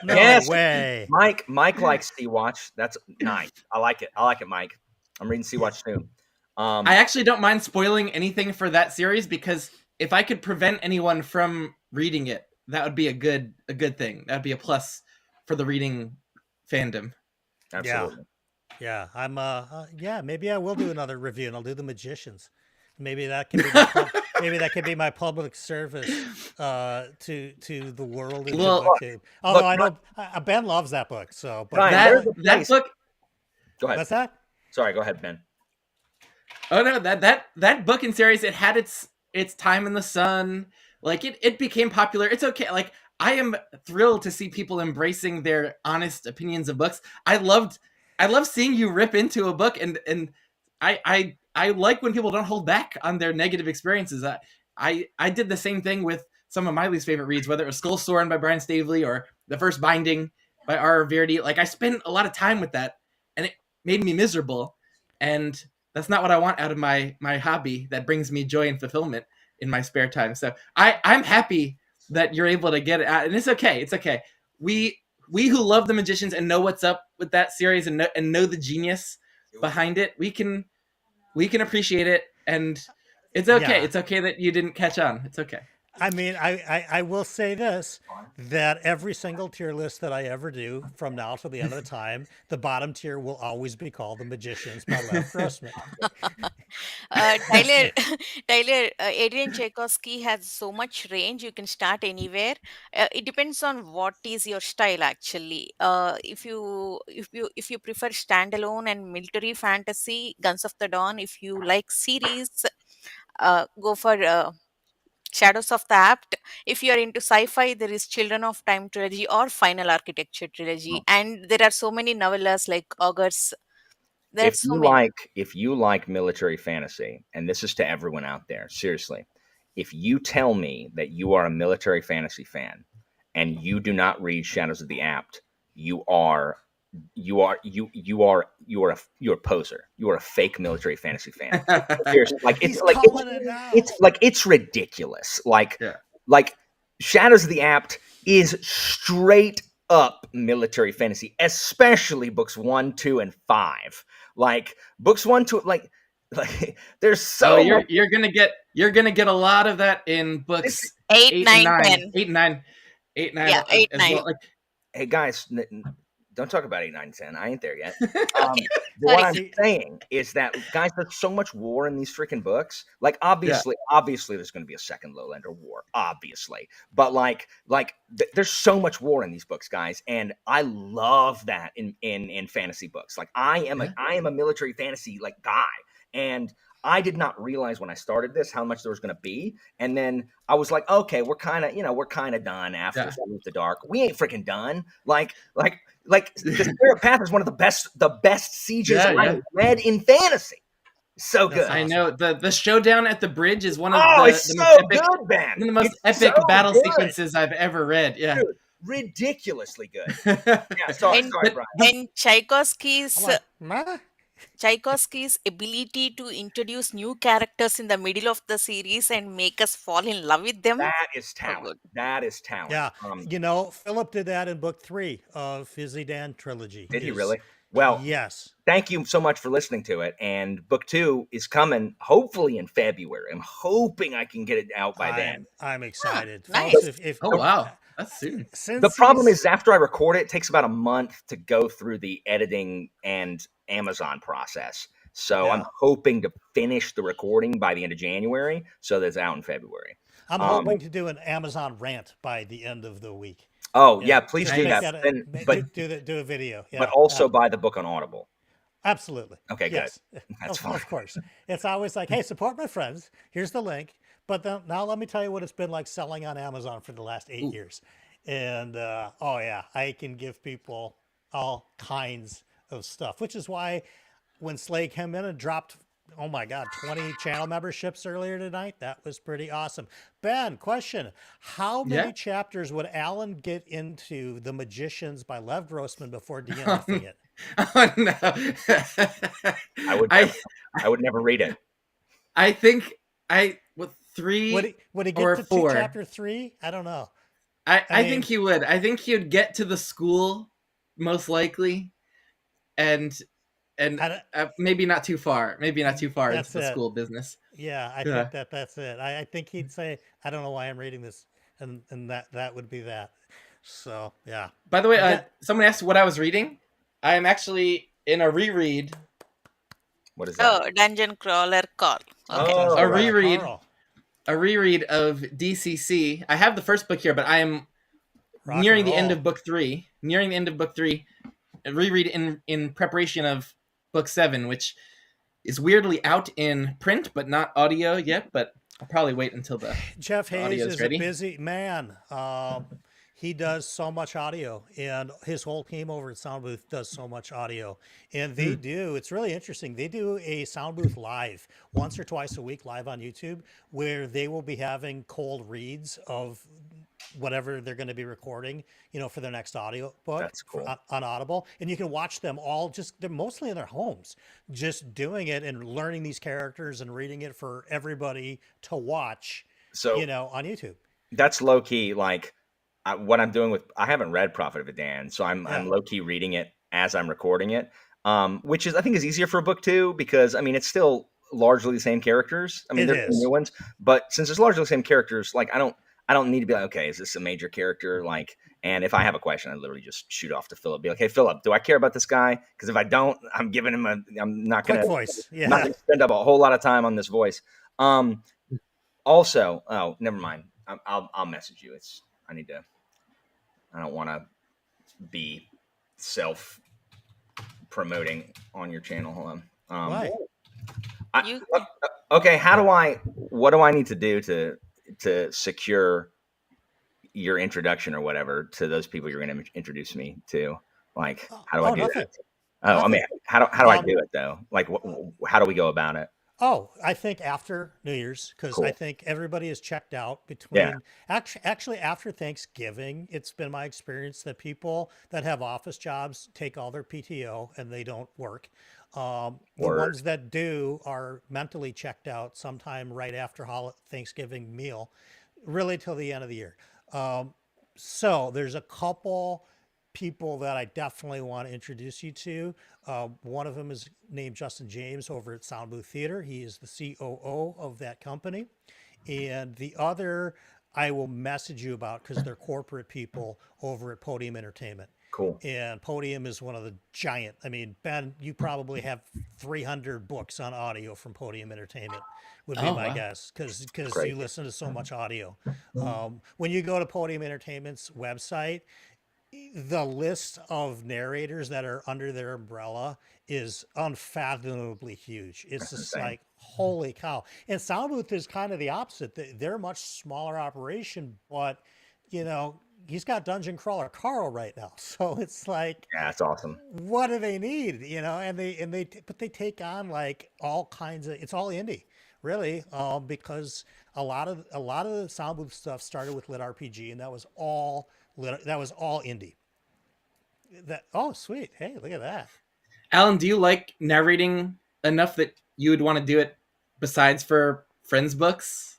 No way. Mike likes Sea Watch. That's nice. I like it, Mike. I'm reading Sea Watch soon. I actually don't mind spoiling anything for that series, because if I could prevent anyone from reading it, that would be a good thing. That would be a plus for the reading fandom. Absolutely. Yeah. I'm maybe I will do another review, and I'll do The Magicians. Maybe that could be my public service to the world. Although I know Ben loves that book, so but that book. Go ahead. What's that? Sorry, go ahead, Ben. Oh no, that book and series, it had its time in the sun. Like it became popular. It's okay. Like, I am thrilled to see people embracing their honest opinions of books. I love seeing you rip into a book, and I like when people don't hold back on their negative experiences. I did the same thing with some of my least favorite reads, whether it was Skull Soren by Brian Stavely or The First Binding by R.R. Verdi. Like, I spent a lot of time with that, and it made me miserable. And that's not what I want out of my hobby that brings me joy and fulfillment in my spare time. So I'm happy that you're able to get it out, and it's okay. It's okay. We who love The Magicians and know what's up with that series and know the genius behind it, we can appreciate it, and it's okay. Yeah. It's okay that you didn't catch on. It's okay. I mean, I will say this, that every single tier list that I ever do from now till the end of the time, the bottom tier will always be called The Magicians by Lev Grossman. Tyler, Tyler, Adrian Tchaikovsky has so much range. You can start anywhere. It depends on what is your style. Actually, if you prefer standalone and military fantasy, Guns of the Dawn. If you like series, go for Shadows of the Apt. If you are into sci-fi, there is Children of Time trilogy or Final Architecture trilogy, and there are so many novellas like Augurs. There are so many. If you like military fantasy, and this is to everyone out there, seriously, if you tell me that you are a military fantasy fan and you do not read Shadows of the Apt, you're a poser. You are a fake military fantasy fan. Seriously, like He's calling it now. it's ridiculous. Yeah. Like Shadows of the Apt is straight up military fantasy, especially books 1, 2, and 5. Like books 1, 2, like there's so you're gonna get a lot of that in books 8, 9, 10. 8, 9, 8, 9. Yeah, 8, as 9. well. Like, hey guys, don't talk about 8, 9, 10. I ain't there yet. Okay, What sorry. I'm saying is that, guys, there's so much war in these freaking books. Like, obviously, there's going to be a second Lowlander war, obviously. But there's so much war in these books, guys, and I love that in fantasy books. Like, I am a military fantasy guy, and I did not realize when I started this how much there was going to be, and then I was like, okay, we're kind of done after Salute the Dark. We ain't freaking done. Like the Spirit Path is one of the best sieges I've read in fantasy. So good. I know the showdown at the bridge is one of it's the so most epic, good, Ben. one of the most It's epic so battle good. sequences I've ever read. Yeah, Dude, ridiculously good. Yeah, sorry, Brian. And Tchaikovsky's I'm like, "Ma?" Tchaikovsky's ability to introduce new characters in the middle of the series and make us fall in love with them. That is talent. good. That is talent. Yeah, Philip did that in book 3 of his Zidane trilogy. Did he really? Well, yes. Thank you so much for listening to it. And book 2 is coming hopefully in February. I'm hoping I can get it out by then. I'm excited. Nice. Folks, oh wow, that's soon. The problem is after I record it takes about a month to go through the editing and Amazon process. So I'm hoping to finish the recording by the end of January so that it's out in February. I'm hoping to do an Amazon rant by the end of the week. Oh, yeah, please do that. Do a video. Yeah. But also buy the book on Audible. Absolutely. Okay, yes. good. That's fine. Of course. It's always like, hey, support my friends. Here's the link. But then, now let me tell you what it's been like selling on Amazon for the last 8 years. And, I can give people all kinds of stuff, which is why when Slay came in and dropped, 20 channel memberships earlier tonight, that was pretty awesome. Ben, question. How many chapters would Alan get into The Magicians by Lev Grossman before DNFing it? Oh no. I would never read it. I think with 3 would he get or to 4. chapter 3? I don't know. I think he would. I think he would get to the school most likely, and maybe not too far. Maybe not too far into the school business. Yeah, I think that's it. I think he'd say, I don't know why I'm reading this, and that would be that. So yeah. By the way, someone asked what I was reading. I am actually in a reread. What is that? Oh, Dungeon Crawler Call. Okay. Oh, a reread. A reread of DCC. I have the first book here, but I am nearing the end of book 3. Nearing the end of book 3. A reread in preparation of book 7, which is weirdly out in print, but not audio yet. But I'll probably wait until the Jeff Hayes is ready. a busy man. He does so much audio, and his whole team over at Sound Booth does so much audio. And they do, it's really interesting. They do a Sound Booth live once or twice a week live on YouTube, where they will be having cold reads of whatever they're going to be recording, for their next audio book. That's cool. On Audible. And you can watch them all they're mostly in their homes, just doing it and learning these characters and reading it for everybody to watch, on YouTube. That's low key, what I'm doing I haven't read Prophet of Adan, so I'm low key reading it as I'm recording it, which I think is easier for a book too, because it's still largely the same characers. There's new ones, but since it's largely the same characters, I don't need to be like, okay, is this a major character? Like, and if I have a question, I literally just shoot off to Philip. Be like, hey, Philip, do I care about this guy? Because if I don't, I'm giving him I'm not Quick gonna voice. I'm not Yeah. gonna spend up a whole lot of time on this voice. Also, oh, never mind. I'll message you. I don't want to be self promoting on your channel. Hold on. Why? You Okay, what do I need to do to secure your introduction or whatever to those people you're going to introduce me to? Like, how do I do nothing. that? Oh, I mean, Nothing. how do I do it though? Like, how do we go about it? Oh, I think after New Year's, because I Cool. think everybody is checked out Yeah. between actually after Thanksgiving. It's been my experience that people that have office jobs take all their PTO and they don't work. The Word. ones that do are mentally checked out sometime right after Thanksgiving meal, really till the end of the year. So there's a couple people that I definitely want to introduce you to. One of them is named Justin James over at Sound Booth Theater. He is the COO of that company. And the other I will message you about because they're corporate people over at Podium Entertainment. Cool. And Podium is one of the giant. I mean, Ben, you probably have 300 books on audio from Podium Entertainment, would be Oh, my wow. guess, because Great. you listen to so much audio. When you go to Podium Entertainment's website, the list of narrators that are under their umbrella is unfathomably huge. It's just insane. like, holy cow. And Soundbooth is kind of the opposite. They're a much smaller operation, but you know, he's got Dungeon Crawler Carl right now. So it's like, Yeah, that's awesome. what do they need? You know, but they take on like all kinds of, it's all indie, really, because a lot of the Soundbooth stuff started with LitRPG, and that was all indie. Sweet. Hey, look at that. Alan, do you like narrating enough that you would want to do it besides for friends' books?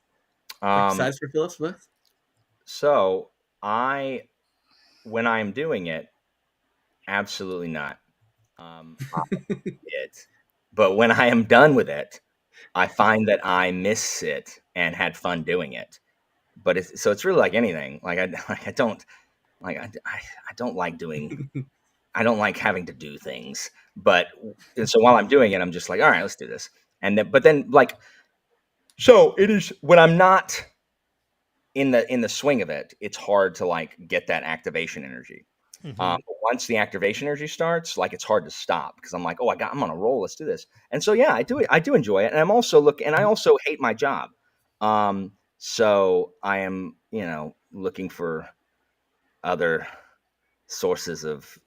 Like besides for Philip's books? So when I'm doing it, absolutely not. It, but when I am done with it, I find that I miss it and had fun doing it. But it's really like anything. Like I don't like doing. I don't like having to do things. And so while I'm doing it, I'm just like, all right, let's do this. But then like, so it is when I'm not in the swing of it, it's hard to like get that activation energy. But once the activation energy starts, like it's hard to stop because I'm like, oh, I'm on a roll. Let's do this. And so yeah, I do it. I do enjoy it, and I also hate my job. So I am, looking for other sources of,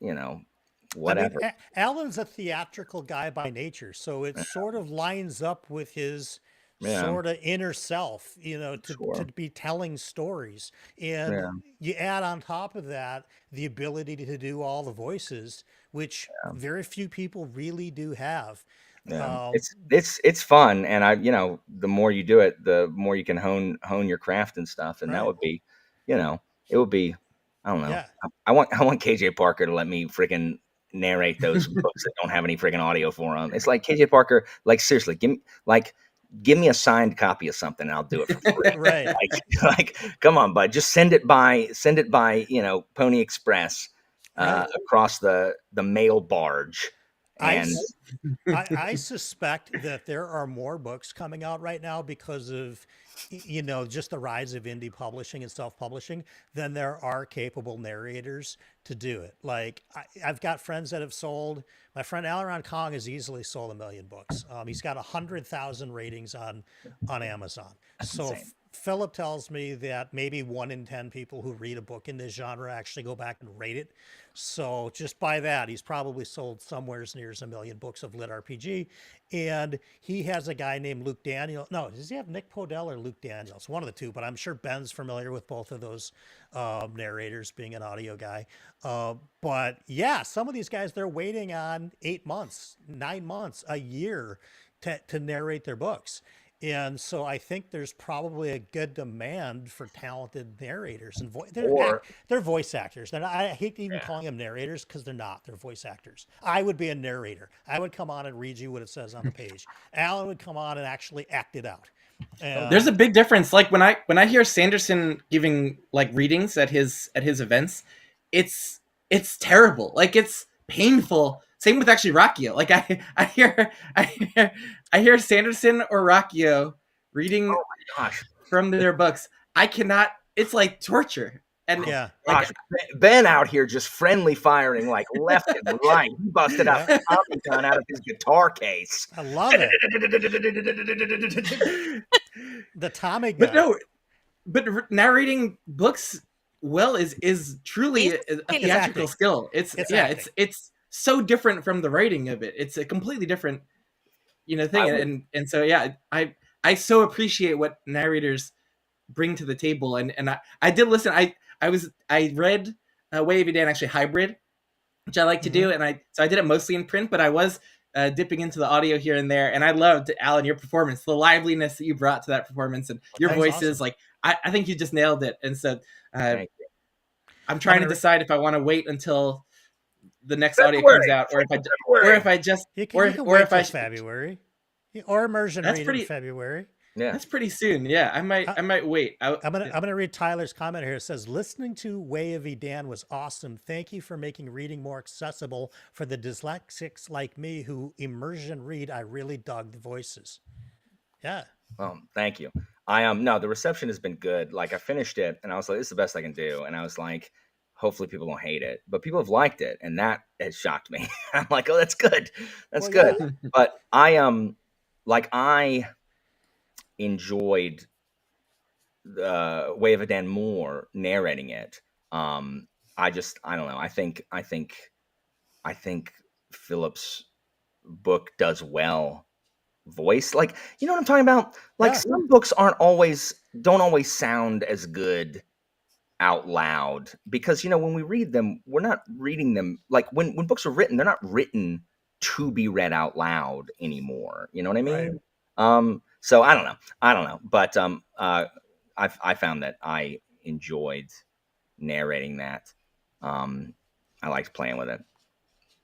whatever. I mean, Alan's a theatrical guy by nature, so it sort of lines up with his sort of inner self, to be telling stories. And you add on top of that the ability to do all the voices, which very few people really do have. Yeah. It's fun, and the more you do it, the more you can hone your craft and stuff, and that would be, it would be, I don't know. Yeah. I want KJ Parker to let me freaking narrate those books that don't have any freaking audio for them. It's like, KJ Parker, like seriously, give me a signed copy of something and I'll do it for free. Right. Like, come on, bud, just send it by Pony Express across the mail barge. And I suspect that there are more books coming out right now because of, just the rise of indie publishing and self-publishing than there are capable narrators to do it. Like I've got friends that have sold. My friend Alaron Kong has easily sold 1 million books. He's got 100,000 ratings on Amazon. That's so insane. Philip tells me that maybe 1 in 10 people who read a book in this genre actually go back and rate it. So just by that, he's probably sold somewhere near 1 million books of LitRPG. And he has a guy named Luke Daniel. No, does he have Nick Podell or Luke Daniels? One of the two, but I'm sure Ben's familiar with both of those narrators, being an audio guy. But yeah, some of these guys, they're waiting on 8 months, 9 months, a year to narrate their books. And so I think there's probably a good demand for talented narrators and they're voice actors. I hate even calling them narrators because they're not. They're voice actors. I would be a narrator. I would come on and read you what it says on the page. Alan would come on and actually act it out. There's a big difference. Like when I hear Sanderson giving like readings at his events, it's terrible. Like it's painful. Same with actually Rockio. Like I hear Sanderson or Rockio reading from their books. I cannot. It's like torture. And yeah, gosh, Ben out here just friendly firing like left and right. He busted out the Tommy gun out of his guitar case. I love it. The Tommy gun. But narrating books well is truly a theatrical skill. It's so different from the writing of it. It's a completely different, thing. And so yeah, I so appreciate what narrators bring to the table. And I did listen. I read Way of Eevee Dan actually hybrid, which I like to do, and I did it mostly in print, but I was dipping into the audio here and there, and I loved, Alan, your performance, the liveliness that you brought to that performance, and your voices. Awesome. Like I think you just nailed it. And so I'm trying to decide if I want to wait until the next audio comes out, or if I just February, or immersion read in February. Yeah, that's pretty soon. Yeah, I might wait. I'm gonna read Tyler's comment here. It says, "Listening to Way of Eevee Dan was awesome. Thank you for making reading more accessible for the dyslexics like me who immersion read. I really dug the voices." Yeah. Well, thank you. No, the reception has been good. Like I finished it, and I was like, "This is the best I can do," and I was like, "Hopefully, people don't hate it," but people have liked it, and that has shocked me. I'm like, "Oh, that's good. That's good." Yeah. But I enjoyed Way of a Dan more narrating it. I don't know. I think Philip's book does well voice. Like, you know what I'm talking about? Like some books don't always sound as good out loud because, when we read them, we're not reading them. Like when books are written, they're not written to be read out loud anymore. You know what I mean? Right. So I don't know, but I found that I enjoyed narrating that. I liked playing with it.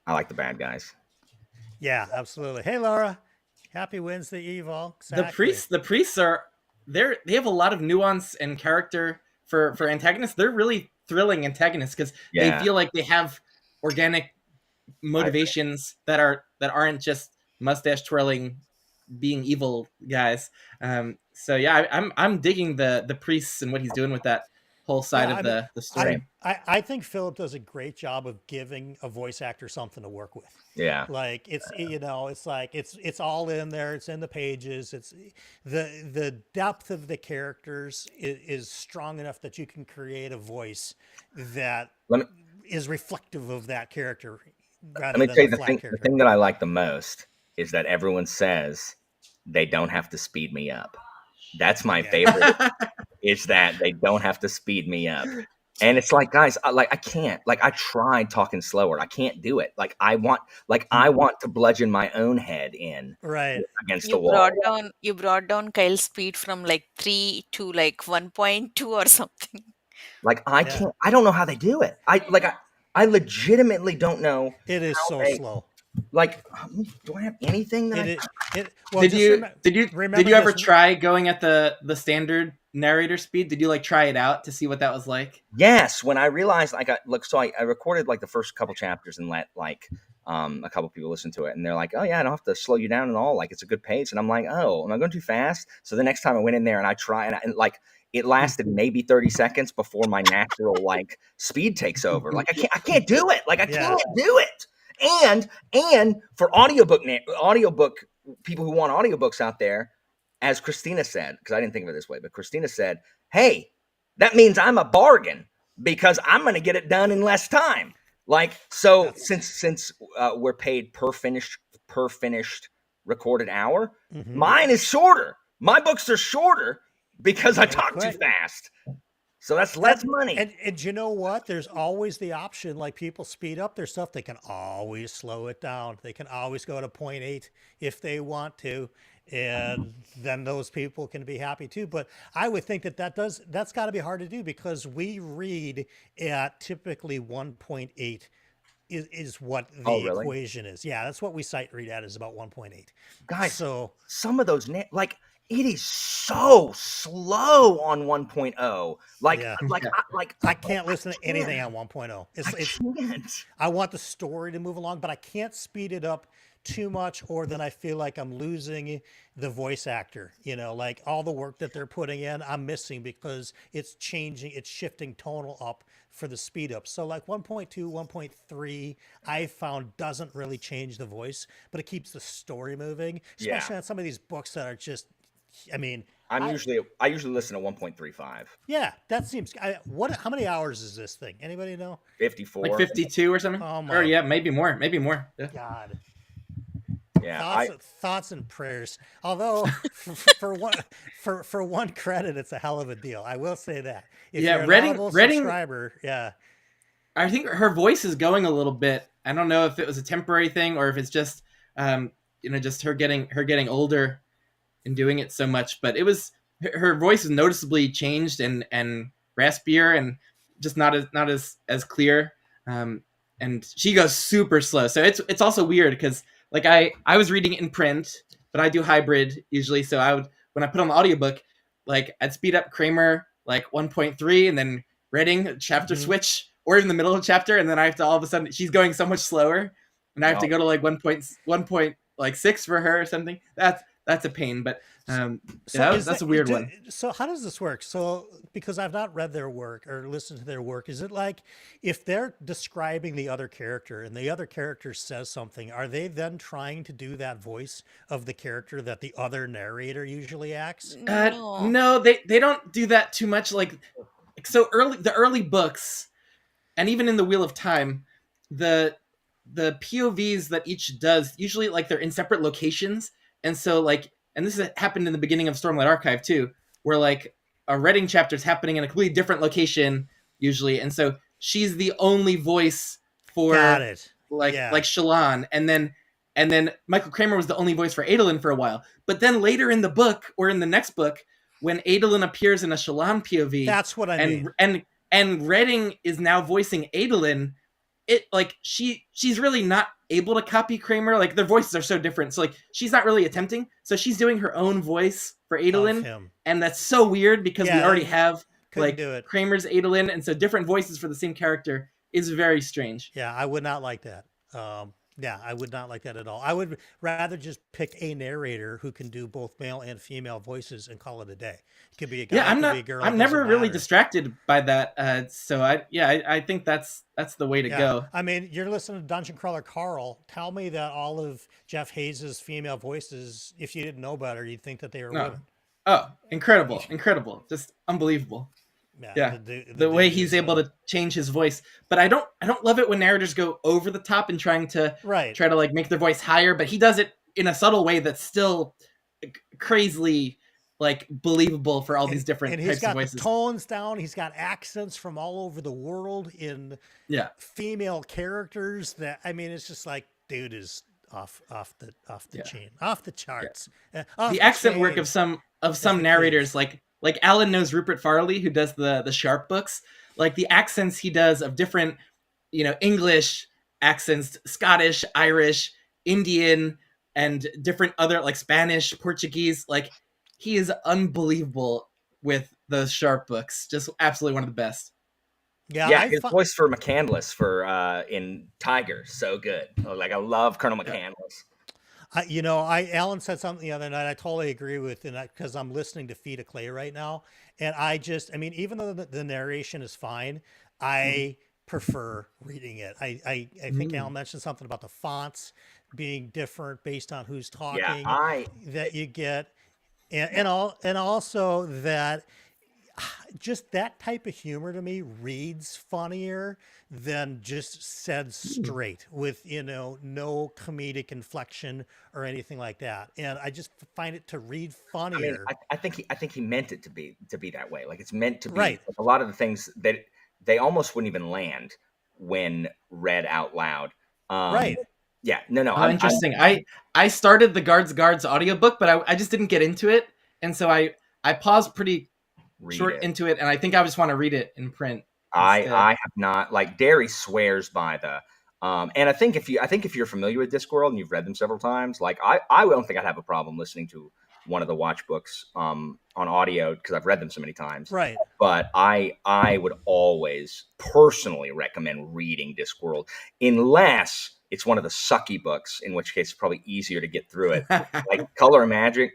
I like the bad guys. Yeah, absolutely. Hey, Laura, happy Wednesday, Evil. Exactly. The priests they have a lot of nuance and character for antagonists. They're really thrilling antagonists because they feel like they have organic motivations that aren't just mustache twirling, being evil guys. So yeah, I'm digging the priests and what he's doing with that whole side of the story. I think Philip does a great job of giving a voice actor something to work with. Yeah, like it's it's all in there. It's in the pages. It's the depth of the characters is strong enough that you can create a voice that is reflective of that character. Let me tell you the thing that I like the most is that everyone says they don't have to speed me up. That's my favorite. Is that they don't have to speed me up. And it's like, guys, I can't. Like I tried talking slower. I can't do it. Like I want to bludgeon my own head in against the wall. You brought down Kyle's speed from like 3 to like 1.2 or something. Like I can't. I don't know how they do it. I legitimately don't know. It is so slow. Like, do I have anything that did you ever try going at the standard narrator speed? Did you like try it out to see what that was like? Yes. When I realized I recorded like the first couple chapters and let like a couple people listen to it, and they're like, "Oh yeah, I don't have to slow you down at all. Like it's a good pace." And I'm like, "Oh, am I going too fast?" So the next time I went in there and I tried, and like it lasted maybe 30 seconds before my natural like speed takes over. Like I can't do it. Like I can't do it. And for audiobook people who want audiobooks out there, as Christina said, because I didn't think of it this way, but Christina said, "Hey, that means I'm a bargain because I'm going to get it done in less time." Like, so since we're paid per finished recorded hour, mine is shorter. My books are shorter because I talk too fast. So that's less money. And you know what? There's always the option, like people speed up their stuff, they can always slow it down. They can always go to 0.8 if they want to. And then those people can be happy too. But I would think that's got to be hard to do because we read at typically 1.8 is what the Oh, really? equation is. Yeah, that's what we sight read at is about 1.8. Guys, So some of those like it is so slow on 1.0. Like Yeah. I can't listen to anything on 1.0. It's can't. I want the story to move along, but I can't speed it up too much, or then I feel like I'm losing the voice actor. You know, like all the work that they're putting in, I'm missing because it's changing, it's shifting tonal up for the speed up. So like 1.2, 1.3, I found doesn't really change the voice, but it keeps the story moving, especially Yeah. on some of these books that are just, I mean, I usually listen to 1.35. yeah, that seems. How many hours is this thing? Anybody know? 54. Like 52 or something. Oh my Or yeah, maybe more. Yeah. God. Yeah. Thoughts and prayers. Although for one credit, it's a hell of a deal. I will say that. If Yeah, you're an Reading- Audible Reading- subscriber, yeah. I think her voice is going a little bit. I don't know if it was a temporary thing or if it's just just her getting older and doing it so much, but it was her voice is noticeably changed and raspier and just not as clear. And she goes super slow. So it's also weird because like I was reading it in print, but I do hybrid usually. So I would, when I put on the audiobook, like I'd speed up Kramer like 1.3 and then Reading chapter switch or in the middle of the chapter, and then I have to all of a sudden she's going so much slower and I have to go to like 1.6 for her or something. That's a pain, but that's a weird one. So how does this work? So because I've not read their work or listened to their work, is it like if they're describing the other character and the other character says something, are they then trying to do that voice of the character that the other narrator usually acts? No. They don't do that too much. Like so the early books, and even in the Wheel of Time, the POVs that each does usually like they're in separate locations. And so like, and this happened in the beginning of Stormlight Archive too, where like a Reading chapter is happening in a completely different location usually. And so she's the only voice for Got it. like Yeah. Shallan. And then Michael Kramer was the only voice for Adolin for a while. But then later in the book or in the next book, when Adolin appears in a Shallan POV, That's what I mean. and Reading is now voicing Adolin, it like she's really not able to copy Kramer. Like their voices are so different, so like she's not really attempting. So she's doing her own voice for Of Adolin, him. and that's so weird because we Yeah, already have couldn't like do it. Kramer's Adolin, and so different voices for the same character is very strange. Yeah, I would not like that. Yeah, I would not like that at all. I would rather just pick a narrator who can do both male and female voices and call it a day. It could be a guy, Yeah, it could be a girl. I'm it never doesn't really matter. distracted by that. So I think that's the way to Yeah. go. I mean, you're listening to Dungeon Crawler Carl. Tell me that all of Jeff Hayes' female voices, if you didn't know better, you'd think that they were No. women. Oh, incredible, just unbelievable. Yeah, the way he's able to change his voice. But I don't love it when narrators go over the top and try to like make their voice higher, but he does it in a subtle way that's still crazily like believable for all these different and types he's got of voices. the tones down. He's got accents from all over the world in female characters that, I mean, it's just like, dude is off the chain, off the charts. The accent work of some narrators, like Alan knows Rupert Farley, who does the Sharp books. Like the accents he does of different, English accents, Scottish, Irish, Indian, and different other like Spanish, Portuguese. Like he is unbelievable with those Sharp books. Just absolutely one of the best. Yeah, his voice for McCandless for in Tiger, so good. Like I love Colonel McCandless. Alan said something the other night. I totally agree with it because I'm listening to Feet of Clay right now, and I mean, even though the narration is fine, I prefer reading it. I think Alan mentioned something about the fonts being different based on who's talking. Yeah, that you get, and also that just that type of humor to me reads funnier than just said straight with, no comedic inflection or anything like that. And I just find it to read I mean, funnier. I think he meant it to be that way. Like it's meant to be. Right. Like, a lot of the things that they almost wouldn't even land when read out loud. Right. Yeah. No. Oh, interesting. I started the Guards audiobook, but I just didn't get into it, and so I paused pretty short into it, and I think I just want to read it in print. I have not. Like Derry swears by the. And I think if you're familiar with Discworld and you've read them several times, like I don't think I'd have a problem listening to one of the watch books on audio because I've read them so many times. Right. But I would always personally recommend reading Discworld unless it's one of the sucky books, in which case it's probably easier to get through it. Like Color and Magic,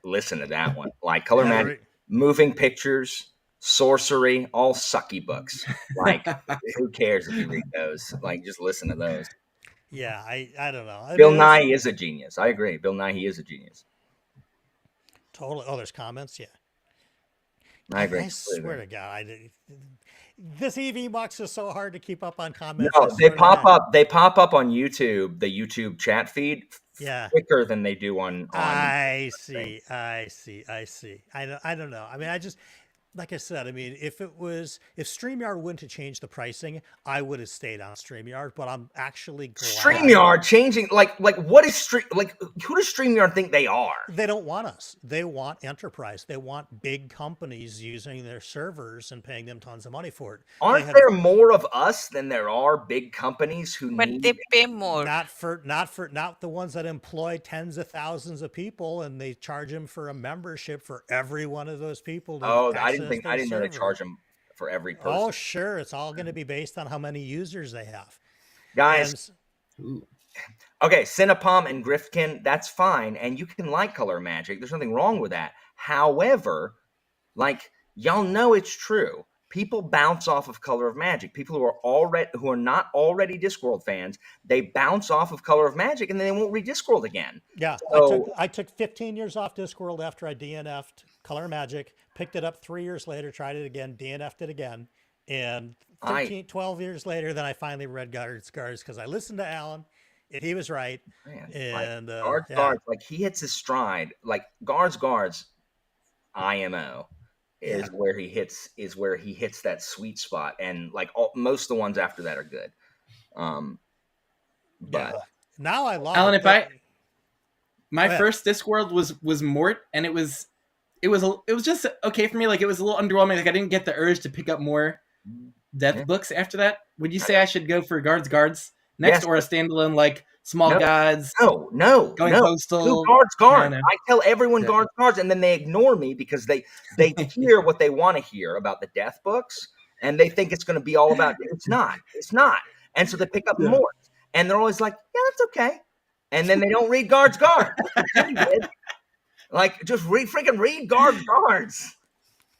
listen to that one. Like Color and Magic, Moving Pictures, Sorcery, all sucky books. Like who cares if you read those? Like just listen to those. Yeah, I don't know. Bill Nye is a genius. I agree. Bill Nye, he is a genius. Totally. Oh, there's comments. Yeah. I agree. I swear to God, this Eevee box is so hard to keep up on comments. No, they pop up. They pop up on YouTube, the YouTube chat feed, quicker than they do on. I see. I don't know. I mean, like I said, I mean, if StreamYard wouldn't have changed the pricing, I would have stayed on StreamYard, but I'm actually glad. StreamYard changing, like what is who does StreamYard think they are? They don't want us. They want enterprise. They want big companies using their servers and paying them tons of money for it. Aren't there more of us than there are big companies who but need they pay more? Not the ones that employ tens of thousands of people and they charge them for a membership for every one of those people. I didn't know they charge them for every person. Oh, sure. It's all going to be based on how many users they have. Guys. Okay, Cinepom and Griffkin, that's fine. And you can like Color Magic. There's nothing wrong with that. However, like, y'all know it's true. People bounce off of Color of Magic. People who are not already Discworld fans, they bounce off of Color of Magic and then they won't read Discworld again. Yeah, so, I took 15 years off Discworld after I DNF'd Color Magic, picked it up 3 years later, tried it again, DNF'd it again, and 12 years later, then I finally read Guards because I listened to Alan, and he was right. Man, and Guards, like he hits his stride. Like Guards, IMO. Is where he hits that sweet spot, and like most of the ones after that are good. But now I love Alan. My first Discworld was Mort, and it was just okay for me. Like it was a little underwhelming. Like I didn't get the urge to pick up more death books after that. Would you say I should go for Guards next, or a standalone like Small Gods? No. Postal. Guards. No. I tell everyone Guards, and then they ignore me because they hear what they want to hear about the death books, and they think it's going to be all about. It's not. And so they pick up more, and they're always like, "Yeah, that's okay," and then they don't read Guards. Like just read Guards.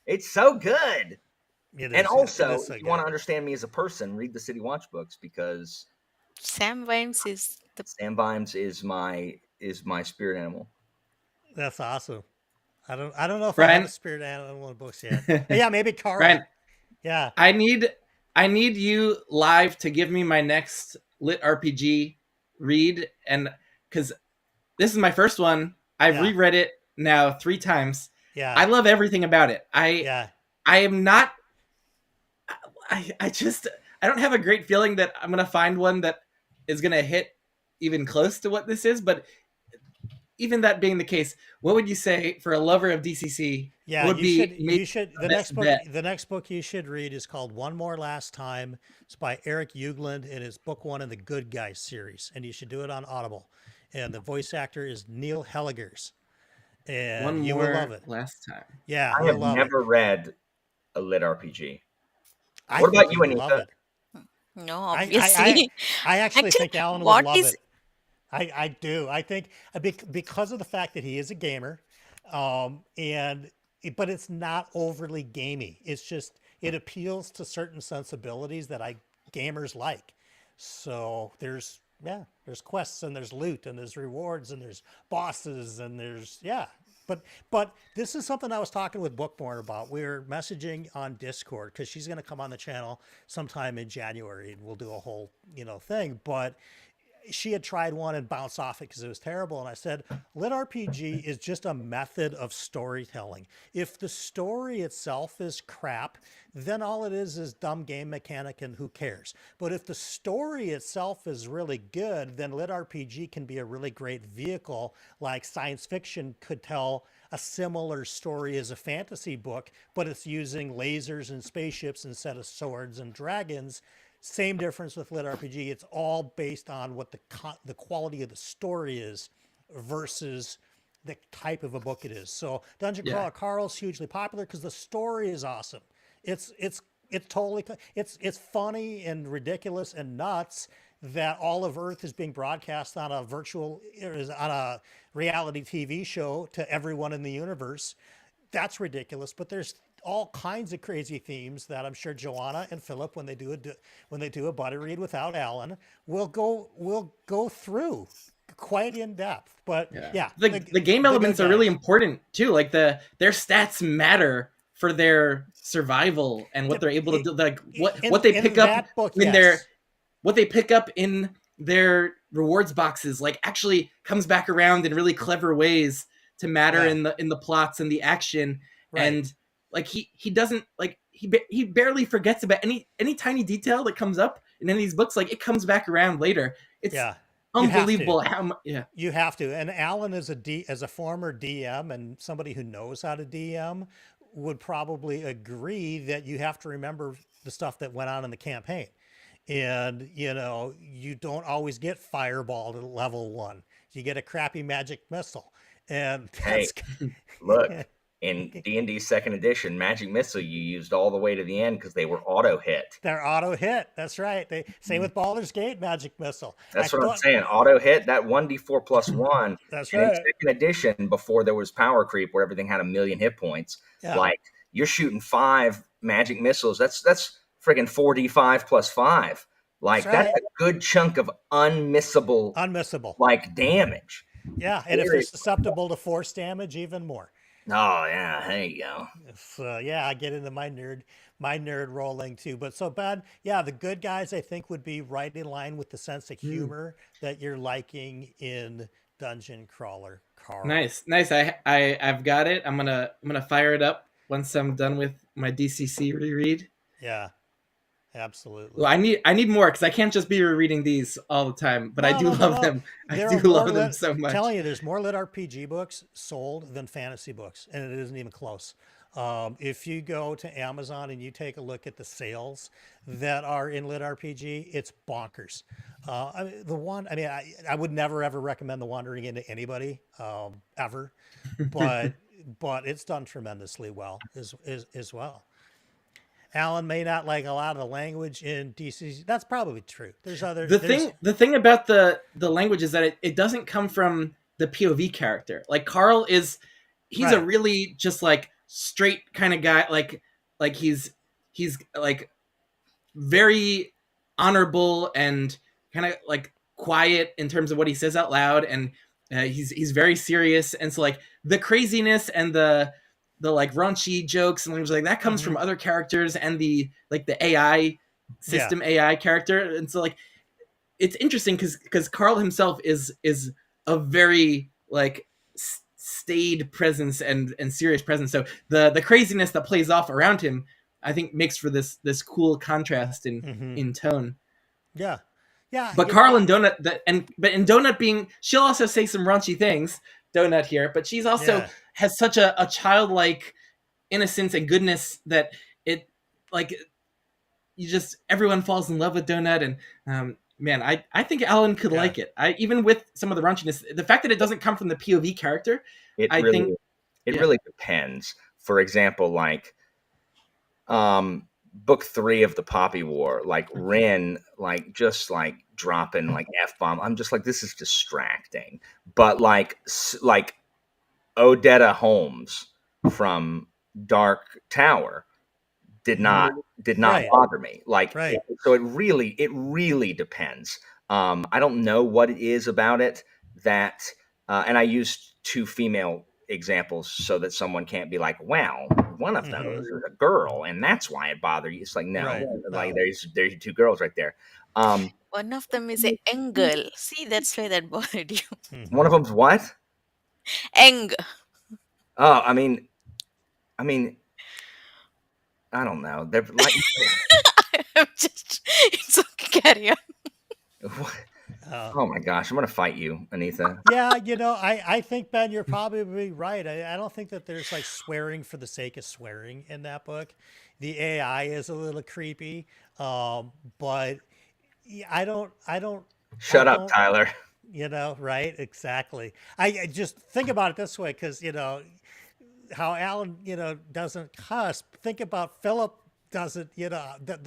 It's so good. And also, if you want to understand me as a person, read the City Watch books because Sam Vimes is my spirit animal. That's awesome. I don't know if I have a spirit animal in books yet. Yeah, maybe Carl. Brian, yeah. I need you live to give me my next LitRPG read, and because this is my first one, I've reread it now 3 times. Yeah, I love everything about it. I am not. I don't have a great feeling that I'm gonna find one that is gonna hit even close to what this is. But even that being the case, what would you say for a lover of DCC? Yeah, you should. The next book you should read is called One More Last Time. It's by Eric Ugland, and it's book 1 in the Good Guys series, and you should do it on Audible. And the voice actor is Neil Helligers, and you will love it. Last time, yeah, I have never read a LitRPG. What about you, Anitha? No, obviously. I actually think Alan would love it. I do. I think because of the fact that he is a gamer, but it's not overly gamey. It's just it appeals to certain sensibilities that gamers like. So there's quests and there's loot and there's rewards and there's bosses and there's but But this is something I was talking with Bookborn about. We were messaging on Discord because she's going to come on the channel sometime in January, and we'll do a whole thing. But she had tried one and bounced off it because it was terrible. And I said, LitRPG is just a method of storytelling. If the story itself is crap, then all it is dumb game mechanic and who cares? But if the story itself is really good, then LitRPG can be a really great vehicle. Like science fiction could tell a similar story as a fantasy book, but it's using lasers and spaceships instead of swords and dragons. Same difference with LitRPG. It's all based on what the quality of the story is versus the type of a book it is. So Dungeon Crawler Carl's hugely popular because the story is awesome. It's totally it's funny and ridiculous and nuts that all of Earth is being broadcast on a reality TV show to everyone in the universe. That's ridiculous, but there's all kinds of crazy themes that I'm sure Joanna and Philip, when they do a buddy read without Alan, will go through quite in depth. But the game elements are really important too. Like their stats matter for their survival and what they're able to do. Like what they pick up what they pick up in their rewards boxes, like actually comes back around in really clever ways to matter in the plots and the action. Right. And like he doesn't, like he barely forgets about any tiny detail that comes up in any of these books. Like it comes back around later. It's unbelievable how much. Yeah, you have to. And Alan as a former DM and somebody who knows how to DM would probably agree that you have to remember the stuff that went on in the campaign. And you don't always get fireball to level 1. You get a crappy magic missile. And that's look. In D&D 2nd edition, Magic Missile you used all the way to the end because they were auto hit. They're auto hit. That's right. Same with Baldur's Gate Magic Missile. That's what I'm saying. Auto hit, that 1d4 plus 1. That's right. In 2nd edition, before there was power creep where everything had 1,000,000 hit points, like you're shooting 5 Magic Missiles. That's friggin' 4d5 plus 5. Like that's a good chunk of unmissable like damage. Yeah, and if they're susceptible to force damage, even more. Oh yeah, there you go. So I get into my nerd rolling too. But so bad, the good guys I think would be right in line with the sense of humor that you're liking in Dungeon Crawler Carl. Nice. I've got it. I'm gonna fire it up once I'm done with my DCC reread. Yeah. Absolutely. Well, I need more because I can't just be rereading these all the time. But I do love them. I do love them so much. I'm telling you, there's more LitRPG books sold than fantasy books, and it isn't even close. If you go to Amazon and you take a look at the sales that are in LitRPG, it's bonkers. I would never ever recommend The Wandering Inn to anybody ever, but it's done tremendously well as well. Alan may not like a lot of the language in DC. That's probably true. There's other. The thing about the language is that it doesn't come from the POV character. Like Carl he's a really just like straight kind of guy. Like he's like very honorable and kind of like quiet in terms of what he says out loud, and he's very serious. And so like the craziness and the like raunchy jokes and like that comes from other characters and the AI system AI character. And so like it's interesting because Carl himself is a very like staid presence and serious presence. So the craziness that plays off around him, I think, makes for this cool contrast in tone. Yeah. But Carl and Donut but in Donut she'll also say some raunchy things, Donut here, but she's also has such a childlike innocence and goodness that it like everyone falls in love with Donut. And man, I think Alan could like it. Even with some of the raunchiness, the fact that it doesn't come from the POV character, it really depends. For example, like book 3 of the Poppy War, like Rin, like just like dropping like F-bomb. I'm just like, this is distracting. But like Odetta Holmes from Dark Tower did not bother me. Like, so it really depends. I don't know what it is about it that, and I used 2 female examples so that someone can't be like, "Wow, one of those is a girl, and that's why it bothered you." It's like, no, Right, like no. there's 2 girls right there. One of them is a young girl. See, that's why that bothered you. One of them's what? Young. Oh, I mean, I don't know. They're like, I'm just. It's okay. Carry on. oh my gosh, I'm gonna fight you, Anitha. Yeah, I think, Ben, you're probably right. I don't think that there's like swearing for the sake of swearing in that book. The AI is a little creepy, but I don't. Shut I up, don't. Tyler. Right? Exactly. I just think about it this way because how Alan doesn't cuss. Think about Philip doesn't.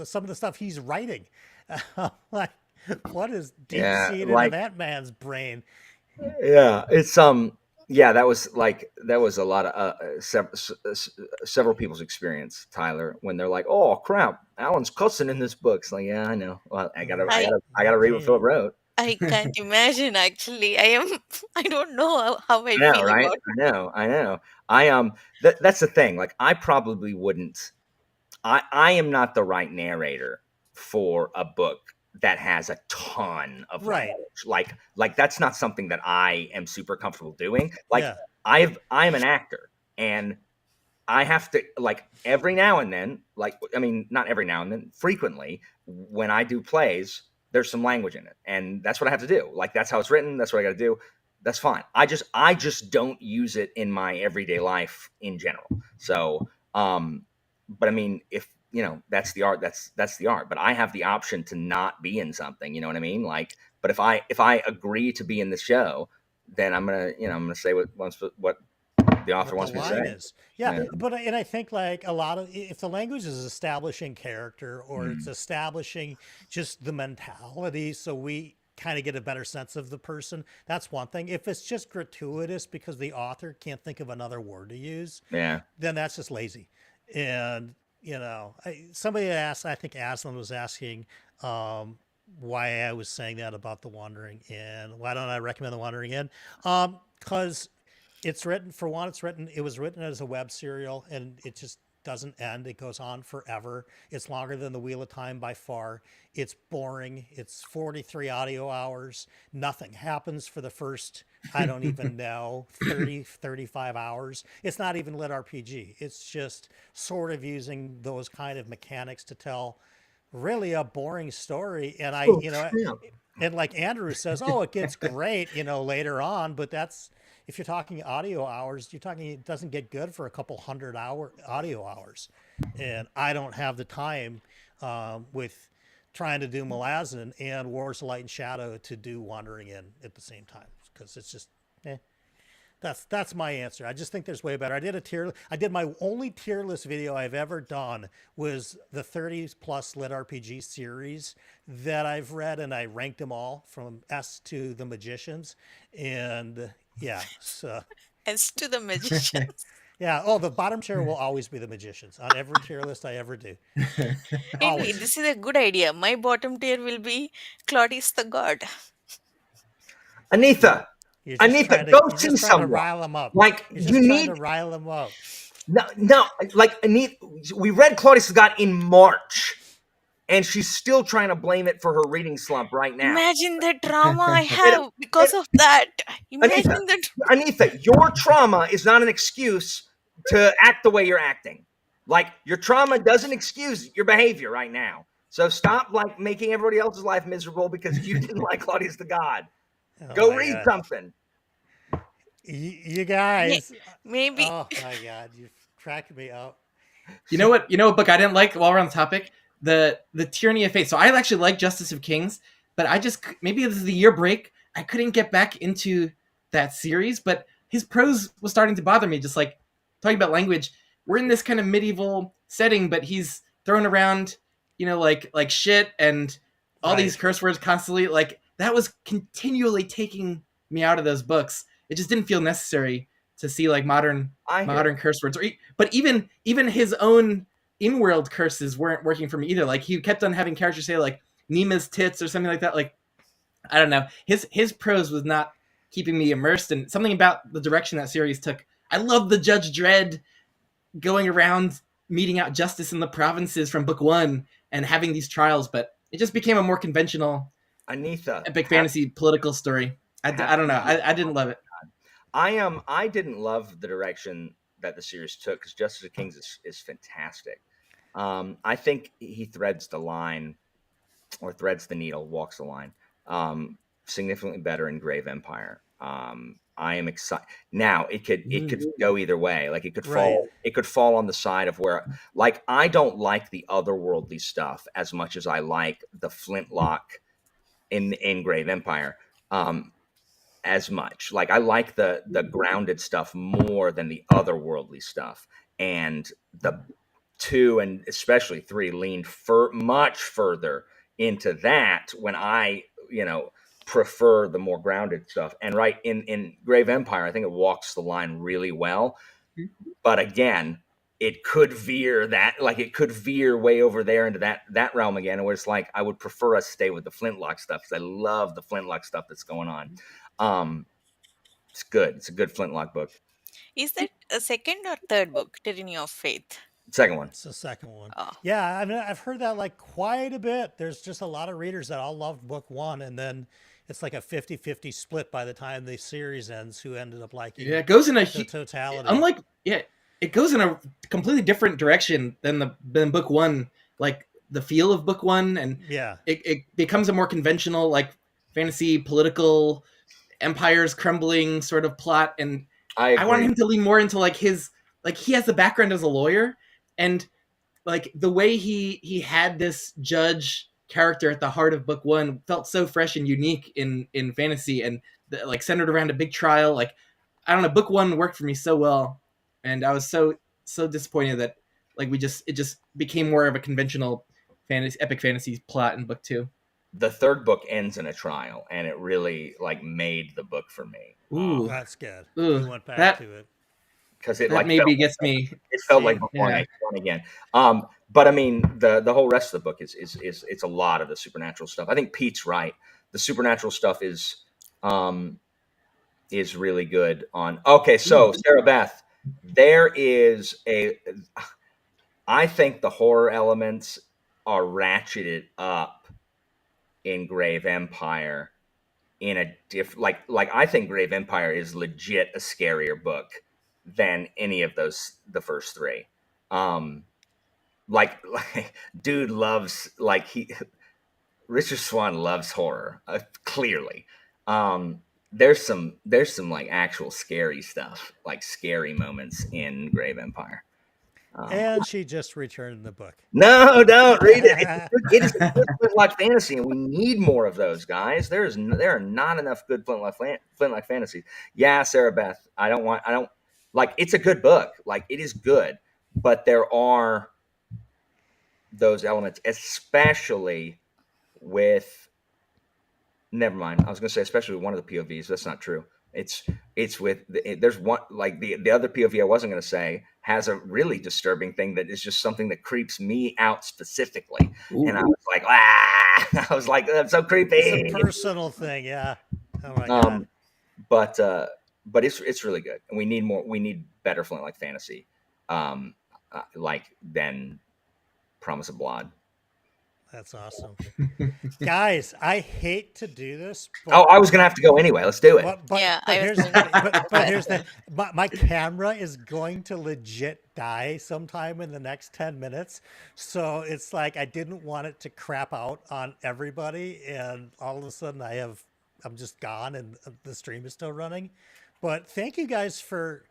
Some of the stuff he's writing. Like, what is deep seated in that man's brain? Yeah, it's yeah, that was a lot of several people's experience, Tyler, when they're like, "Oh crap, Alan's cussing in this book." It's like, yeah, I know. Well, I gotta read what Philip wrote. I can't imagine. Actually, I don't know how I I know, feel right? about. I know. That's the thing. Like, I probably wouldn't. I am not the right narrator for a book that has a ton of language. Like that's not something that I am super comfortable doing. Like, I'm an actor, and I have to, like, every now and then, like, I mean, not every now and then, frequently, when I do plays, there's some language in it, and that's what I have to do. Like, that's how it's written. That's what I got to do. That's fine. I just don't use it in my everyday life in general. So, but I mean, if that's the art, that's the art. But I have the option to not be in something. You know what I mean? Like, but if I agree to be in the show, then I'm gonna say what the author wants me to say. Yeah, but I think, like, a lot of, if the language is establishing character or it's establishing just the mentality, so we kind of get a better sense of the person, that's one thing. If it's just gratuitous because the author can't think of another word to use, then that's just lazy. And somebody asked, I think Aslan was asking why I was saying that about The Wandering Inn. Why don't I recommend The Wandering Inn? Because it's written, for one, it was written as a web serial, and it just doesn't end. It goes on forever. It's longer than The Wheel of Time by far. It's boring. It's 43 audio hours. Nothing happens for the first, I don't even know, 35 hours. It's not even LitRPG. It's just sort of using those kind of mechanics to tell really a boring story. And and like Andrew says, oh, it gets great, later on, but that's, if you're talking audio hours, it doesn't get good for a couple 100-hour audio hours. And I don't have the time with trying to do Malazan and Wars of Light and Shadow to do Wandering Inn at the same time, because it's just, that's my answer. I just think there's way better. I did my only tier list video I've ever done was the 30 plus LitRPG series that I've read, and I ranked them all from S to the Magicians. And yeah, so S to the Magicians. Yeah. Oh, the bottom tier will always be the Magicians on every tier list I ever do. Maybe this is a good idea. My bottom tier will be Claudius the God. Anitha, go see someone. Rile them up. Like, you need to rile them up. No, like, Anitha, we read Claudius the God in March, and she's still trying to blame it for her reading slump right now. Imagine the trauma I have because of that. Imagine Anitha, your trauma is not an excuse to act the way you're acting. Like, your trauma doesn't excuse your behavior right now. So stop, like, making everybody else's life miserable because you didn't like Claudius the God. Go read something. You guys. Maybe. Oh my God, you cracked me up. You know what book I didn't like while we're on the topic? The Tyranny of Fate. So I actually like Justice of Kings, but maybe this is the year break. I couldn't get back into that series, but his prose was starting to bother me. Just like talking about language, we're in this kind of medieval setting, but he's throwing around, like shit and all these curse words constantly. Like, that was continually taking me out of those books. It just didn't feel necessary to see like modern curse words. But even his own in-world curses weren't working for me either. Like, he kept on having characters say like Nima's tits or something like that. Like, I don't know. His prose was not keeping me immersed, and something about the direction that series took. I love the Judge Dredd going around meting out justice in the provinces from book 1 and having these trials, but it just became a more conventional Anitha, epic fantasy political story. I don't know. I didn't love it. I didn't love the direction that the series took because Justice of Kings is fantastic. I think he threads the line, or threads the needle, walks the line, significantly better in Grave Empire. I am excited. Now it could go either way. Like it could fall on the side of where, like, I don't like the otherworldly stuff as much as I like the Flintlock in Grave Empire. As much. Like I like the grounded stuff more than the otherworldly stuff. And the 2 and especially 3 leaned much further into that when I, prefer the more grounded stuff. And right in Grave Empire, I think it walks the line really well. But again, it could veer way over there into that realm again, where it's like I would prefer us stay with the Flintlock stuff because I love the Flintlock stuff that's going on. It's good. It's a good Flintlock book. Is that a second or third book, Tyranny of Faith? Second one. It's the second one. Oh. Yeah, I mean, I've heard that like quite a bit. There's just a lot of readers that all loved book 1, and then it's like a 50-50 split by the time the series ends who ended up liking it goes in the totality. It goes in a completely different direction than book 1. Like the feel of book 1, and it becomes a more conventional, like, fantasy political empires crumbling sort of plot. And I want him to lean more into like his, like, he has the background as a lawyer, and like the way he had this judge character at the heart of book 1 felt so fresh and unique in fantasy, and like centered around a big trial. Like, I don't know, book 1 worked for me so well, and I was so disappointed that like it just became more of a conventional epic fantasy plot in book 2. The third book ends in a trial, and it really like made the book for me. Ooh, that's good. We went back to it because it that like maybe gets me. It felt like before I won again. But I mean, the whole rest of the book is it's a lot of the supernatural stuff. I think Pete's right. The supernatural stuff is really good. Okay, so Sarah Beth, there is I think the horror elements are ratcheted up in Grave Empire in a like I think Grave Empire is legit a scarier book than any of the first 3. Like dude loves, like, Richard Swan loves horror, clearly. There's some like actual scary stuff, like scary moments in Grave Empire. And she just returned the book. No, don't read it. It is a good Flintlock fantasy, and we need more of those, guys. There are not enough good Flintlock fantasies. Yeah, Sarah Beth, I don't like. It's a good book, like it is good, but there are those elements, especially with. Never mind. I was going to say especially with one of the POVs. That's not true. It's with there's one, like the other POV I wasn't going to say has a really disturbing thing that is just something that creeps me out specifically. Ooh. And I was like, I was like, that's so creepy. It's a personal thing, yeah. Oh my god. But it's really good, and we need more. We need better Flintlock fantasy, like than Promise of Blood. That's awesome. Guys, I hate to do this. But, I was going to have to go anyway. Let's do it. Here's my camera is going to legit die sometime in the next 10 minutes. So it's like I didn't want it to crap out on everybody. And all of a sudden I'm just gone and the stream is still running. But thank you guys for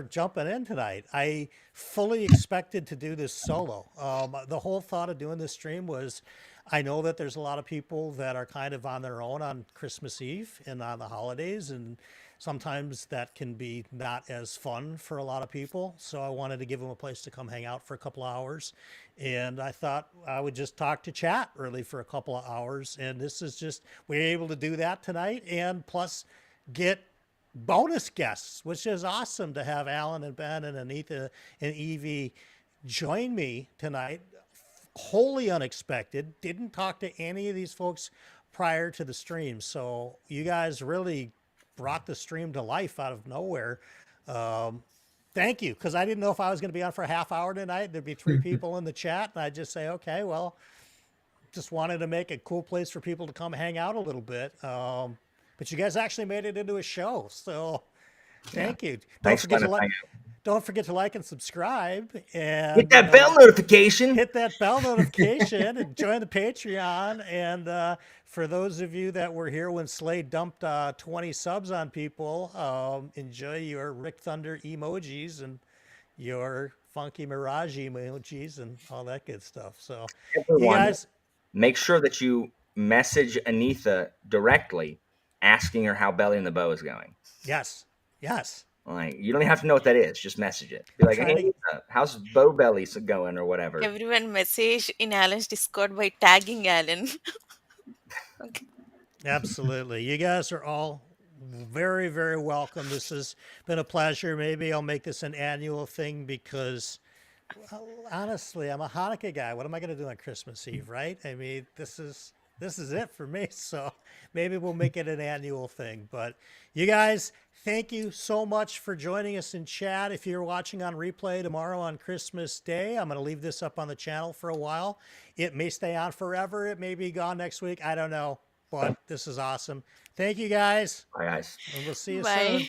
jumping in tonight. I fully expected to do this solo. The whole thought of doing this stream was, I know that there's a lot of people that are kind of on their own on Christmas Eve and on the holidays, and sometimes that can be not as fun for a lot of people. So I wanted to give them a place to come hang out for a couple of hours. And I thought I would just talk to chat really for a couple of hours. And this is just, we were able to do that tonight, and plus get bonus guests, which is awesome to have Alan and Ben and Anitha and Eevee join me tonight. Wholly unexpected. Didn't talk to any of these folks prior to the stream. So you guys really brought the stream to life out of nowhere. Thank you, because I didn't know if I was going to be on for a half hour tonight. There'd be 3 people in the chat, and I'd just say, okay, well, just wanted to make a cool place for people to come hang out a little bit. But you guys actually made it into a show, so thank you. Thanks for letting us hang out. Don't forget to like and subscribe, and Hit that bell notification. hit that bell notification and join the Patreon. And for those of you that were here when Slade dumped 20 subs on people, enjoy your Rick Thunder emojis and your funky Mirage emojis and all that good stuff. So Everyone, you guys, make sure that you message Anitha directly asking her how Belly and the Bow is going. yes. Like, you don't even have to know what that is. Just message it. Be like, hey, how's Bow Belly going or whatever. Everyone message in Alan's Discord by tagging Alan. Okay. Absolutely. You guys are all very, very welcome. This has been a pleasure. Maybe I'll make this an annual thing because, well, honestly, I'm a Hanukkah guy. What am I going to do on Christmas Eve, right? I mean, this is it for me. So maybe we'll make it an annual thing. But you guys, thank you so much for joining us in chat. If you're watching on replay tomorrow on Christmas Day, I'm going to leave this up on the channel for a while. It may stay on forever. It may be gone next week. I don't know. But this is awesome. Thank you, guys. Bye, guys. And we'll see you Bye. soon.